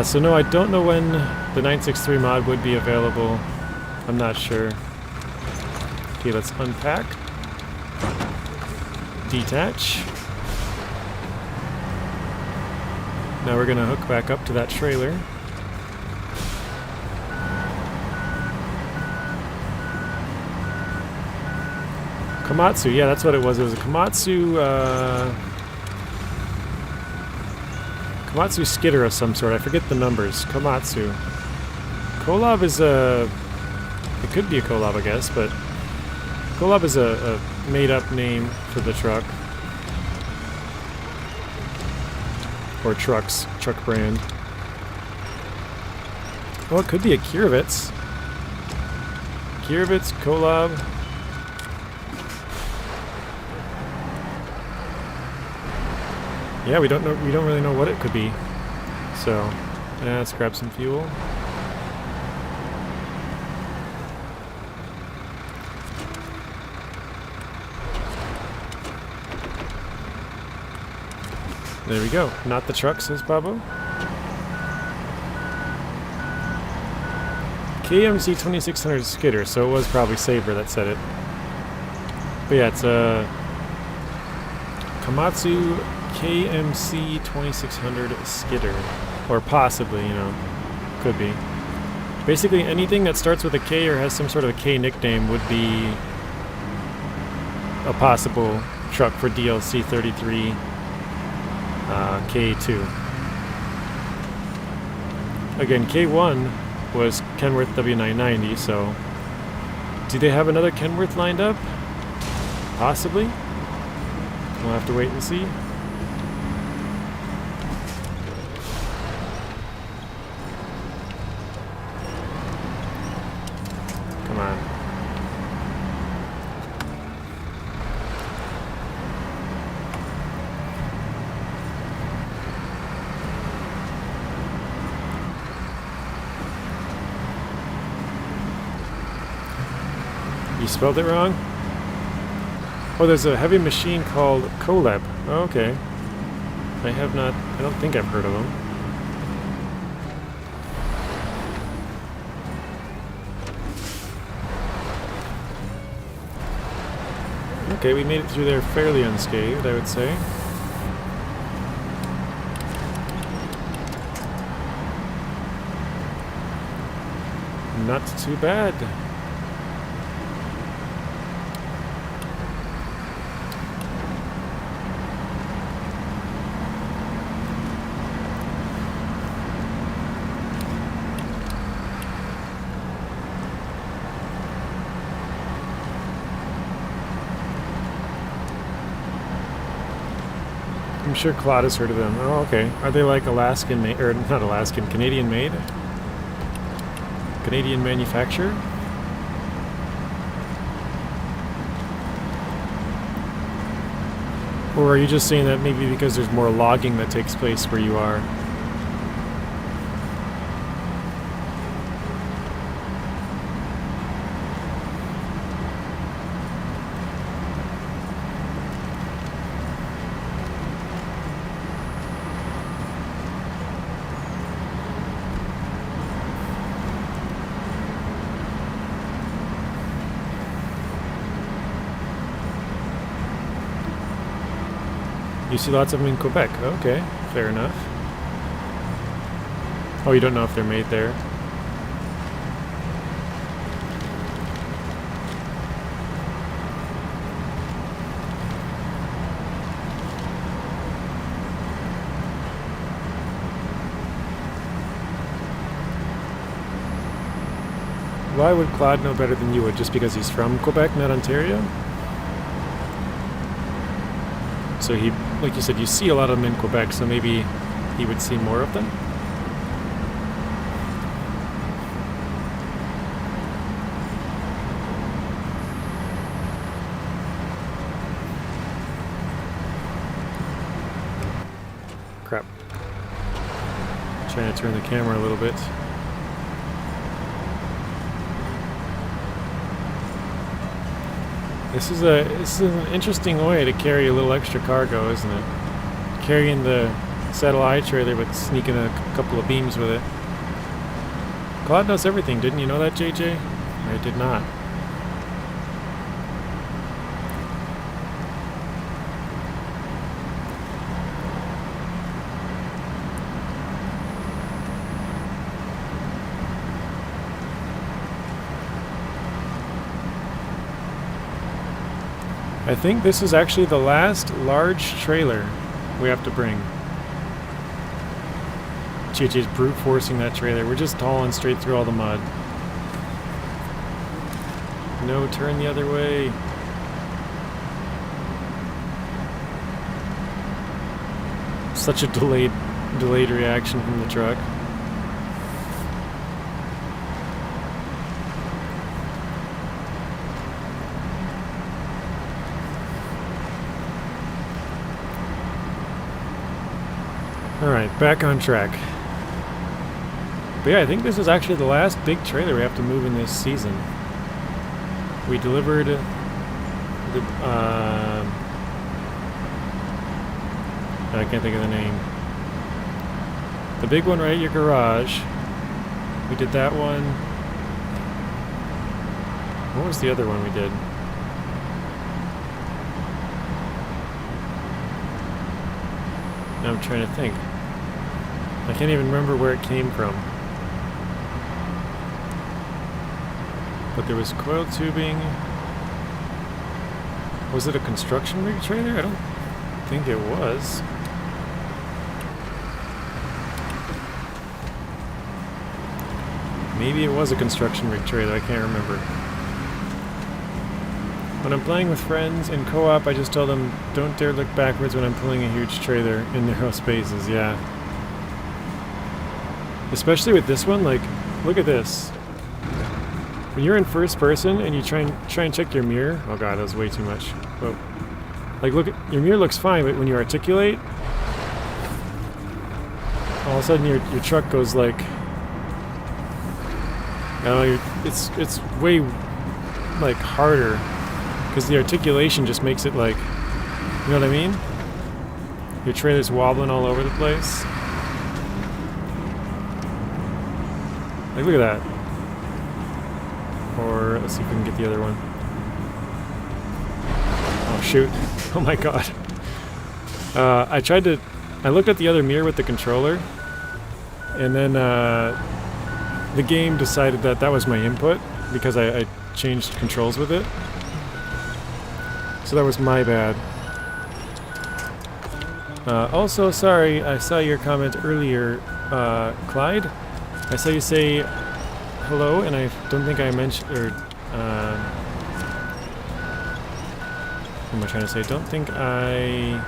[SPEAKER 1] So no, I don't know when the 963 mod would be available. I'm not sure. Okay, let's unpack. Detach. Now we're gonna hook back up to that trailer. Komatsu, yeah, that's what it was. It was a Komatsu, Komatsu skidder of some sort. I forget the numbers. Komatsu. Kolob is a... It could be a Kolob, I guess, but... Kolob is a made-up name for the truck. Or trucks. Truck brand. Oh, it could be a Kirovitz. Kirovitz, Kolob... Yeah, we don't know. We don't really know what it could be. So, let's grab some fuel. There we go. Not the truck, says Babo. KMC 2600 skidder. So it was probably Saber that said it. But yeah, it's a Komatsu KMC 2600 skidder, or possibly, you know, could be. Basically anything that starts with a K or has some sort of a K nickname would be a possible truck for DLC 33 K2. Again, K1 was Kenworth W990, so do they have another Kenworth lined up? Possibly. We'll have to wait and see. Come on. You spelled it wrong? Oh, there's a heavy machine called Colab. Oh, okay. I don't think I've heard of them. Okay, we made it through there fairly unscathed, I would say. Not too bad. I'm sure Claude has heard of them. Oh, okay. Are they like Alaskan made, or not Alaskan, Canadian made? Canadian manufacturer? Or are you just saying that maybe because there's more logging that takes place where you are? You see lots of them in Quebec. Okay, fair enough. Oh, you don't know if they're made there. Why would Claude know better than you would? Just because he's from Quebec, not Ontario? So he, like you said, you see a lot of them in Quebec, so maybe he would see more of them? Crap. Trying to turn the camera a little bit. This is an interesting way to carry a little extra cargo, isn't it? Carrying the satellite trailer but sneaking a couple of beams with it. Claude knows everything, didn't you know that, JJ? I did not. I think this is actually the last large trailer we have to bring. JJ's brute forcing that trailer. We're just hauling straight through all the mud. No, turn the other way. Such a delayed reaction from the truck. Alright, back on track. But yeah, I think this is actually the last big trailer we have to move in this season. We delivered the, I can't think of the name. The big one right at your garage. We did that one. What was the other one we did? Now I'm trying to think. I can't even remember where it came from. But there was coil tubing. Was it a construction rig trailer? I don't think it was. Maybe it was a construction rig trailer, I can't remember. When I'm playing with friends in co-op, I just tell them, don't dare look backwards when I'm pulling a huge trailer in narrow spaces, yeah. Especially with this one, like, look at this. When you're in first person and you try and check your mirror, oh god, that was way too much. Whoa. Like, look, your mirror looks fine, but when you articulate, all of a sudden your truck goes like, it's way like harder because the articulation just makes it like, you know what I mean? Your trailer's wobbling all over the place. Like, look at that. Or let's see if we can get the other one. Oh shoot! Oh my god! I looked at the other mirror with the controller, and then the game decided that that was my input because I changed controls with it. So that was my bad. Also, sorry, I saw your comment earlier, Clyde. I saw you say hello, and I don't think I mentioned, or, what am I trying to say? Don't think I...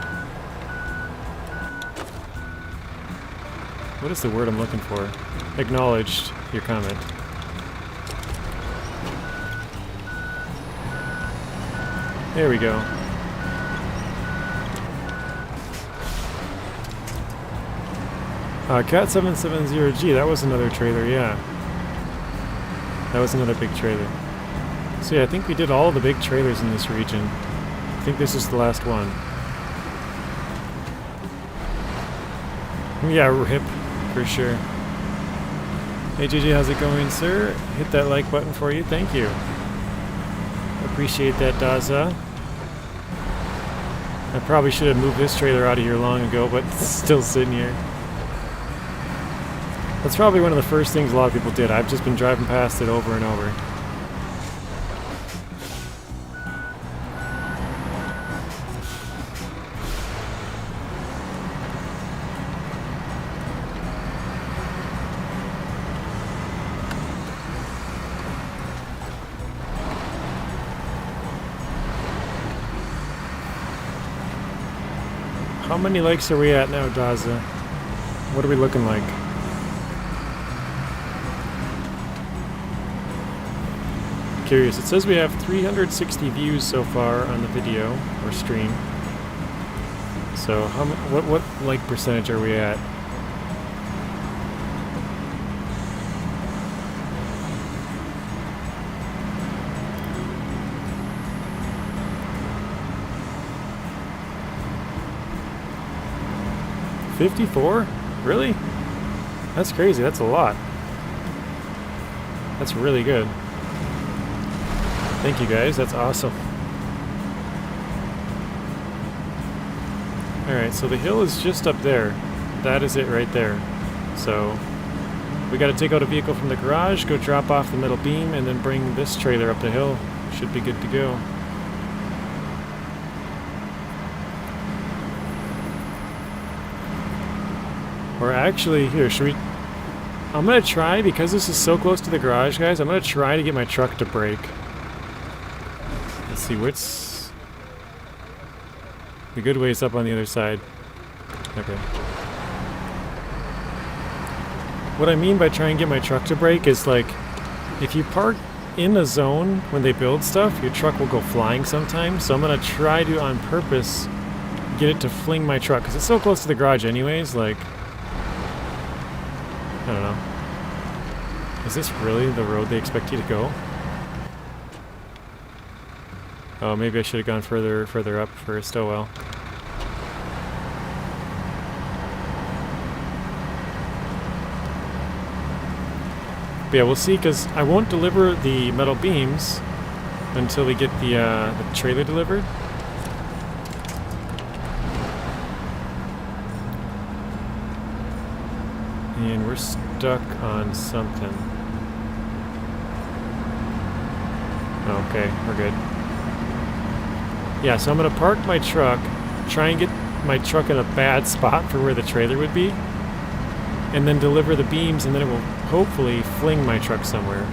[SPEAKER 1] What is the word I'm looking for? Acknowledged your comment. There we go. Cat770G, that was another trailer, yeah. That was another big trailer. So yeah, I think we did all the big trailers in this region. I think this is the last one. Yeah, RIP, for sure. Hey JJ, how's it going, sir? Hit that like button for you, thank you. Appreciate that, Daza. I probably should have moved this trailer out of here long ago, but it's still sitting here. That's probably one of the first things a lot of people did. I've just been driving past it over and over. How many likes are we at now, Daza? What are we looking like? Curious. It says we have 360 views so far on the video or stream. So what like percentage are we at? $54? Really? That's crazy. That's a lot. That's really good. Thank you guys, that's awesome. Alright, so the hill is just up there. That is it right there. So, we gotta take out a vehicle from the garage, go drop off the metal beam, and then bring this trailer up the hill. Should be good to go. Or actually, here, should we... I'm gonna try, because this is so close to the garage, guys, I'm gonna try to get my truck to brake. Let's see, what's... The good way's up on the other side. Okay. What I mean by trying to get my truck to brake is, like, if you park in a zone when they build stuff, your truck will go flying sometimes. So I'm gonna try to, on purpose, get it to fling my truck, because it's so close to the garage anyways, like... I don't know. Is this really the road they expect you to go? Oh, maybe I should have gone further up for a stowell. But yeah, we'll see, because I won't deliver the metal beams until we get the trailer delivered. And we're stuck on something. Okay, we're good. Yeah, so I'm going to park my truck, try and get my truck in a bad spot for where the trailer would be, and then deliver the beams, and then it will hopefully fling my truck somewhere.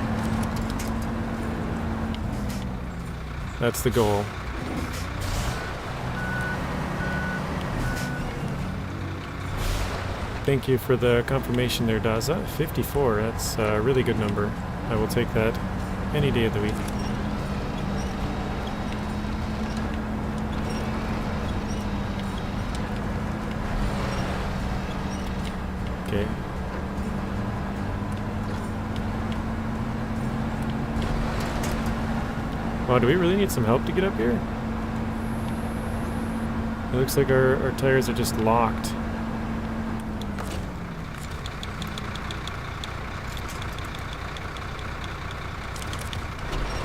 [SPEAKER 1] That's the goal. Thank you for the confirmation there, Daza. 54, that's a really good number. I will take that any day of the week. Okay. Wow, do we really need some help to get up here? It looks like our tires are just locked.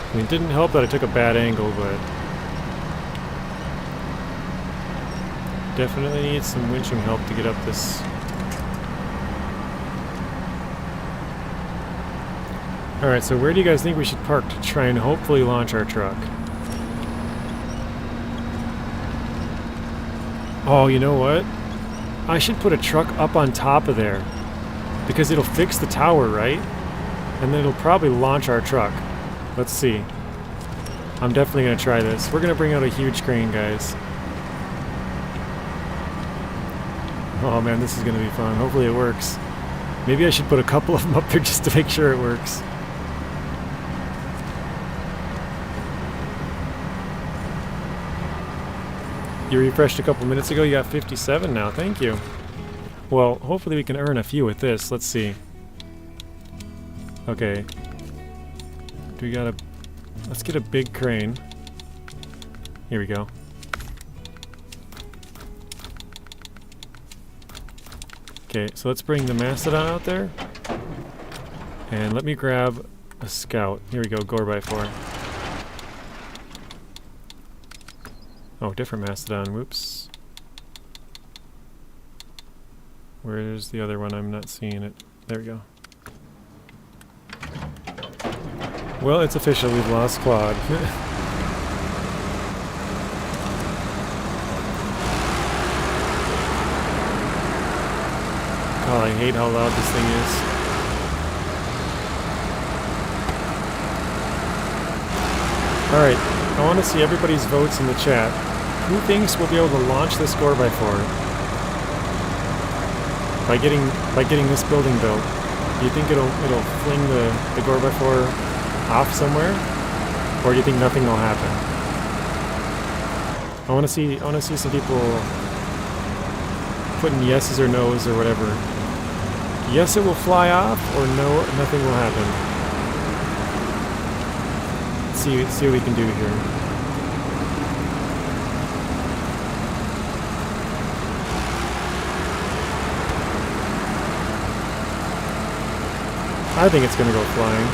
[SPEAKER 1] I mean, it didn't help that I took a bad angle, but definitely need some winching help to get up this. Alright, so where do you guys think we should park to try and hopefully launch our truck? Oh, you know what? I should put a truck up on top of there. Because it'll fix the tower, right? And then it'll probably launch our truck. Let's see. I'm definitely going to try this. We're going to bring out a huge crane, guys. Oh man, this is going to be fun. Hopefully it works. Maybe I should put a couple of them up there just to make sure it works. You refreshed a couple minutes ago, you got 57 now, thank you. Well, hopefully we can earn a few with this, let's see. Okay. Do we got a... Let's get a big crane. Here we go. Okay, so let's bring the Mastodon out there. And let me grab a Scout. Here we go, Gore-by-4. Oh, different Mastodon, whoops. Where's the other one? I'm not seeing it. There we go. Well, it's official, we've lost Claude. Oh, I hate how loud this thing is. Alright, I want to see everybody's votes in the chat. Who thinks we'll be able to launch this Gore-by-4? By getting this building built. Do you think it'll fling the Gore-by-4 off somewhere? Or do you think nothing will happen? I want to see some people putting yeses or nos or whatever. Yes, it will fly off, or no, nothing will happen. Let's see what we can do here. I think it's going to go flying.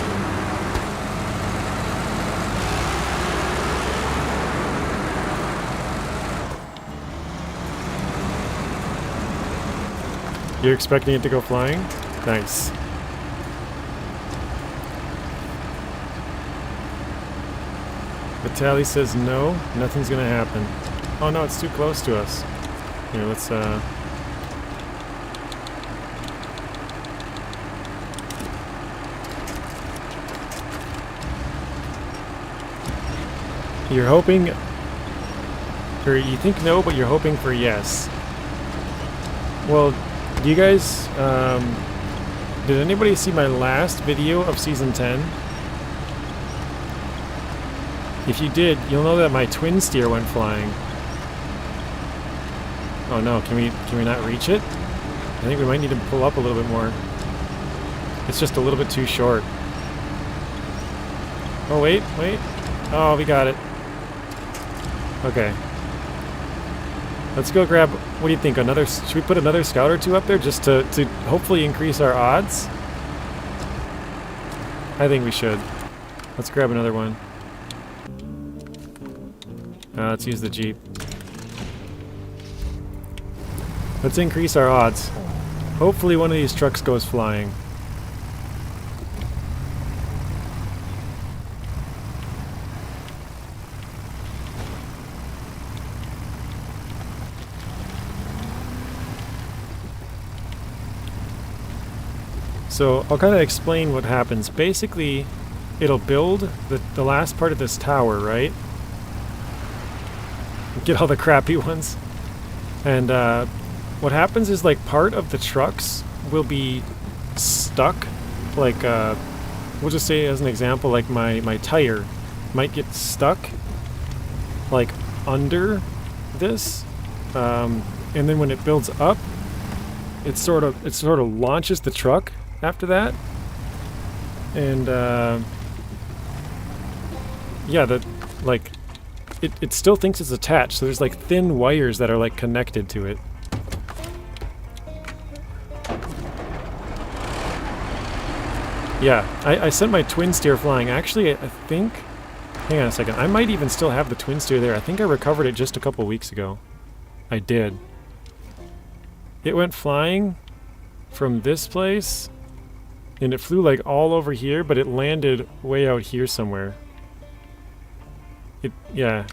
[SPEAKER 1] You're expecting it to go flying? Nice. Vitaly says no, nothing's gonna happen. Oh no, it's too close to us. Here, let's You're hoping, or you think no, but you're hoping for yes. Well, do you guys, did anybody see my last video of Season 10? If you did, you'll know that my twin steer went flying. Oh no, can we not reach it? I think we might need to pull up a little bit more. It's just a little bit too short. Oh wait. Oh, we got it. Okay. Let's go grab, what do you think, should we put another Scout or two up there just to hopefully increase our odds? I think we should. Let's grab another one. Let's use the Jeep. Let's increase our odds. Hopefully one of these trucks goes flying. So I'll kind of explain what happens. Basically, it'll build the last part of this tower, right? Get all the crappy ones. And what happens is, like, part of the trucks will be stuck. Like, we'll just say as an example, like my tire might get stuck, like, under this. And then when it builds up, it sort of launches the truck after that. And yeah, it still thinks it's attached, so there's like thin wires that are like connected to it. Yeah, I sent my twin steer flying. Actually, I think, hang on a second, I might even still have the twin steer there. I think I recovered it just a couple weeks ago. I did. It went flying from this place And it flew like all over here, but it landed way out here somewhere. Yeah.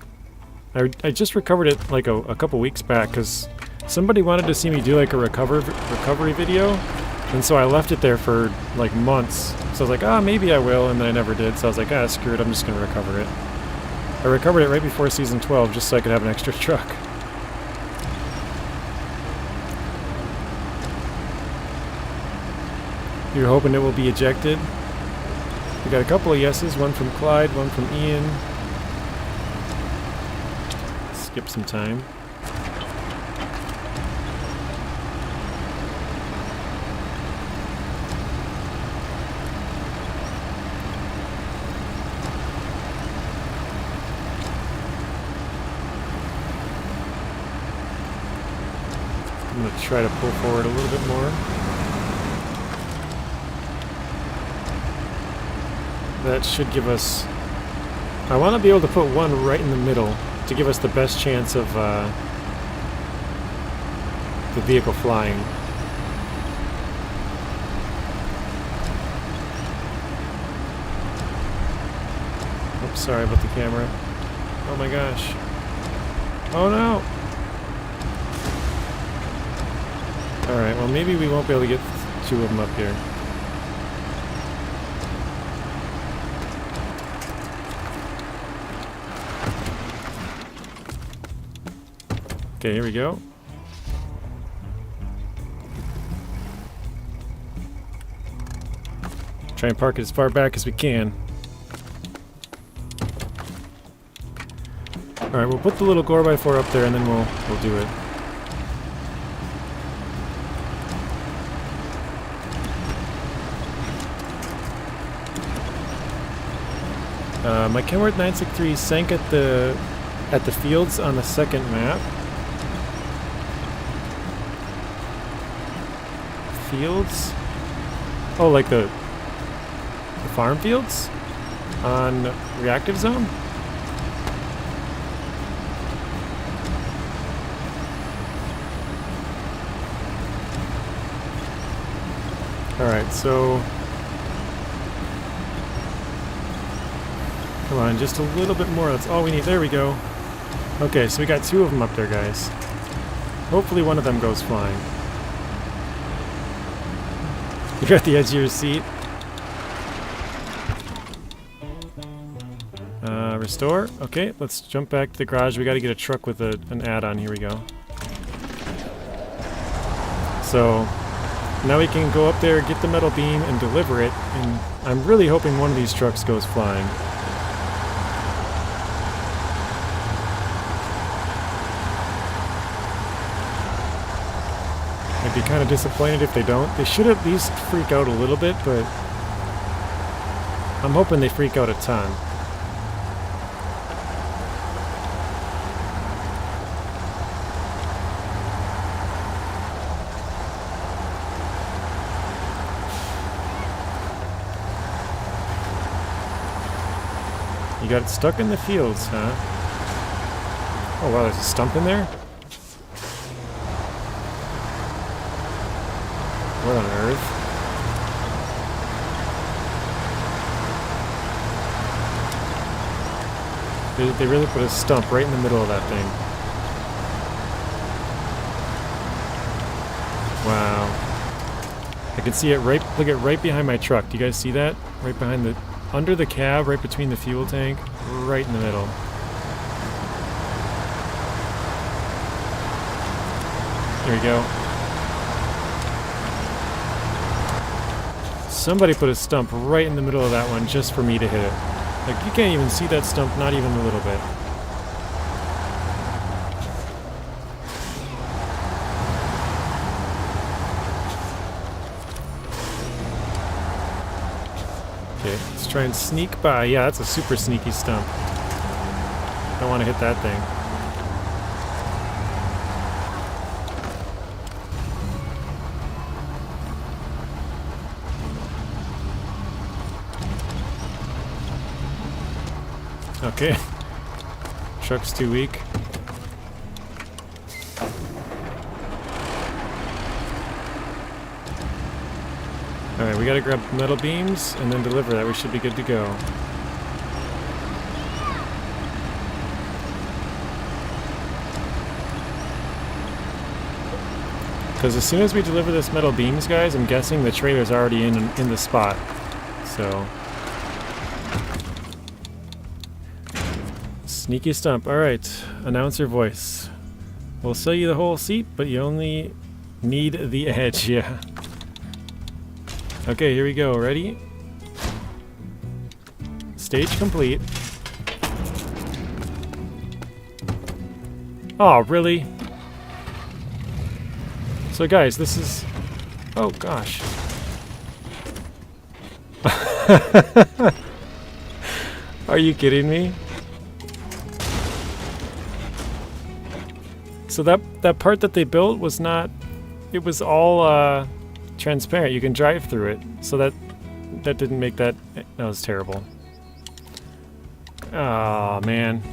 [SPEAKER 1] I just recovered it like a couple weeks back because somebody wanted to see me do like a recovery video. And so I left it there for like months. So I was like, ah, maybe I will, and then I never did. So I was like, ah, screw it, I'm just going to recover it. I recovered it right before season 12 just so I could have an extra truck. You're hoping it will be ejected? We got a couple of yeses, one from Clyde, one from Ian. Skip some time. I'm going to try to pull forward a little bit more. That should give us... I want to be able to put one right in the middle to give us the best chance of the vehicle flying. Oops, sorry about the camera. Oh my gosh. Oh no! Alright, well maybe we won't be able to get two of them up here. Okay, here we go. Try and park it as far back as we can. Alright, we'll put the little 4x4 up there and then we'll do it. My Kenworth 963 sank at the fields on the second map. Fields? Oh, like the farm fields? On reactive zone? Alright, so... Come on, just a little bit more. That's all we need. There we go. Okay, so we got two of them up there, guys. Hopefully one of them goes flying. You're at the edge of your seat. Restore. Okay, let's jump back to the garage. We got to get a truck with an add-on. Here we go. So now we can go up there, get the metal beam, and deliver it. And I'm really hoping one of these trucks goes flying. I'd be kind of disappointed if they don't. They should at least freak out a little bit, but I'm hoping they freak out a ton. You got it stuck in the fields, huh? Oh wow, there's a stump in there? What on earth? They really put a stump right in the middle of that thing. Wow. I can see it right, look at right behind my truck. Do you guys see that? Right behind the, under the cab, right between the fuel tank, right in the middle. There we go. Somebody put a stump right in the middle of that one just for me to hit it. Like, you can't even see that stump, not even a little bit. Okay, let's try and sneak by. Yeah, that's a super sneaky stump. Don't want to hit that thing. Okay. Truck's too weak. Alright, we gotta grab metal beams and then deliver that. We should be good to go. Because as soon as we deliver this metal beams, guys, I'm guessing the trailer's already in the spot. So... Sneaky stump. Alright, announcer voice. We'll sell you the whole seat, but you only need the edge, yeah. Okay, here we go. Ready? Stage complete. Oh, really? So guys, this is... Oh, gosh. Are you kidding me? So that part that they built was not... It was all transparent. You can drive through it. So that didn't make that... That was terrible. Oh, man.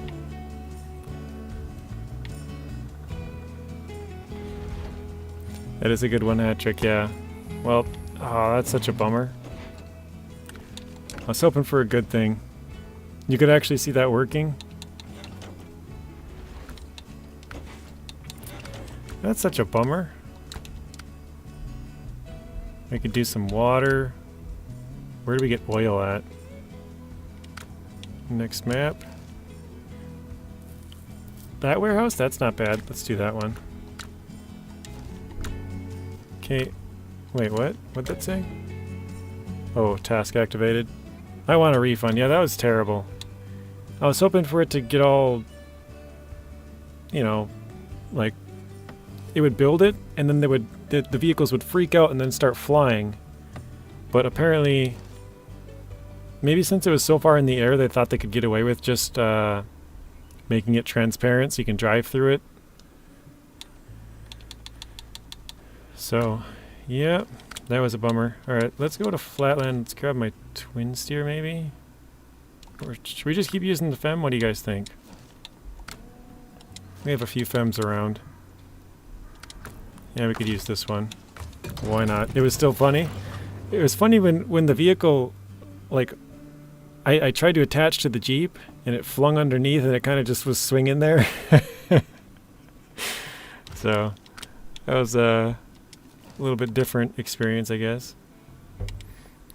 [SPEAKER 1] That is a good one hat trick, yeah. Well, oh, that's such a bummer. I was hoping for a good thing. You could actually see that working. That's such a bummer. We could do some water. Where do we get oil at? Next map. That warehouse? That's not bad. Let's do that one. Okay. Wait, what? What'd that say? Oh, task activated. I want a refund. Yeah, that was terrible. I was hoping for it to get all... You know, like... It would build it, and then they would the vehicles would freak out and then start flying. But apparently, maybe since it was so far in the air, they thought they could get away with just making it transparent so you can drive through it. So, yeah, that was a bummer. Alright, let's go to Flatland. Let's grab my twin steer, maybe? Or should we just keep using the FEM? What do you guys think? We have a few FEMs around. Yeah, we could use this one. Why not? It was still funny. It was funny when the vehicle, like, I tried to attach to the Jeep, and it flung underneath, and it kind of just was swinging there. So, that was a little bit different experience, I guess.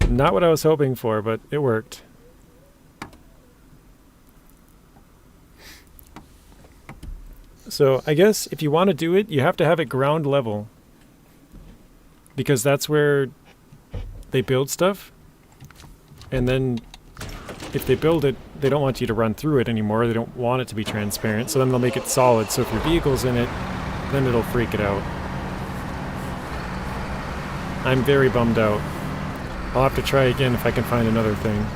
[SPEAKER 1] Not what I was hoping for, but it worked. So I guess if you want to do it, you have to have it ground level. Because that's where they build stuff. And then if they build it, they don't want you to run through it anymore. They don't want it to be transparent. So then they'll make it solid. So if your vehicle's in it, then it'll freak it out. I'm very bummed out. I'll have to try again if I can find another thing.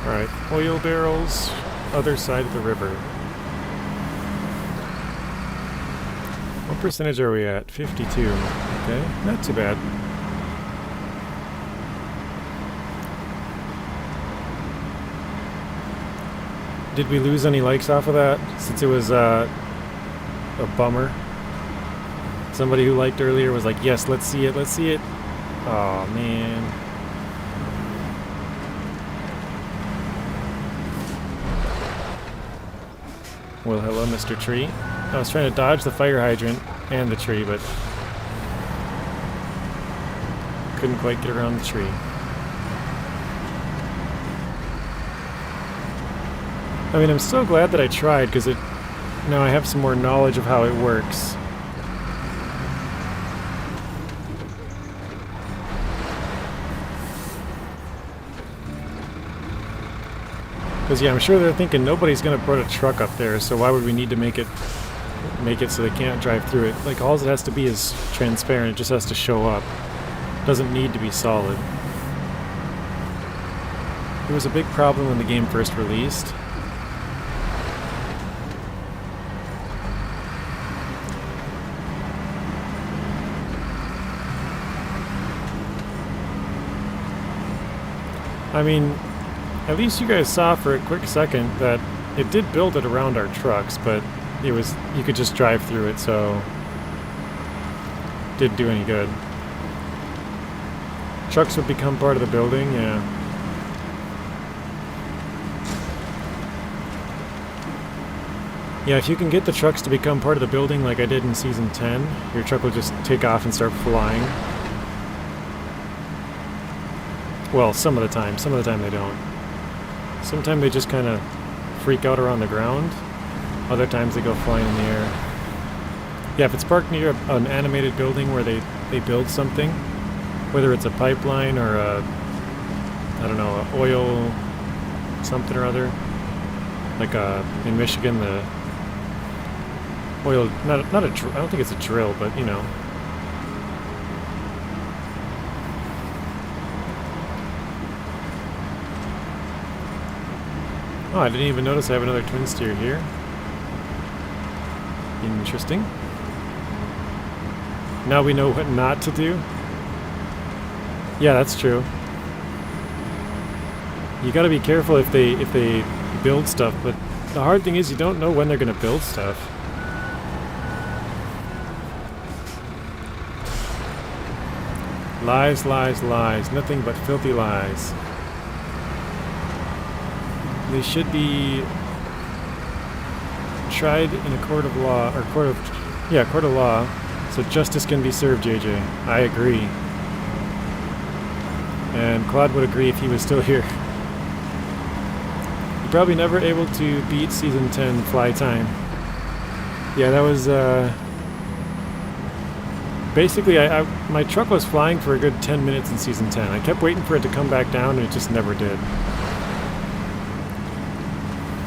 [SPEAKER 1] Alright, oil barrels, other side of the river. What percentage are we at? 52. Okay, not too bad. Did we lose any likes off of that? Since it was a bummer. Somebody who liked earlier was like, yes, let's see it, let's see it. Aw, man. Well, hello, Mr. Tree. I was trying to dodge the fire hydrant and the tree, but couldn't quite get around the tree. I mean, I'm so glad that I tried, because now I have some more knowledge of how it works. Because yeah, I'm sure they're thinking nobody's gonna put a truck up there, so why would we need to make it so they can't drive through it? Like, all it has to be is transparent. It just has to show up. It doesn't need to be solid. It was a big problem when the game first released. I mean, at least you guys saw for a quick second that it did build it around our trucks, but it was, you could just drive through it, so didn't do any good. Trucks would become part of the building, yeah. Yeah, if you can get the trucks to become part of the building like I did in Season 10, your truck will just take off and start flying. Well, some of the time they don't. Sometimes they just kind of freak out around the ground. Other times they go flying in the air. Yeah, if it's parked near an animated building where they build something, whether it's a pipeline or a, I don't know, a oil something or other, like in Michigan, the oil, not a, I don't think it's a drill, but you know. Oh, I didn't even notice I have another twin steer here. Interesting. Now we know what not to do. Yeah, that's true. You gotta be careful if they build stuff, but the hard thing is you don't know when they're gonna build stuff. Lies, lies, lies. Nothing but filthy lies. They should be tried in a court of law, or court of law, so justice can be served, JJ. I agree. And Claude would agree if he was still here. You're probably never able to beat Season 10 fly time. Yeah, that was, basically, my truck was flying for a good 10 minutes in Season 10. I kept waiting for it to come back down, and it just never did.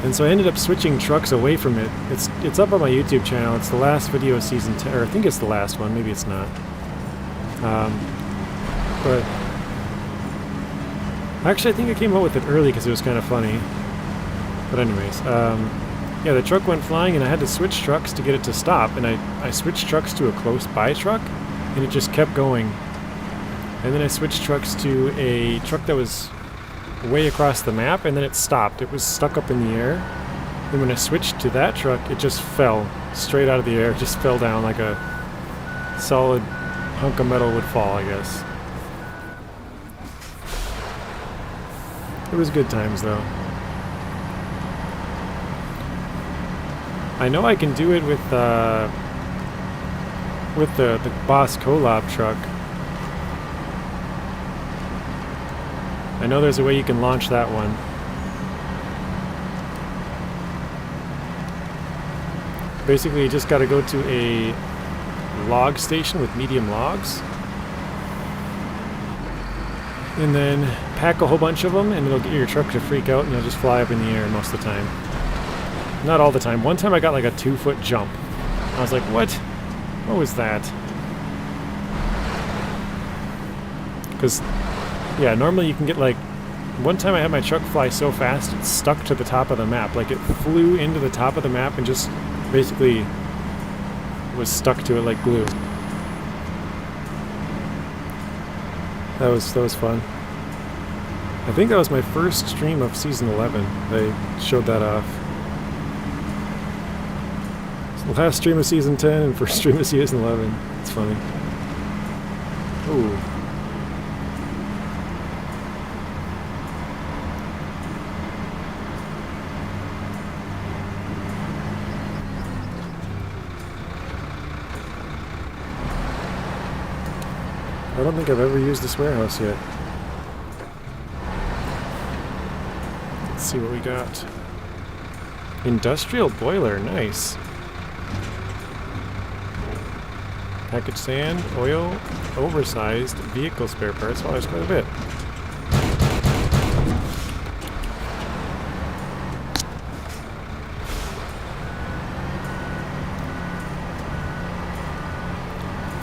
[SPEAKER 1] And so I ended up switching trucks away from it. It's up on my YouTube channel. It's the last video of Season 10, or I think it's the last one. Maybe it's not. But actually, I think I came out with it early because it was kind of funny. But anyways, yeah, the truck went flying, and I had to switch trucks to get it to stop. And I switched trucks to a close-by truck, and it just kept going. And then I switched trucks to a truck that was way across the map, and then it stopped. It was stuck up in the air. And when I switched to that truck, it just fell straight out of the air. It just fell down like a solid hunk of metal would fall, I guess. It was good times, though. I know I can do it with the Boss Collab truck. I know there's a way you can launch that one. Basically, you just got to go to a log station with medium logs, and then pack a whole bunch of them, and it'll get your truck to freak out, and you'll just fly up in the air most of the time. Not all the time. One time I got like a 2-foot jump. I was like, what? What was that? Because, yeah, normally you can get like... One time I had my truck fly so fast, it stuck to the top of the map. Like, it flew into the top of the map and just basically was stuck to it like glue. That was fun. I think that was my first stream of Season 11. They showed that off. So the last stream of Season 10 and first stream of Season 11. It's funny. Ooh. I don't think I've ever used this warehouse yet. Let's see what we got. Industrial boiler, nice. Packaged sand, oil, oversized vehicle spare parts. Well, there's quite a bit.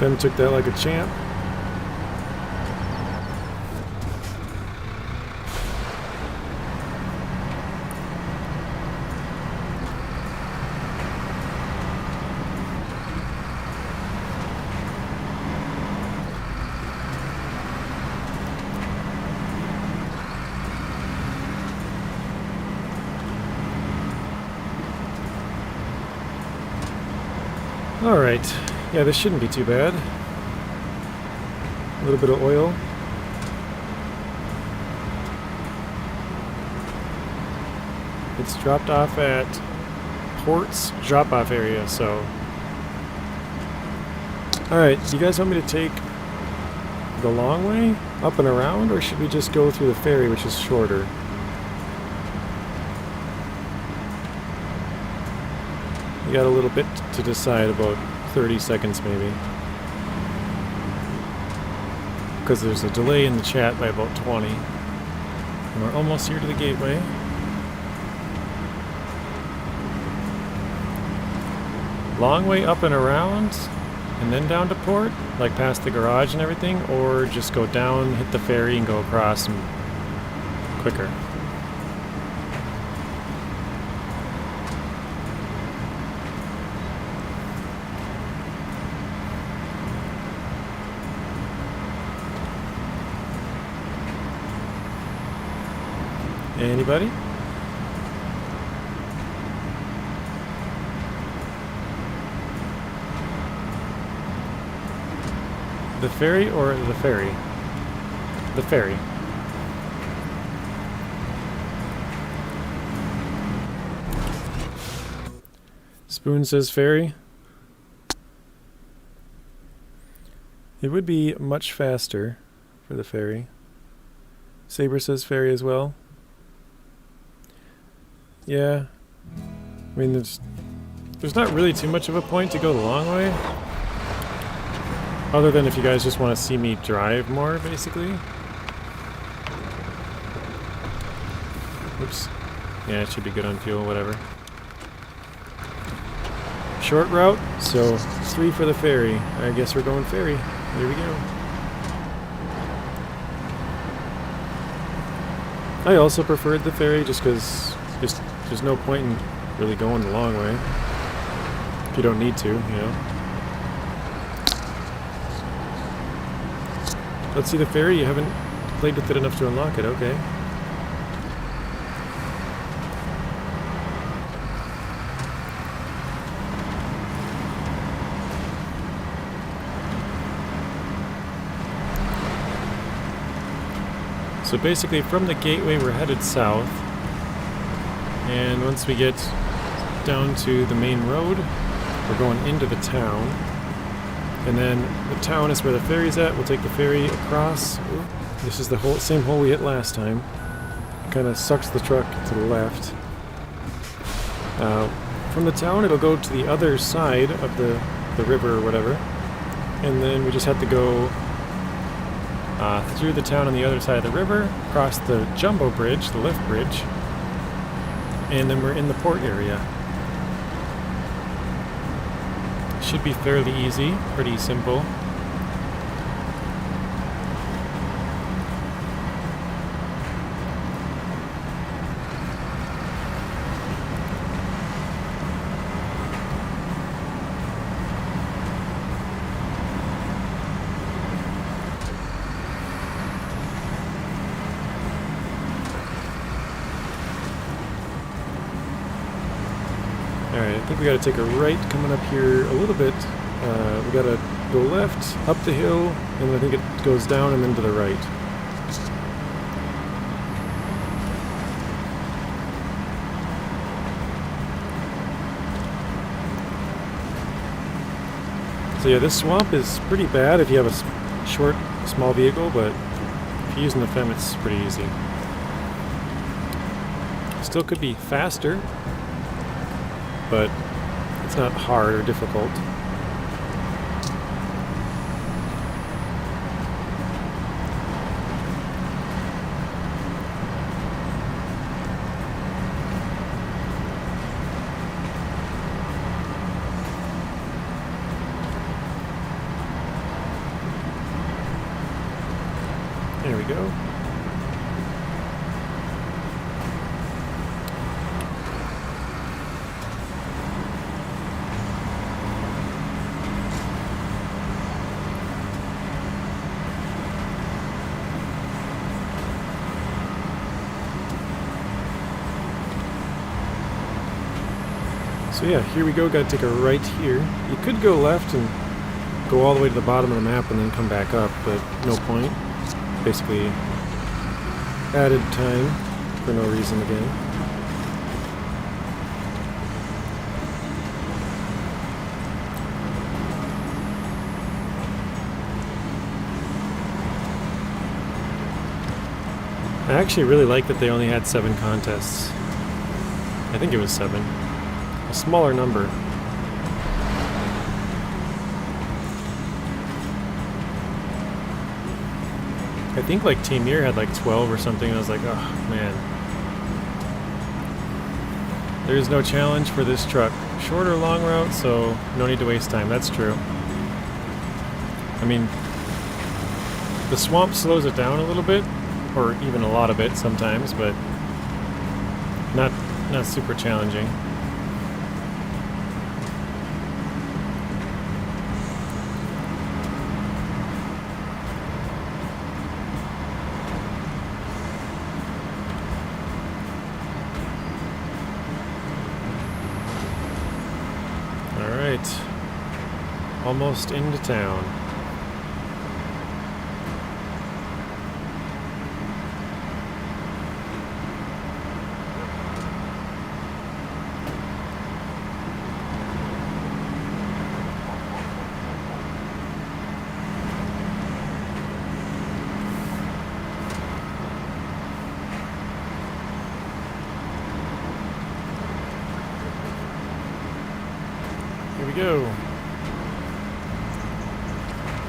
[SPEAKER 1] Fem took that like a champ. Alright, yeah, this shouldn't be too bad. A little bit of oil. It's dropped off at Port's drop-off area, so... Alright, do you guys want me to take the long way, up and around, or should we just go through the ferry, which is shorter? You got a little bit to decide, about 30 seconds maybe. Because there's a delay in the chat by about 20. And we're almost here to the gateway. Long way up and around, and then down to port, like past the garage and everything, or just go down, hit the ferry, and go across and quicker. Anybody? The ferry or the ferry? The ferry. Spoon says ferry. It would be much faster for the ferry. Saber says ferry as well. Yeah. I mean, there's not really too much of a point to go the long way. Other than if you guys just want to see me drive more, basically. Oops. Yeah, it should be good on fuel, whatever. Short route, so 3 for the ferry. I guess we're going ferry. Here we go. I also preferred the ferry just because there's no point in really going the long way. If you don't need to, you know. Let's see the ferry. You haven't played with it enough to unlock it. Okay. So basically from the gateway we're headed south, and once we get down to the main road we're going into the town, and then the town is where the ferry's at. We'll take the ferry across. Ooh, this is the same hole we hit last time. It kind of sucks the truck to the left. From the town it'll go to the other side of the river or whatever, and then we just have to go through the town on the other side of the river, across the jumbo bridge, the lift bridge, and then we're in the port area. Should be fairly easy, pretty simple. Alright, I think we gotta take a right coming up here a little bit. We gotta go left, up the hill, and I think it goes down and then to the right. So yeah, this swamp is pretty bad if you have a short, small vehicle, but if you're using the FEM, it's pretty easy. Still could be faster, but it's not hard or difficult. There we go. So yeah, here we go. Got to take a right here. You could go left and go all the way to the bottom of the map and then come back up, but no point. Basically added time for no reason again. I actually really like that they only had 7 contests. I think it was 7. A smaller number. I think like Team Year had like 12 or something. I was like, oh man. There's no challenge for this truck. Short or long route, so no need to waste time. That's true. I mean, the swamp slows it down a little bit, or even a lot of it sometimes, but not super challenging. Alright, almost into town. Here we go.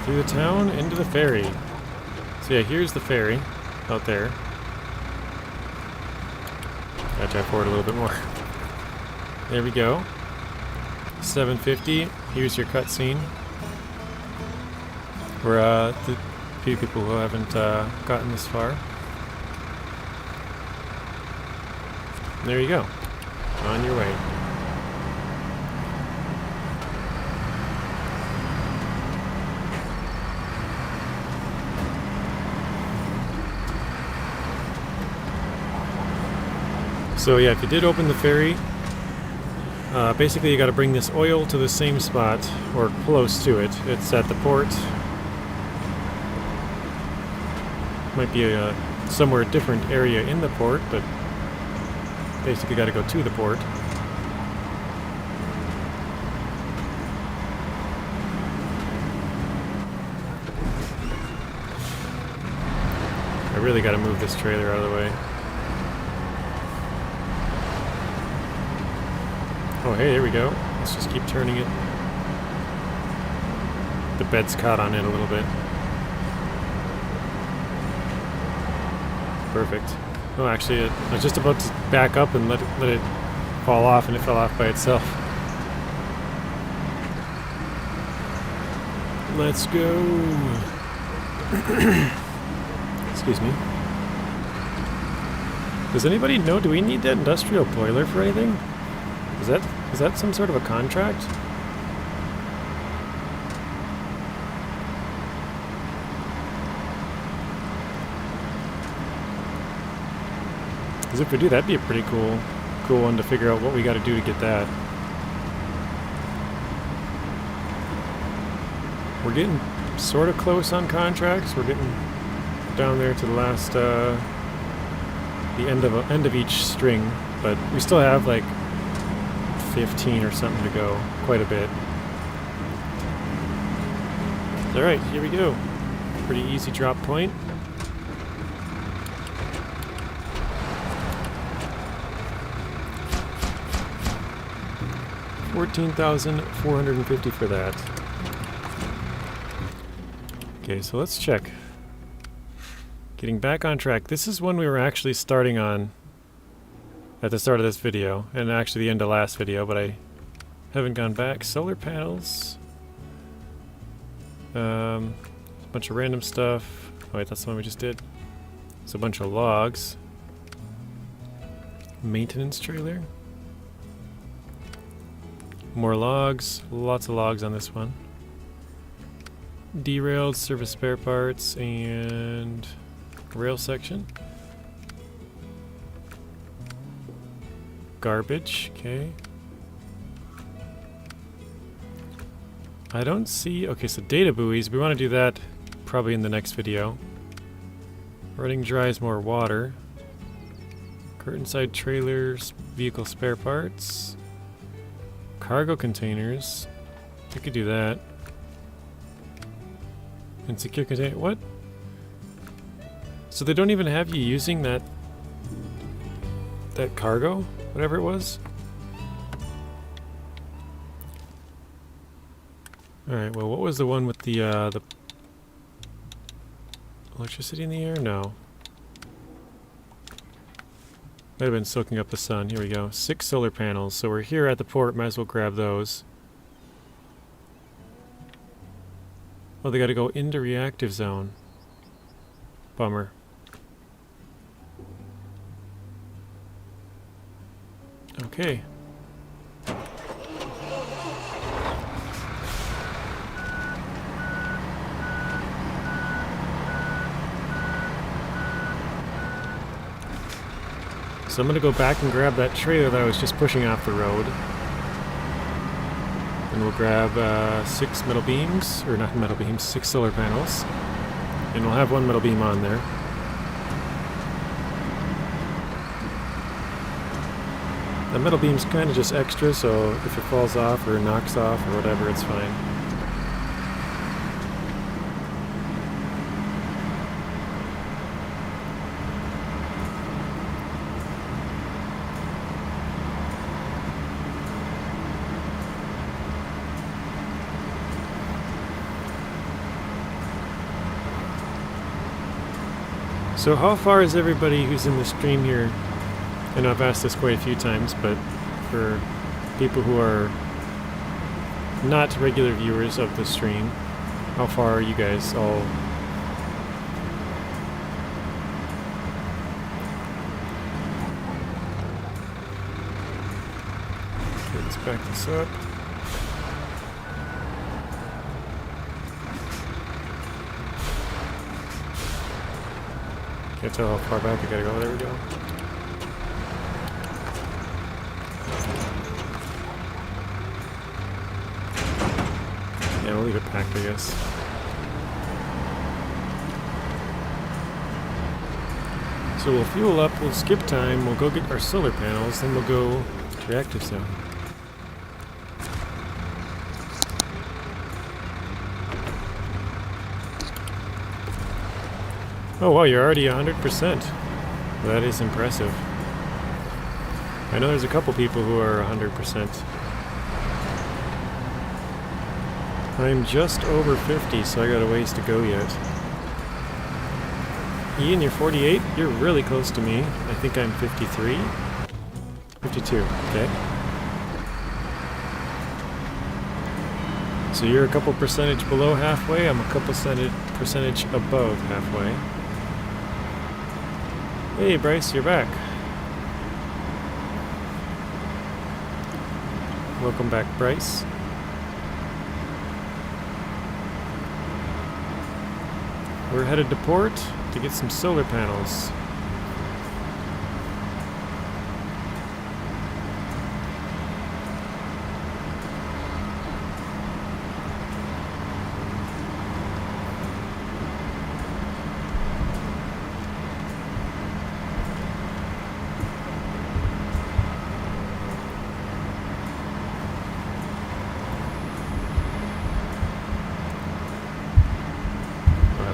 [SPEAKER 1] Through the town, into the ferry. So yeah, here's the ferry, out there. Gotta drive forward a little bit more. There we go. 750, here's your cutscene. For the few people who haven't gotten this far. There you go. On your way. So yeah, if you did open the ferry, basically you got to bring this oil to the same spot, or close to it. It's at the port. Might be a somewhere different area in the port, but basically got to go to the port. I really got to move this trailer out of the way. Oh, hey, here we go. Let's just keep turning it. The bed's caught on it a little bit. Perfect. Oh, actually, I was just about to back up and let it fall off, and it fell off by itself. Let's go. Excuse me. Does anybody know, do we need that industrial boiler for anything? Is that some sort of a contract? Because if we do, that'd be a pretty cool one to figure out what we got to do to get that. We're getting sort of close on contracts. We're getting down there to the last, the end of each string, but we still have like 15 or something to go. Quite a bit. Alright, here we go. Pretty easy drop point. $14,450 for that. Okay, so let's check. Getting back on track. This is when we were actually starting on at the start of this video, and actually the end of last video, but I haven't gone back. Solar panels. A bunch of random stuff. Oh wait, that's the one we just did. It's a bunch of logs. Maintenance trailer. More logs. Lots of logs on this one. Derailed, service spare parts, and rail section. Garbage, okay. I don't see... Okay, so data buoys. We want to do that probably in the next video. Running dries more water. Curtain side trailers, vehicle spare parts. Cargo containers. We could do that. And secure container... What? So they don't even have you using that cargo? Whatever it was? Alright, well, what was the one with the electricity in the air? No. Might have been soaking up the sun. Here we go. 6 solar panels. So we're here at the port. Might as well grab those. Oh, they gotta go into reactive zone. Bummer. Okay. So I'm going to go back and grab that trailer that I was just pushing off the road. And we'll grab 6 metal beams, or not metal beams, 6 solar panels. And we'll have 1 metal beam on there. The metal beam's kind of just extra, so if it falls off or knocks off or whatever, it's fine. So how far is everybody who's in the stream here? I know I've asked this quite a few times, but for people who are not regular viewers of the stream, how far are you guys all? Okay, let's back this up. Can't tell how far back I gotta go. There we go. Yeah, we'll leave it packed, I guess. So we'll fuel up, we'll skip time, we'll go get our solar panels, then we'll go to reactive zone. Oh wow, you're already 100%. That is impressive. I know there's a couple people who are 100%. I'm just over 50, so I got a ways to go yet. Ian, you're 48? You're really close to me. I think I'm 53? 52, okay. So you're a couple percentage below halfway, I'm a couple percentage above halfway. Hey Bryce, you're back. Welcome back, Bryce. We're headed to port to get some solar panels.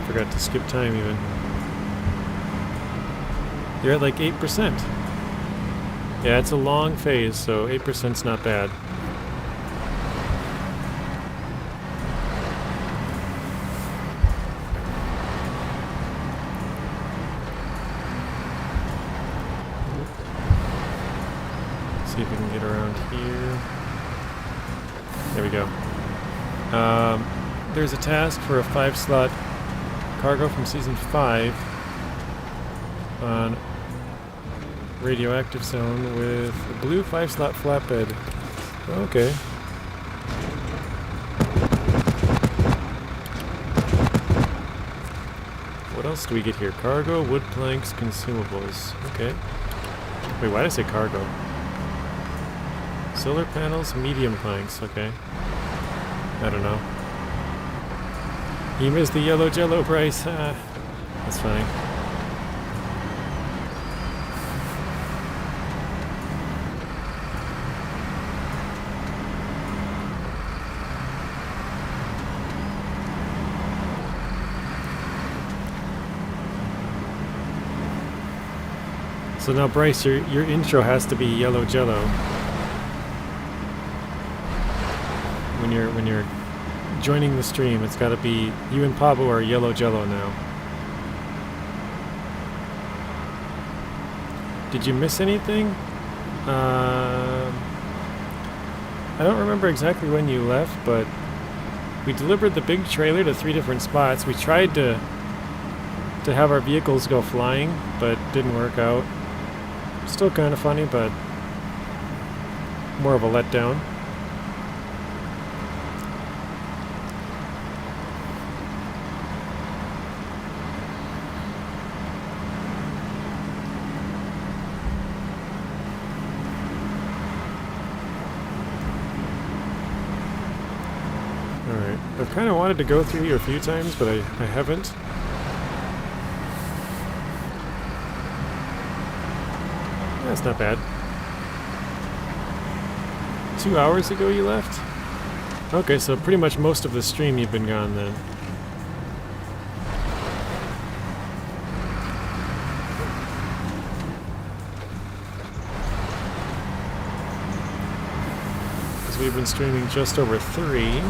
[SPEAKER 1] Forgot to skip time even. You're at like 8%. Yeah, it's a long phase, so 8%'s not bad. See if we can get around here. There we go. There's a task for a 5-slot cargo from Season 5 on radioactive zone with a blue 5-slot flatbed. Okay. What else do we get here? Cargo, wood planks, consumables. Okay. Wait, why did I say cargo? Solar panels, medium planks. Okay. I don't know. You missed the yellow jello, Bryce. That's funny. So now, Bryce, your intro has to be yellow jello. When you're joining the stream, it's got to be you and Pablo are yellow jello now. Did you miss anything? I don't remember exactly when you left, but we delivered the big trailer to 3 different spots. We tried to have our vehicles go flying, but didn't work out. Still kind of funny, but more of a letdown. Alright, I've kind of wanted to go through here a few times, but I haven't. That's not bad. 2 hours ago you left? Okay, so pretty much most of the stream you've been gone then. Because we've been streaming just over 3.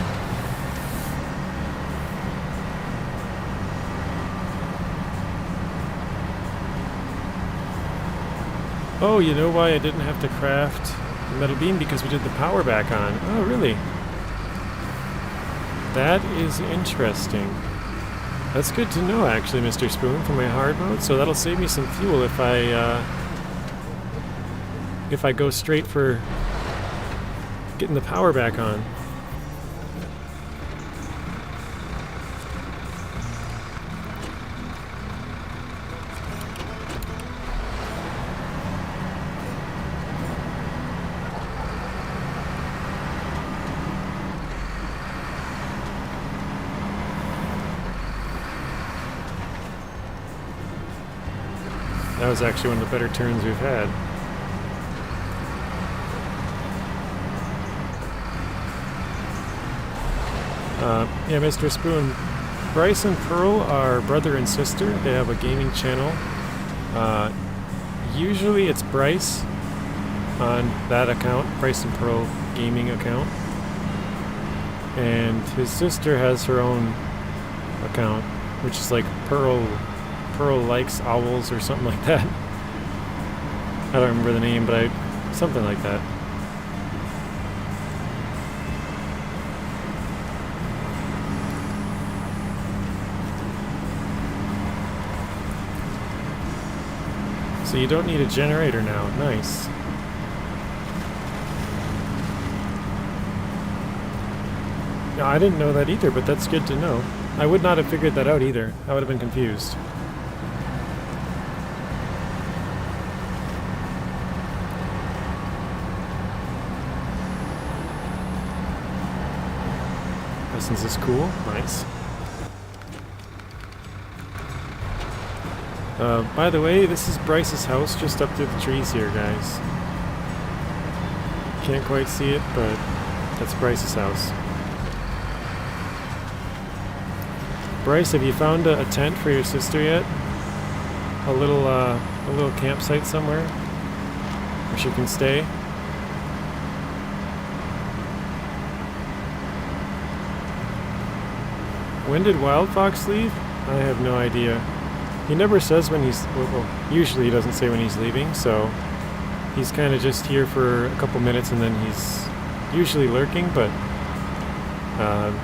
[SPEAKER 1] Oh, you know why I didn't have to craft the metal beam? Because we did the power back on. Oh, really? That is interesting. That's good to know, actually, Mr. Spoon, for my hard mode. So that'll save me some fuel if I go straight for getting the power back on. That was actually one of the better turns we've had. Yeah, Mr. Spoon, Bryce and Pearl are brother and sister. They have a gaming channel. Usually it's Bryce on that account, Bryce and Pearl gaming account. And his sister has her own account, which is like Pearl Likes Owls or something like that. I don't remember the name, but something like that. So you don't need a generator now. Nice. No, I didn't know that either, but that's good to know. I would not have figured that out either. I would have been confused. This is cool. Nice. By the way, this is Bryce's house just up through the trees here, guys. Can't quite see it, but that's Bryce's house. Bryce, have you found a tent for your sister yet? A little campsite somewhere where she can stay? When did Wild Fox leave? I have no idea. He never says when he's... Well, usually he doesn't say when he's leaving, so... He's kind of just here for a couple minutes and then he's usually lurking, but...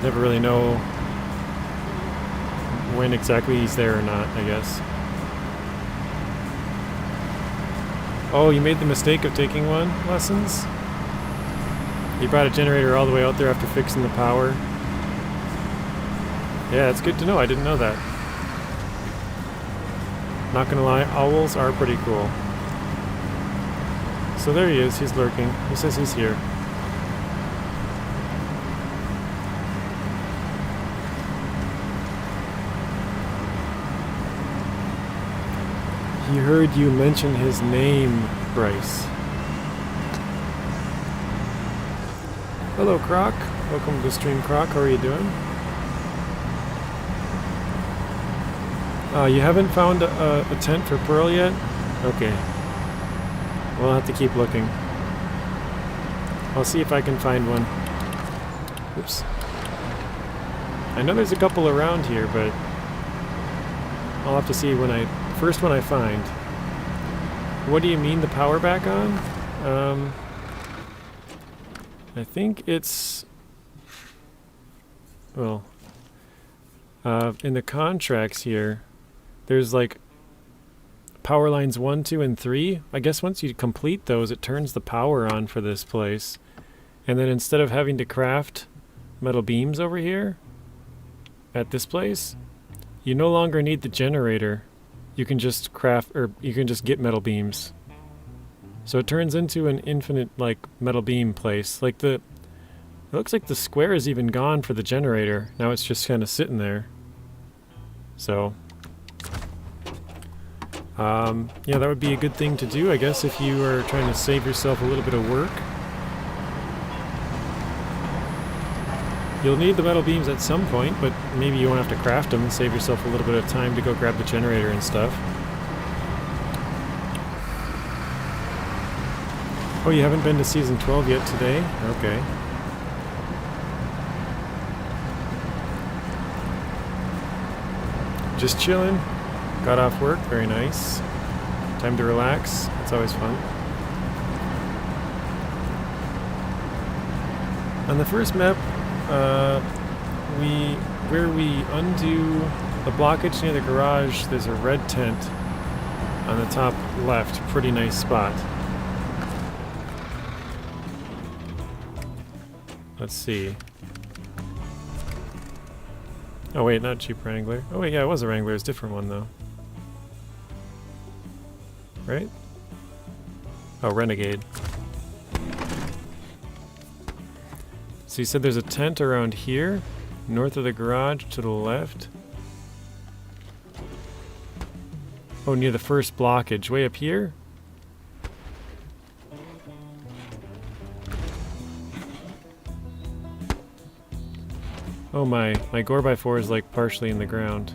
[SPEAKER 1] never really know when exactly he's there or not, I guess. Oh, you made the mistake of taking one lessons? You brought a generator all the way out there after fixing the power. Yeah, it's good to know. I didn't know that. Not gonna lie, owls are pretty cool. So there he is. He's lurking. He says he's here. He heard you mention his name, Bryce. Hello, Croc. Welcome to the stream, Croc. How are you doing? You haven't found a tent for Pearl yet? Okay. We'll have to keep looking. I'll see if I can find one. Oops. I know there's a couple around here, but I'll have to see when first one I find. What do you mean the power back on? I think it's... Well... in the contracts here, there's like power lines 1, 2, and 3. I guess once you complete those, it turns the power on for this place. And then instead of having to craft metal beams over here, at this place, you no longer need the generator. You can just craft, or you can just get metal beams. So it turns into an infinite, like, metal beam place. Like it looks like the square is even gone for the generator. Now it's just kind of sitting there. So, yeah, that would be a good thing to do, I guess, if you are trying to save yourself a little bit of work. You'll need the metal beams at some point, but maybe you won't have to craft them and save yourself a little bit of time to go grab the generator and stuff. Oh, you haven't been to Season 12 yet today? Okay. Just chilling. Got off work. Very nice. Time to relax. It's always fun. On the first map, where we undo the blockage near the garage, there's a red tent on the top left. Pretty nice spot. Let's see. Oh wait, not Jeep Wrangler. Oh wait, yeah, it was a Wrangler. It's a different one though. Right? Oh, Renegade. So you said there's a tent around here, north of the garage, to the left. Oh, near the first blockage, way up here? Oh my 4x4 is like partially in the ground.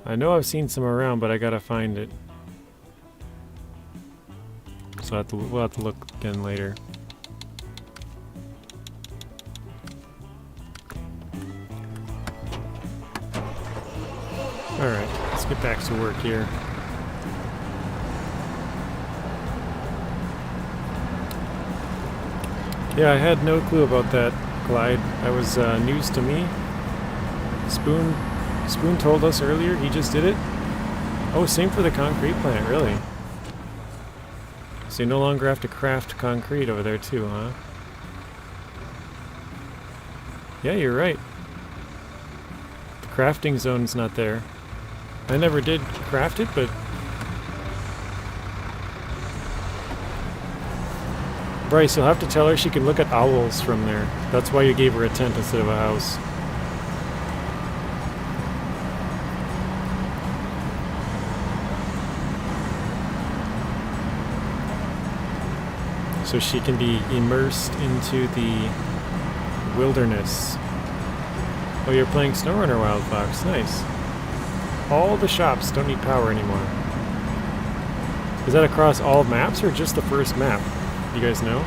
[SPEAKER 1] I know I've seen some around, but I gotta find it. So we'll have to look again later. Alright, let's get back to work here. Yeah, I had no clue about that glide. That was news to me. Spoon told us earlier, he just did it. Oh, same for the concrete plant, really. So you no longer have to craft concrete over there too, huh? Yeah, you're right. The crafting zone's not there. I never did craft it, but... Bryce, you'll have to tell her she can look at owls from there. That's why you gave her a tent instead of a house. So she can be immersed into the wilderness. Oh, you're playing SnowRunner Wild Fox. Nice. All the shops don't need power anymore. Is that across all maps or just the first map? You guys know?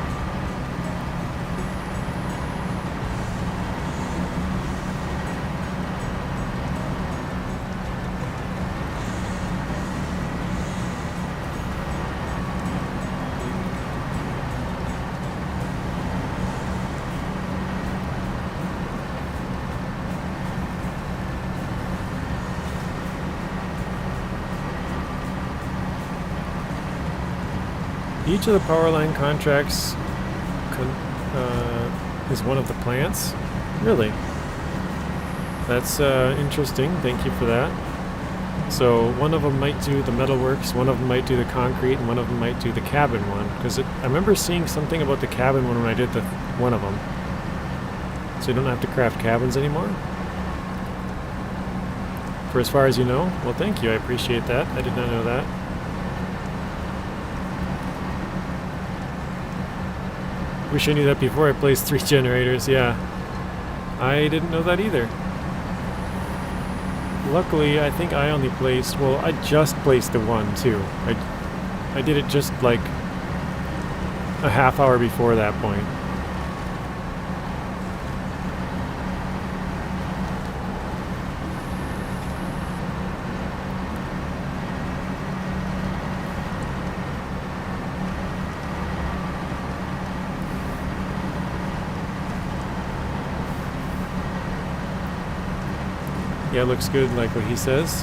[SPEAKER 1] Each of the power line contracts is one of the plants. Really? That's interesting. Thank you for that. So one of them might do the metalworks, one of them might do the concrete, and one of them might do the cabin one. Because I remember seeing something about the cabin one when I did the one of them. So you don't have to craft cabins anymore? For as far as you know? Well, thank you. I appreciate that. I did not know that. Wish I knew that before I placed 3 generators. Yeah. I didn't know that either. Luckily, I think I only placed... Well, I just placed the one, too. I did it just, like, a half hour before that point. Yeah, it looks good, like what he says.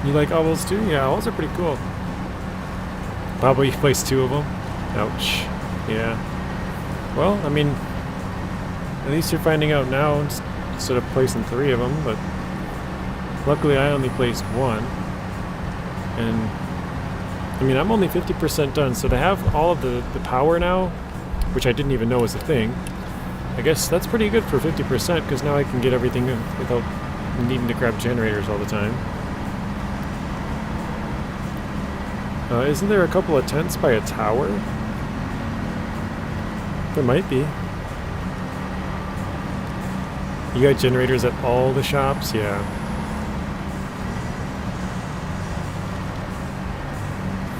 [SPEAKER 1] You like owls too? Yeah, owls are pretty cool. Probably you placed 2 of them. Ouch. Yeah. Well, I mean, at least you're finding out now instead of placing 3 of them, but luckily I only placed 1. And, I mean, I'm only 50% done, so to have all of the power now, which I didn't even know was a thing, I guess that's pretty good for 50%, because now I can get everything without needing to grab generators all the time. Isn't there a couple of tents by a tower? There might be. You got generators at all the shops? Yeah.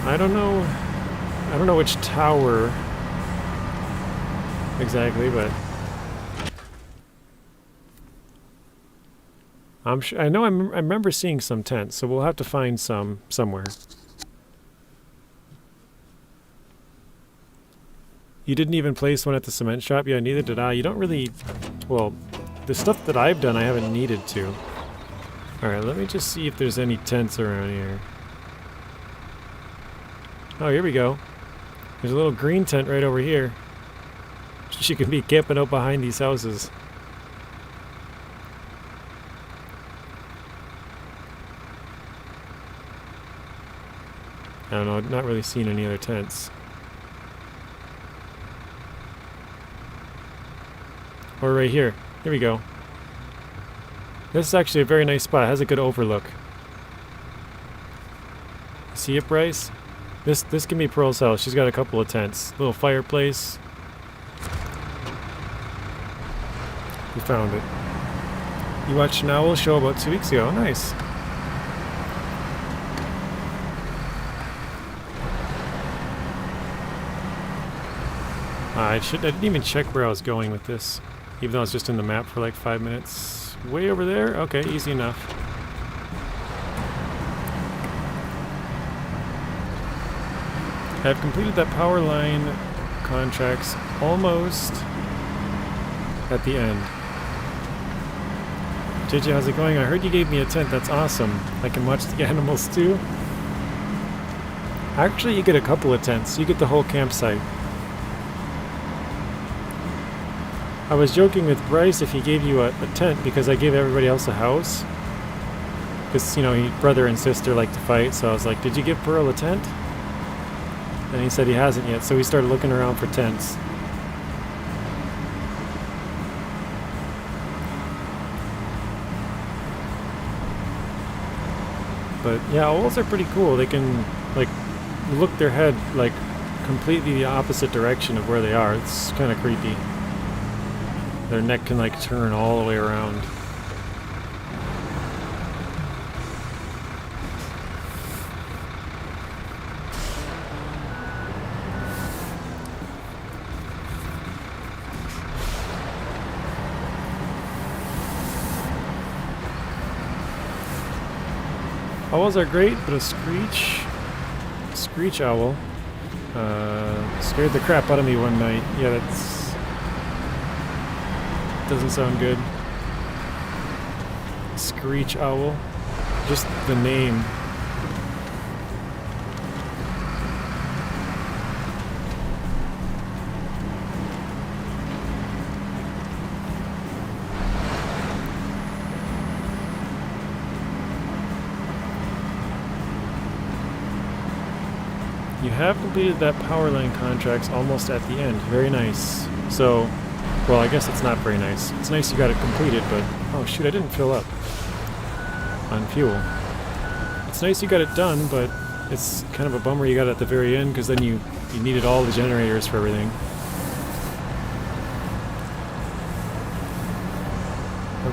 [SPEAKER 1] I don't know which tower exactly, but I'm sure, I know I remember seeing some tents, so we'll have to find some somewhere. You didn't even place one at the cement shop? Yeah, neither did I. You don't really... Well, the stuff that I've done I haven't needed to. Alright, let me just see if there's any tents around here. Oh, here we go. There's a little green tent right over here. She can be camping out behind these houses. I don't know, not really seen any other tents. Or right here. Here we go. This is actually a very nice spot. It has a good overlook. See it, Bryce? This can be Pearl's house. She's got a couple of tents. Little fireplace. We found it. You watched an owl show about 2 weeks ago. Nice. I didn't even check where I was going with this, even though I was just in the map for like 5 minutes. Way over there? Okay, easy enough. I've completed that power line contracts almost at the end. JJ, how's it going? I heard you gave me a tent. That's awesome. I can watch the animals too. Actually, you get a couple of tents. You get the whole campsite. I was joking with Bryce if he gave you a tent because I gave everybody else a house. Because, you know, brother and sister like to fight, so I was like, did you give Pearl a tent? And he said he hasn't yet, so we started looking around for tents. But yeah, owls are pretty cool. They can, like, look their head, like, completely the opposite direction of where they are. It's kind of creepy. Their neck can like turn all the way around. Owls are great, but a screech owl scared the crap out of me one night. Yeah, that's... doesn't sound good. Screech owl. Just the name. have completed that power line contracts almost at the end. Very nice. So, well, I guess it's not very nice. It's nice you got it completed, but oh shoot, I didn't fill up on fuel. It's nice you got it done, but it's kind of a bummer you got it at the very end, because then you needed all the generators for everything.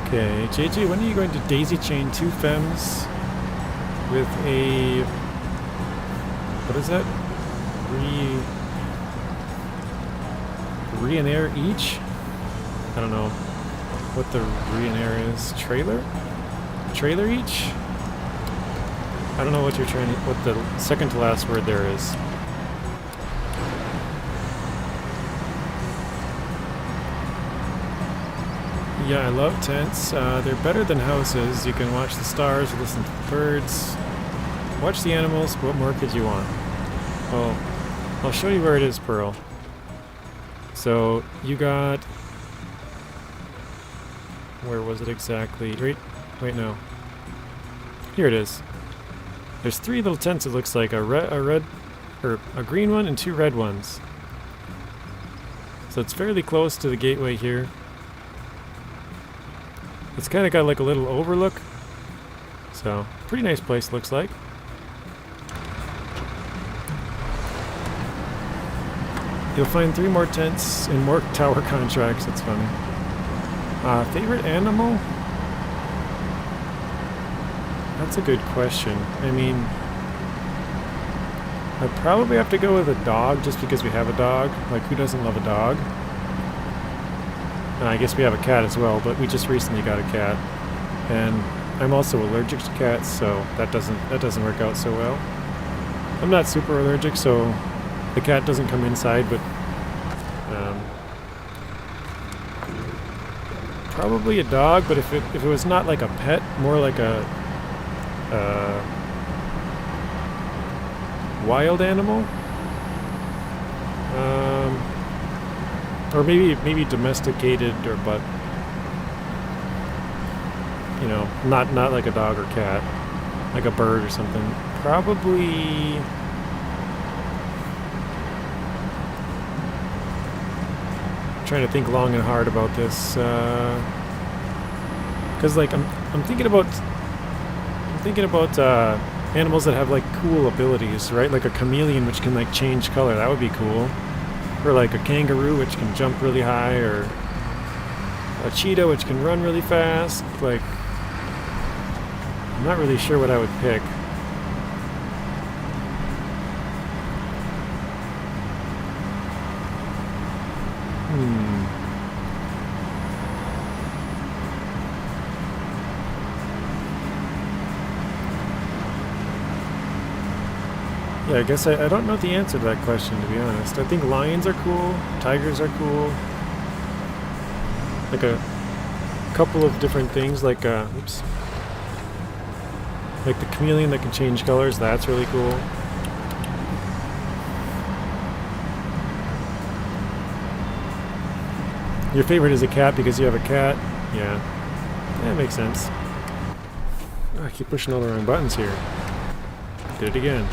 [SPEAKER 1] Okay, JJ, when are you going to daisy chain 2 femmes with a... what is that? Re and air each? I don't know what the re and air is. Trailer? Trailer each? I don't know what you're trying to... what the second to last word there is. Yeah, I love tents. They're better than houses. You can watch the stars, listen to the birds, watch the animals. What more could you want? Well, I'll show you where it is, Pearl. So, you got... where was it exactly? Wait, no. Here it is. There's 3 little tents, it looks like. A green one and 2 red ones. So it's fairly close to the gateway here. It's kind of got like a little overlook. So, pretty nice place, looks like. You'll find 3 more tents and more tower contracts. That's funny. Favorite animal? That's a good question. I mean, I'd probably have to go with a dog just because we have a dog. Like, who doesn't love a dog? I guess we have a cat as well, but we just recently got a cat. And I'm also allergic to cats, so that doesn't work out so well. I'm not super allergic, so the cat doesn't come inside, but probably a dog. But if it was not like a pet, more like a wild animal, or maybe domesticated, but you know, not like a dog or cat, like a bird or something. Probably. Trying to think long and hard about this, because like I'm thinking about animals that have like cool abilities, right? Like a chameleon, which can like change color. That would be cool. Or like a kangaroo, which can jump really high, or a cheetah, which can run really fast. Like, I'm not really sure what I would pick. Yeah, I guess I don't know the answer to that question, to be honest. I think lions are cool, tigers are cool. Like a couple of different things, like oops. Like the chameleon that can change colors, that's really cool. Your favorite is a cat because you have a cat? Yeah. That makes sense. Oh, I keep pushing all the wrong buttons here. Did it again.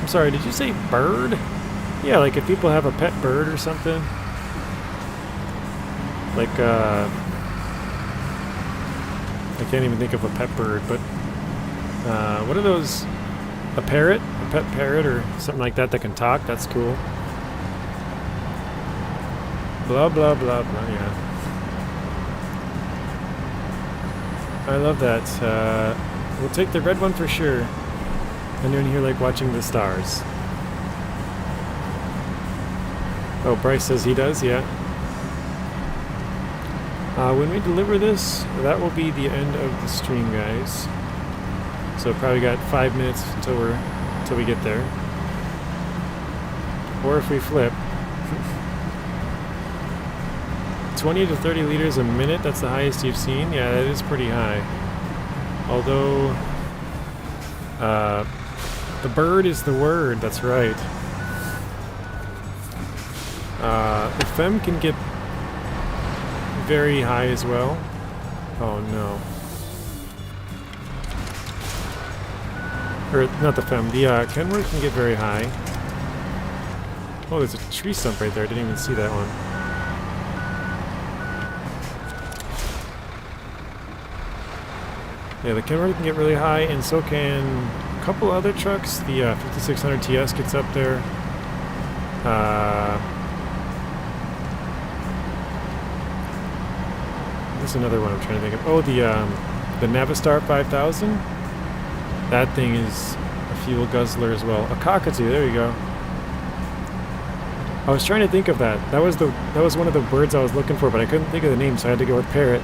[SPEAKER 1] I'm sorry, did you say bird? Yeah, like if people have a pet bird or something. Like, I can't even think of a pet bird, but what are those? A parrot? A pet parrot or something like that can talk? That's cool. Blah, blah, blah, blah, yeah. I love that. We'll take the red one for sure. And then here, like, watching the stars. Oh, Bryce says he does, yeah. When we deliver this, that will be the end of the stream, guys. So probably got 5 minutes until we get there. Or if we flip. 20 to 30 liters a minute, that's the highest you've seen? Yeah, that is pretty high. Although, the bird is the word, that's right. The femme can get very high as well. Oh no. Or, not the FEM, the Kenworth can get very high. Oh, there's a tree stump right there. I didn't even see that one. Yeah, the Kenworth can get really high, and so can a couple other trucks. The 5600 TS gets up there. There's another one I'm trying to think of. Oh, the Navistar 5000. That thing is a fuel guzzler as well. A cockatoo. There you go. I was trying to think of that. That was one of the birds I was looking for, but I couldn't think of the name, so I had to go with parrot.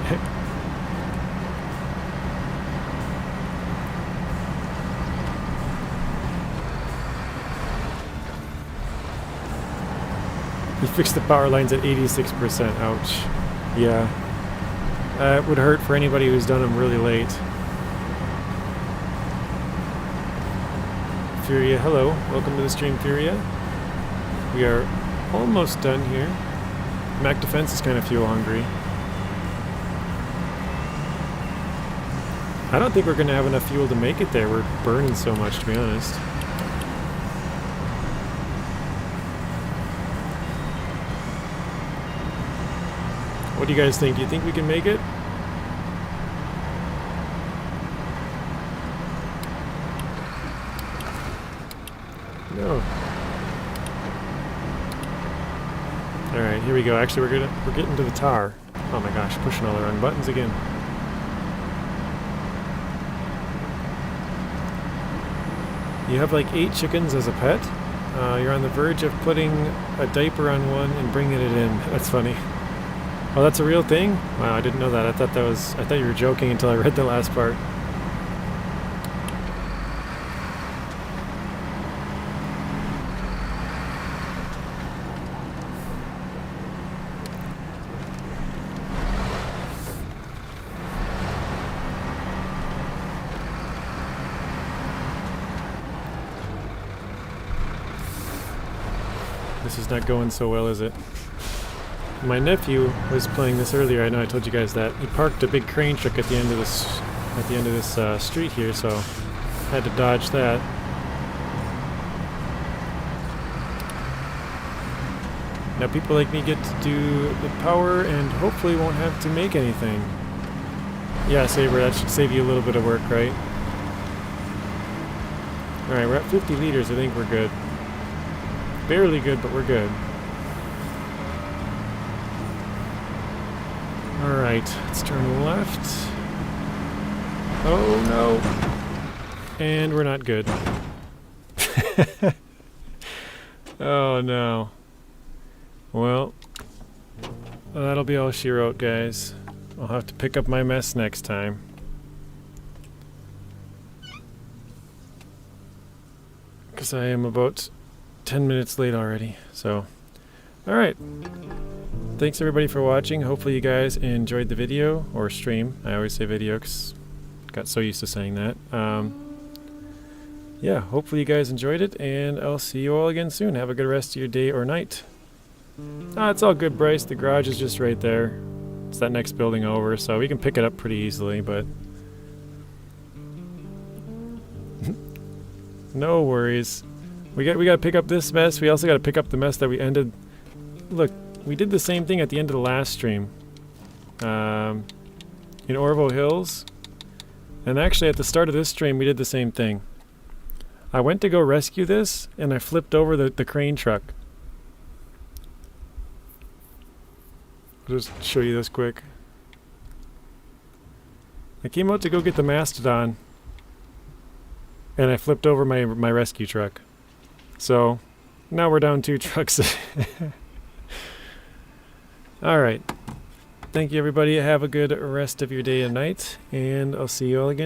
[SPEAKER 1] He fixed the power lines at 86%. Ouch. Yeah. It would hurt for anybody who's done them really late. Furia, hello. Welcome to the stream, Furia. We are almost done here. Mac Defense is kind of fuel hungry. I don't think we're going to have enough fuel to make it there. We're burning so much, to be honest. What do you guys think? Do you think we can make it? No. Alright, here we go. Actually, we're getting to the tar. Oh my gosh, pushing all the wrong buttons again. You have like 8 chickens as a pet. You're on the verge of putting a diaper on one and bringing it in. That's funny. Oh, that's a real thing? Wow, I didn't know that. I thought you were joking until I read the last part. This is not going so well, is it? My nephew was playing this earlier. I know I told you guys that. He parked a big crane truck at the end of this street here, so I had to dodge that. Now people like me get to do the power and hopefully won't have to make anything. Yeah, Saber, that should save you a little bit of work, right? Alright, we're at 50 liters. I think we're good. Barely good, but we're good. Alright, let's turn left. Oh no. And we're not good. Oh no. Well, that'll be all she wrote, guys. I'll have to pick up my mess next time. Because I am about 10 minutes late already, so. Alright. Thanks everybody for watching. Hopefully you guys enjoyed the video, or stream. I always say video because I got so used to saying that. Yeah, hopefully you guys enjoyed it, and I'll see you all again soon. Have a good rest of your day or night. It's all good, Bryce. The garage is just right there. It's that next building over, so we can pick it up pretty easily, but... no worries. We gotta pick up this mess. We also gotta pick up the mess that we ended... Look, we did the same thing at the end of the last stream. In Orvo Hills. And actually at the start of this stream we did the same thing. I went to go rescue this, and I flipped over the crane truck. I'll just show you this quick. I came out to go get the Mastodon, and I flipped over my rescue truck. So, now we're down 2 trucks. Alright. Thank you everybody. Have a good rest of your day and night, and I'll see you all again.